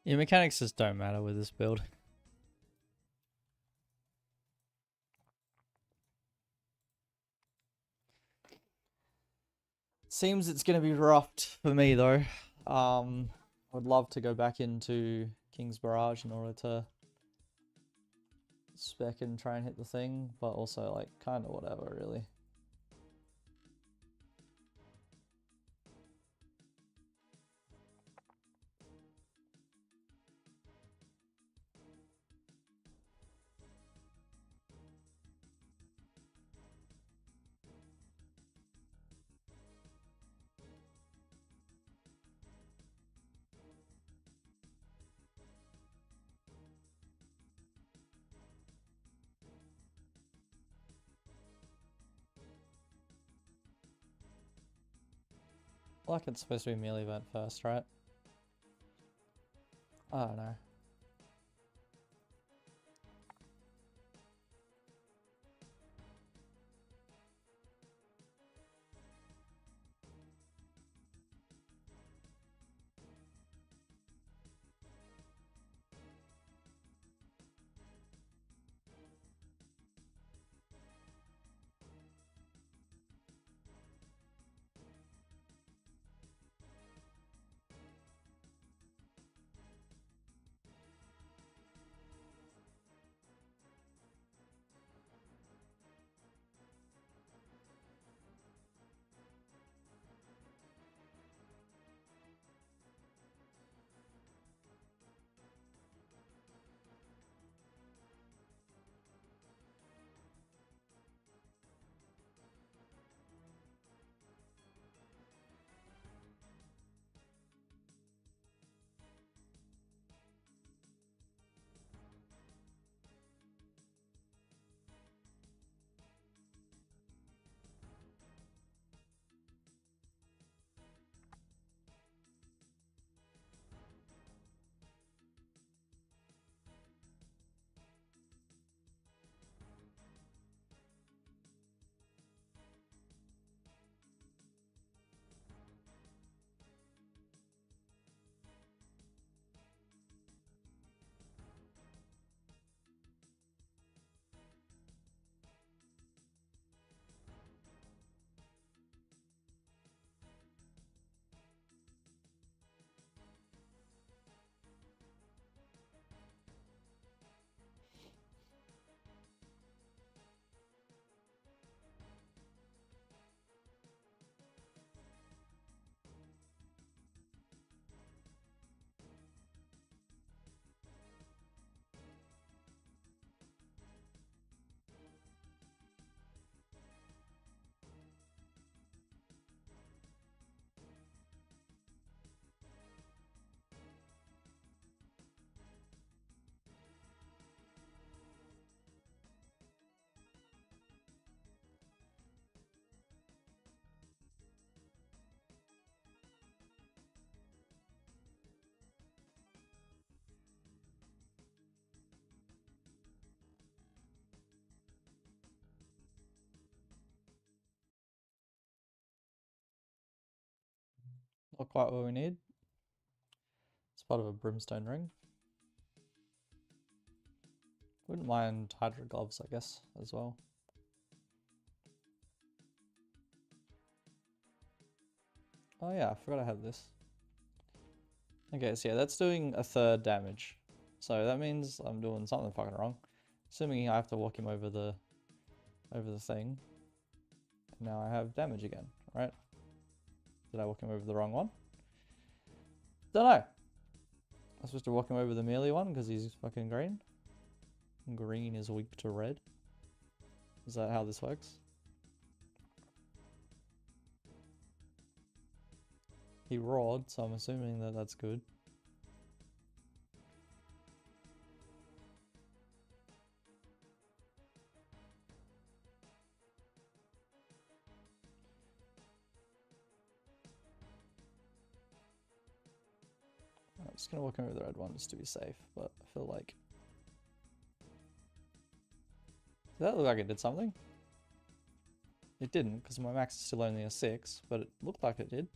Yeah, mechanics just don't matter with this build. Seems it's going to be roughed for me though. I would love to go back into King's Barrage in order to spec and try and hit the thing, but also like kind of whatever really. Like it's supposed to be melee event first, right? I don't know. Not quite what we need. It's part of a brimstone ring. Wouldn't mind Hydra gloves, I guess, as well. Oh yeah, I forgot I had this. Okay, so yeah, that's doing a third damage. So that means I'm doing something fucking wrong. Assuming I have to walk him over the thing. And now I have damage again, right? Did I walk him over the wrong one? Don't know. I'm supposed to walk him over the melee one because he's fucking green. Green is weak to red. Is that how this works? He roared, so I'm assuming that that's good. I'm just gonna walk over the red one just to be safe, but I feel like... Did that look like it did something? It didn't, because my max is still only a 6, but it looked like it did.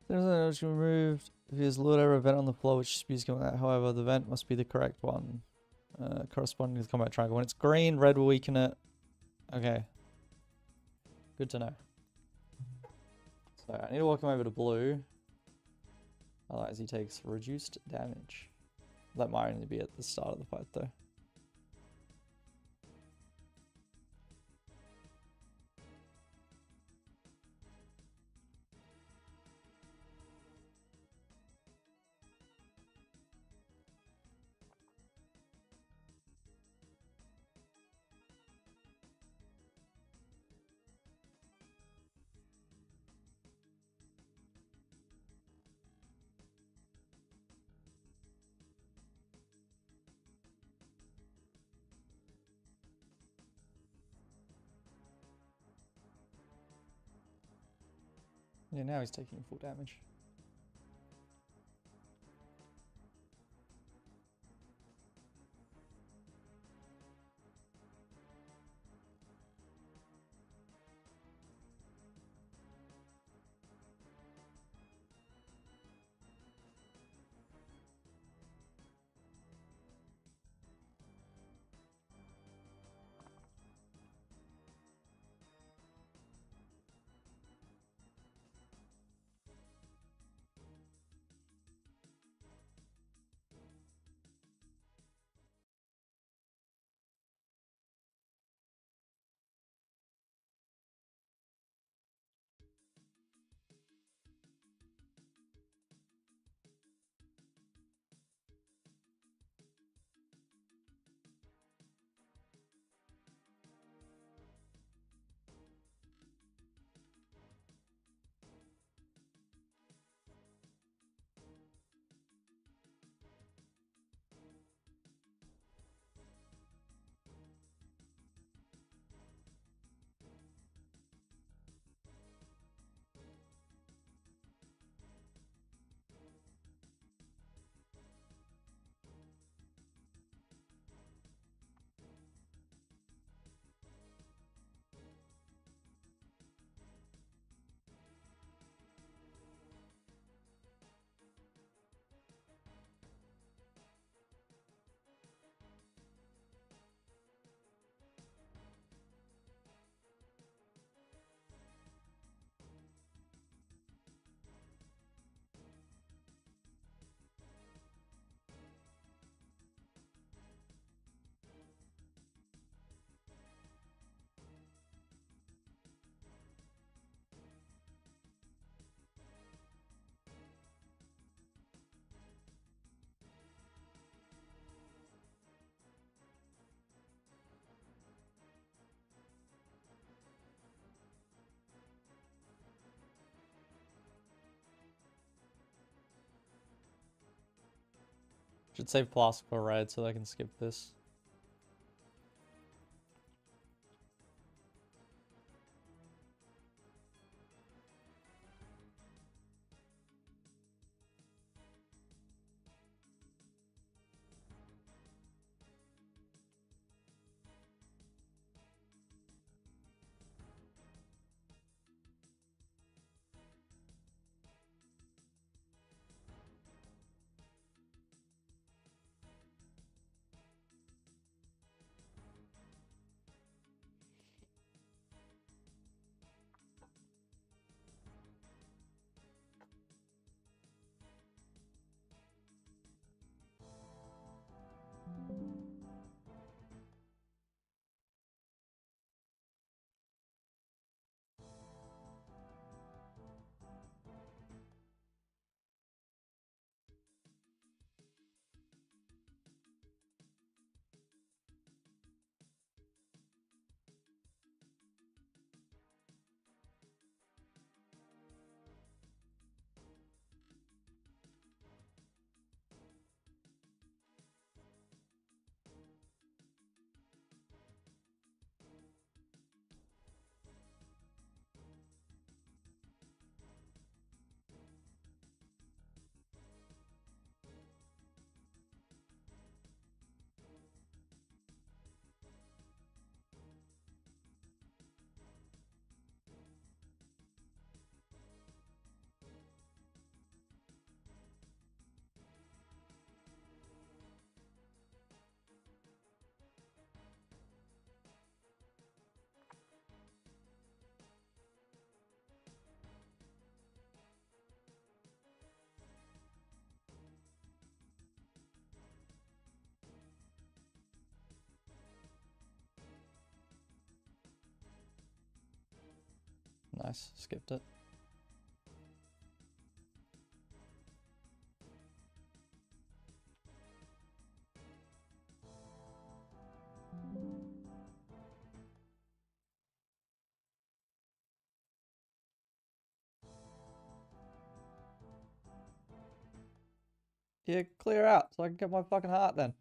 There's an energy removed if he has lured over a vent on the floor which spews coming out. However, the vent must be the correct one. Corresponding to the combat triangle. When it's green, red will weaken it. Okay. Good to know. So I need to walk him over to blue. Otherwise he takes reduced damage. That might only be at the start of the fight though. Yeah, now he's taking full damage. Should save plastic for red so they can skip this. Nice, skipped it. Yeah, clear out so I can get my fucking heart then.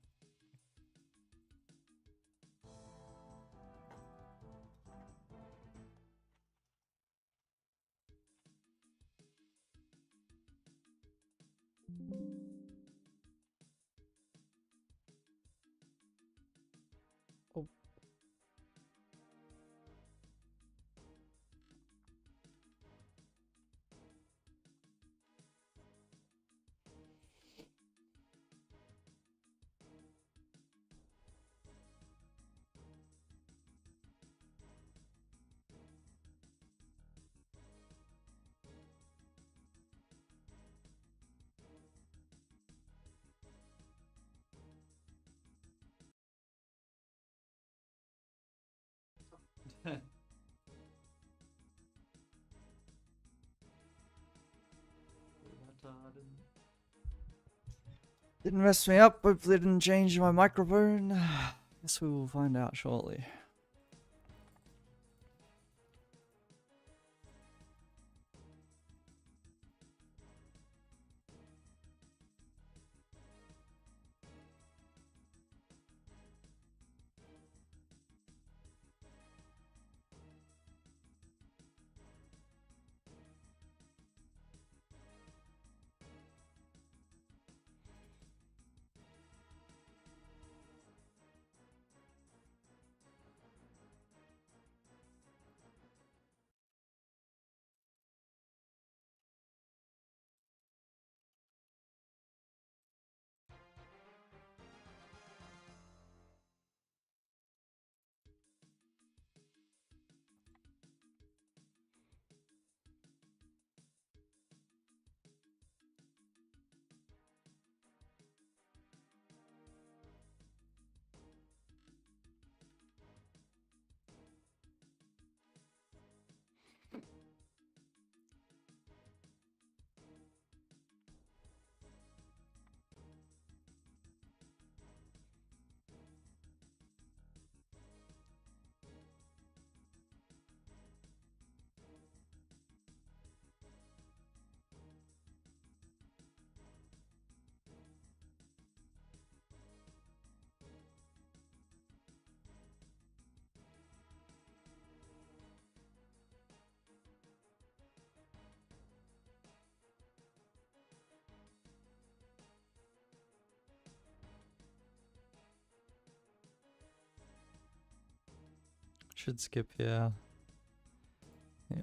Oh. Didn't mess me up. Hopefully it didn't change my microphone. Guess we will find out shortly. Should skip, yeah. Yeah.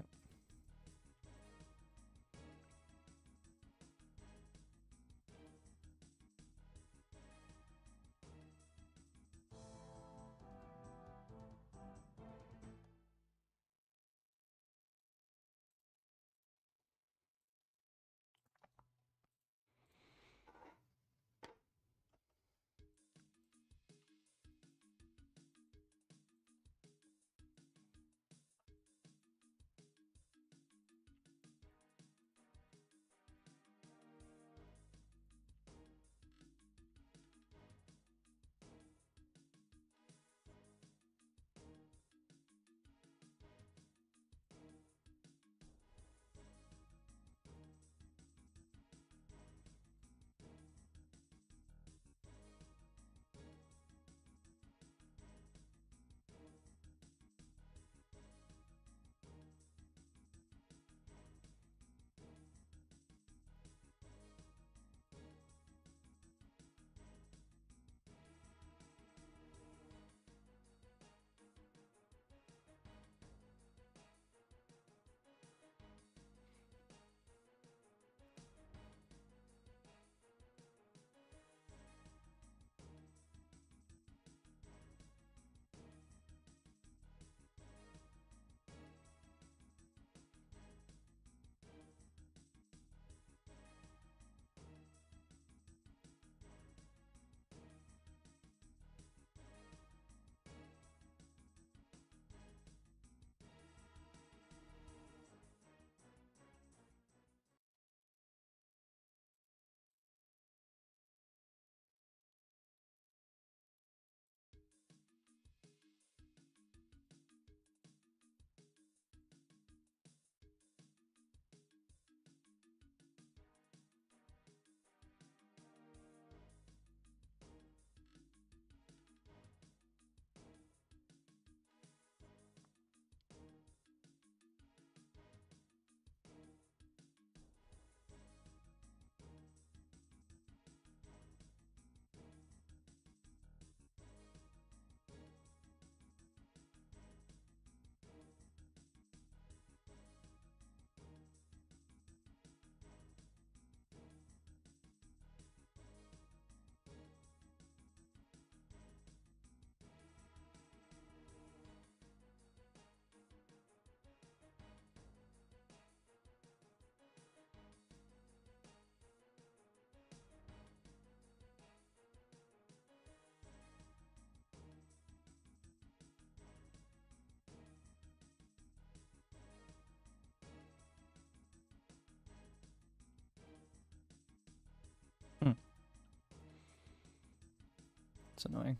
That's annoying.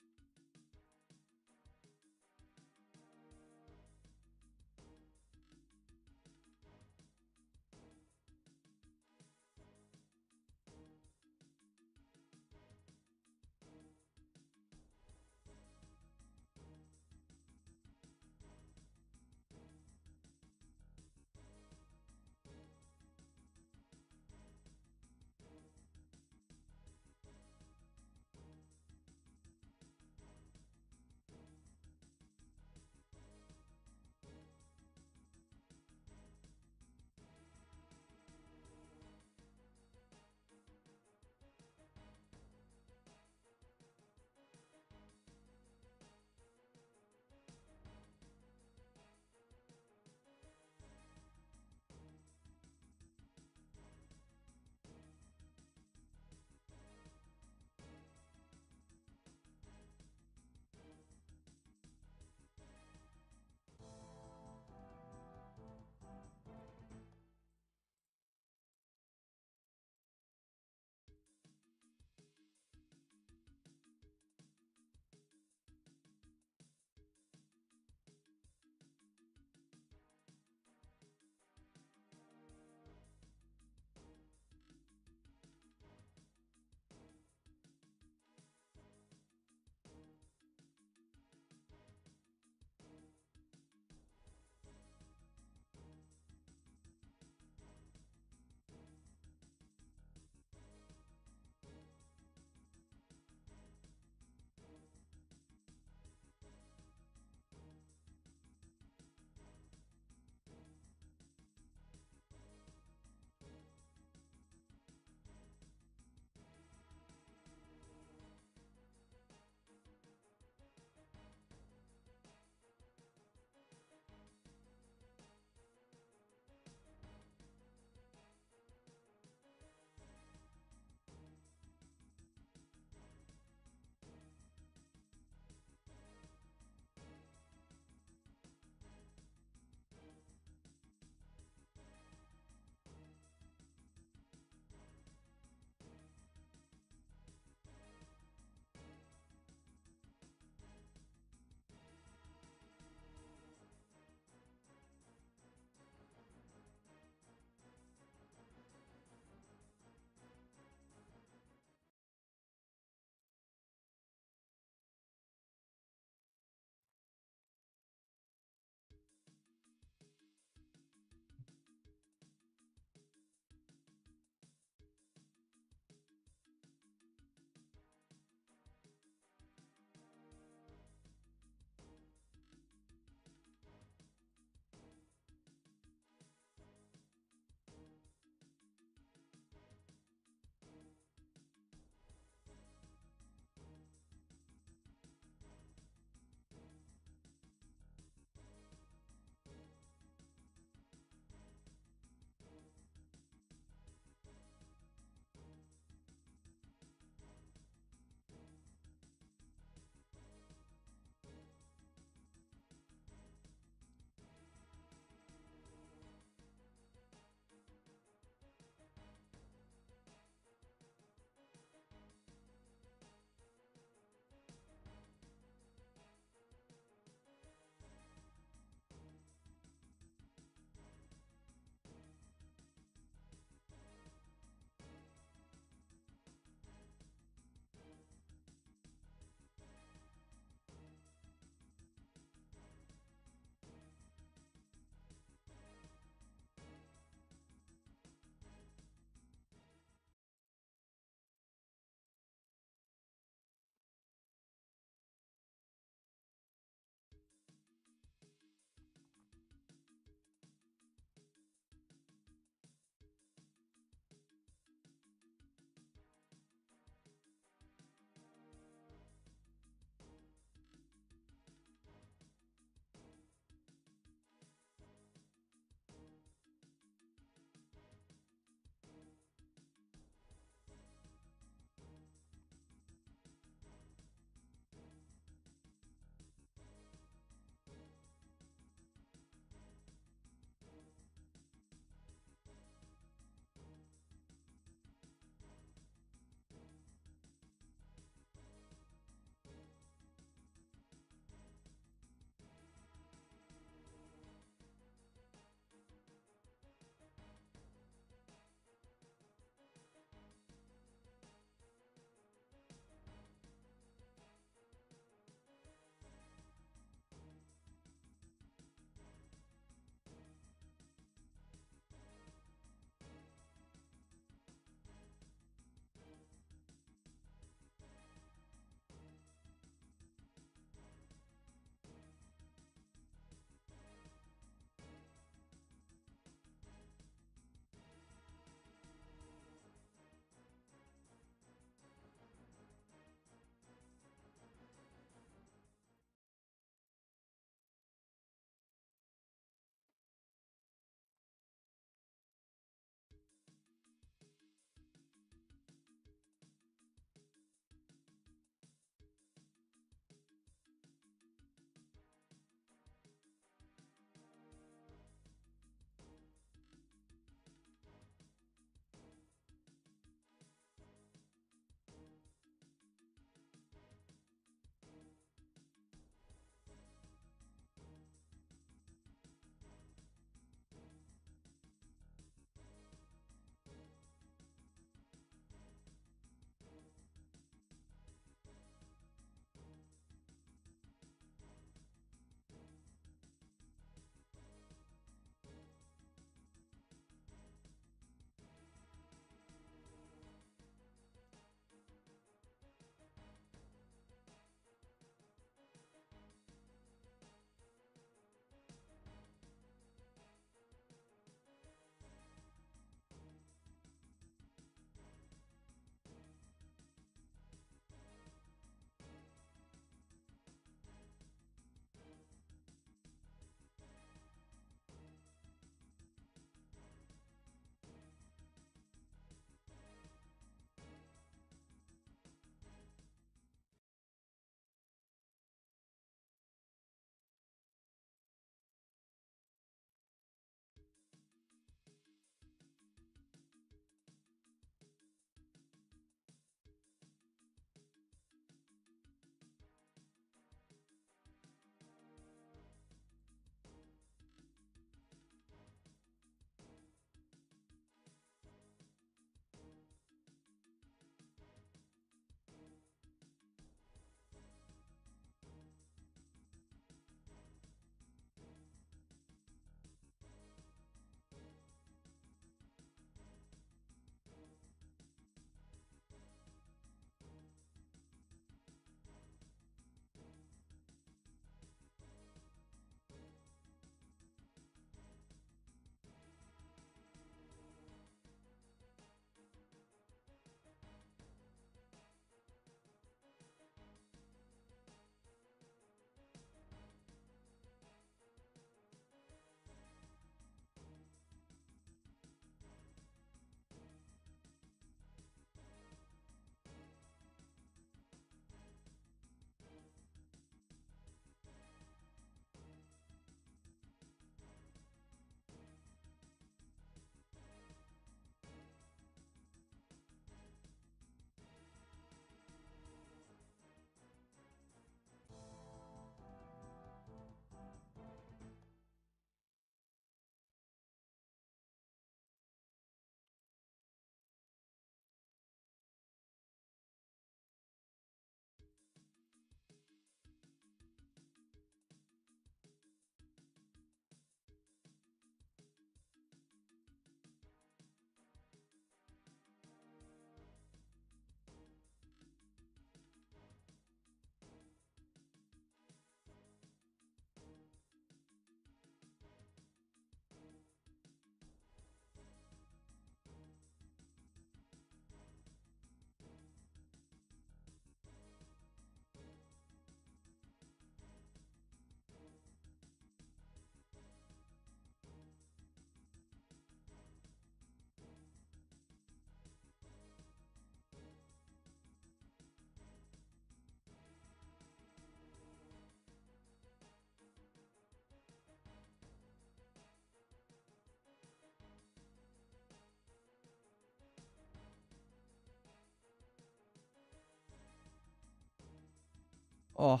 Oh.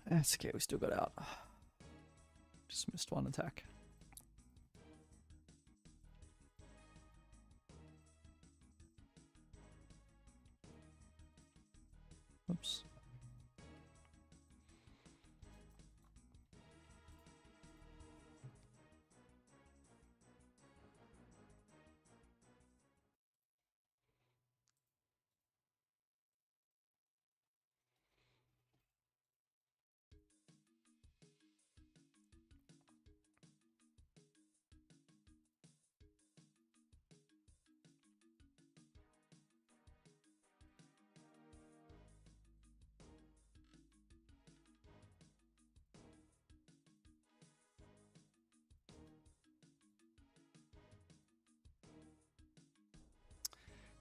That's okay, we still got out. Just missed one attack. Oops.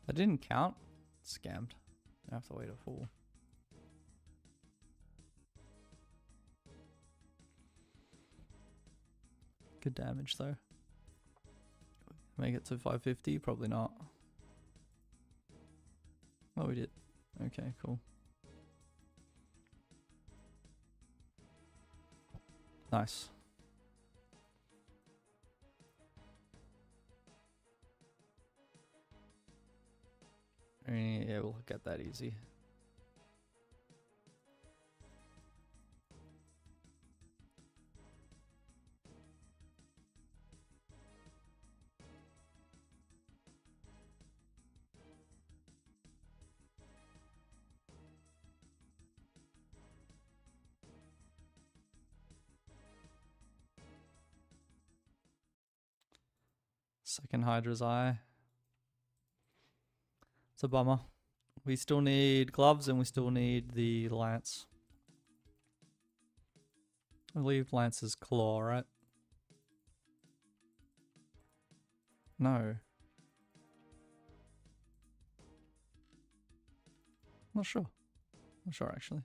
That didn't count. Scammed. I have to wait a full. Good damage though. Make it to 550? Probably not. Oh, we did. Okay, cool. Nice. Yeah, we'll get that easy. Second Hydra's Eye. It's a bummer. We still need gloves and we still need the lance. I believe Lance's claw, right? No. Not sure. Not sure actually.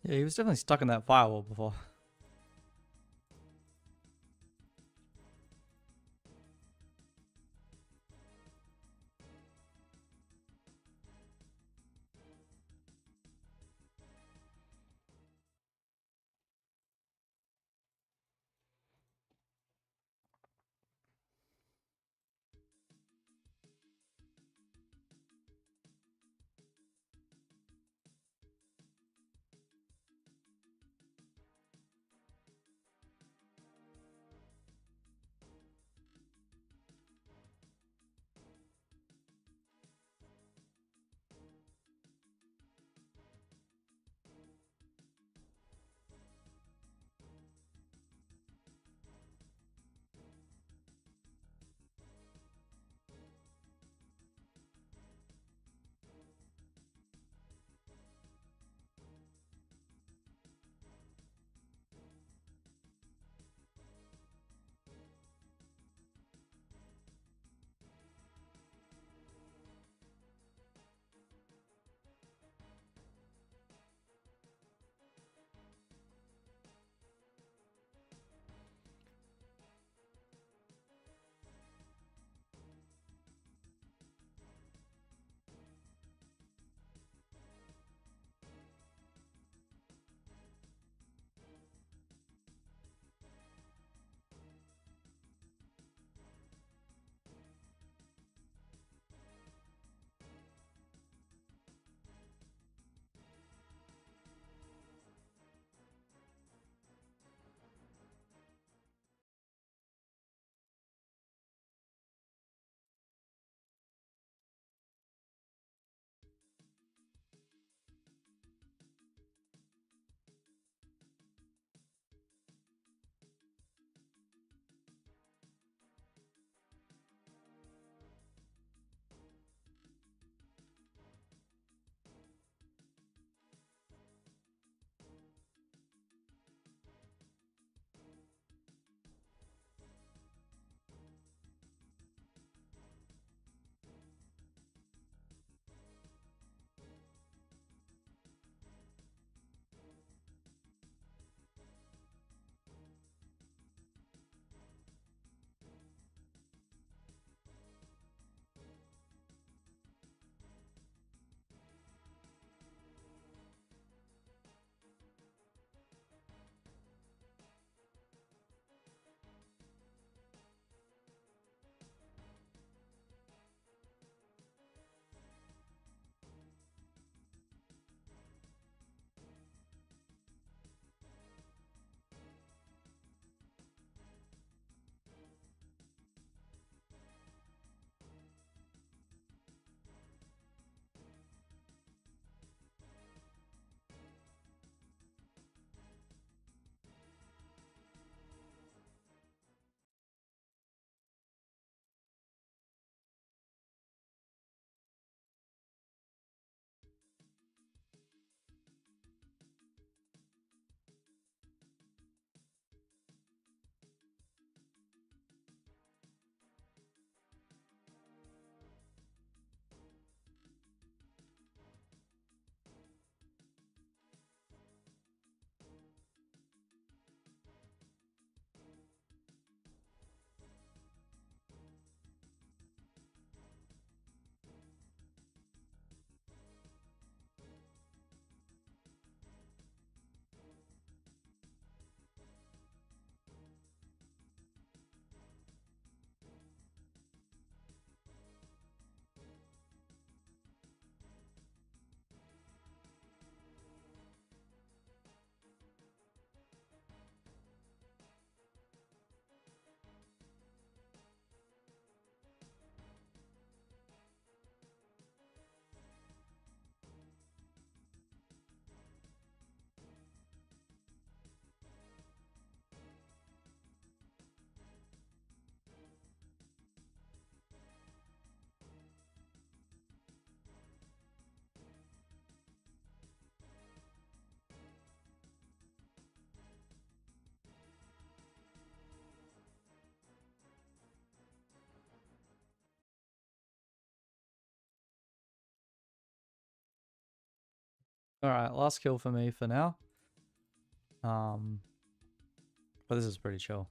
Yeah, he was definitely stuck in that firewall before. Alright, last kill for me for now. But this is pretty chill.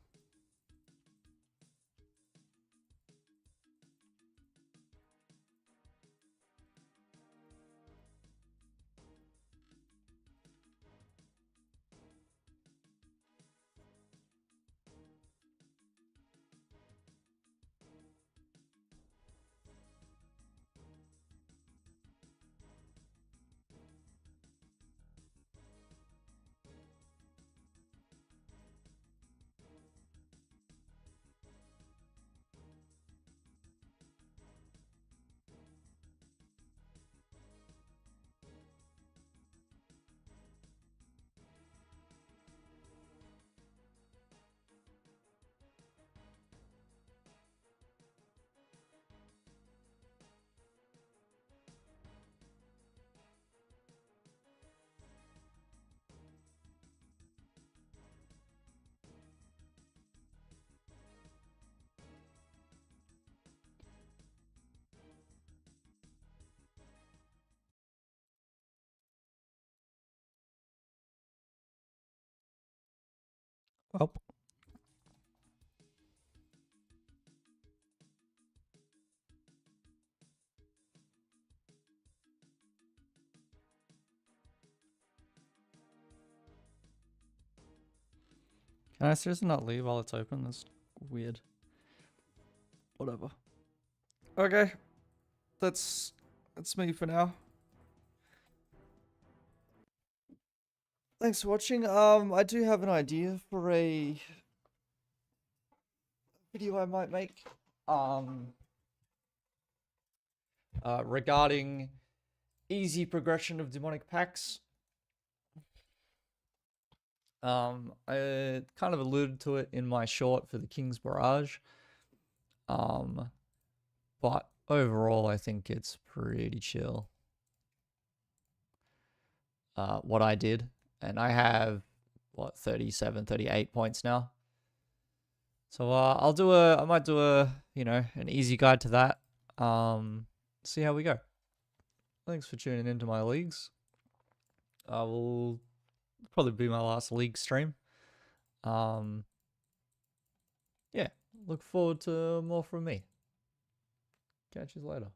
Well. Can I seriously not leave while it's open? That's weird. Whatever. Okay. That's me for now. Thanks for watching. I do have an idea for a video I might make. Regarding easy progression of demonic pacts. I kind of alluded to it in my short for the King's Barrage. But overall, I think it's pretty chill. What I did, and I have what 37, 38 points now. So I might do a an easy guide to that. See how we go. Thanks for tuning into my leagues. I will probably be my last league stream. Yeah, look forward to more from me. Catch you later.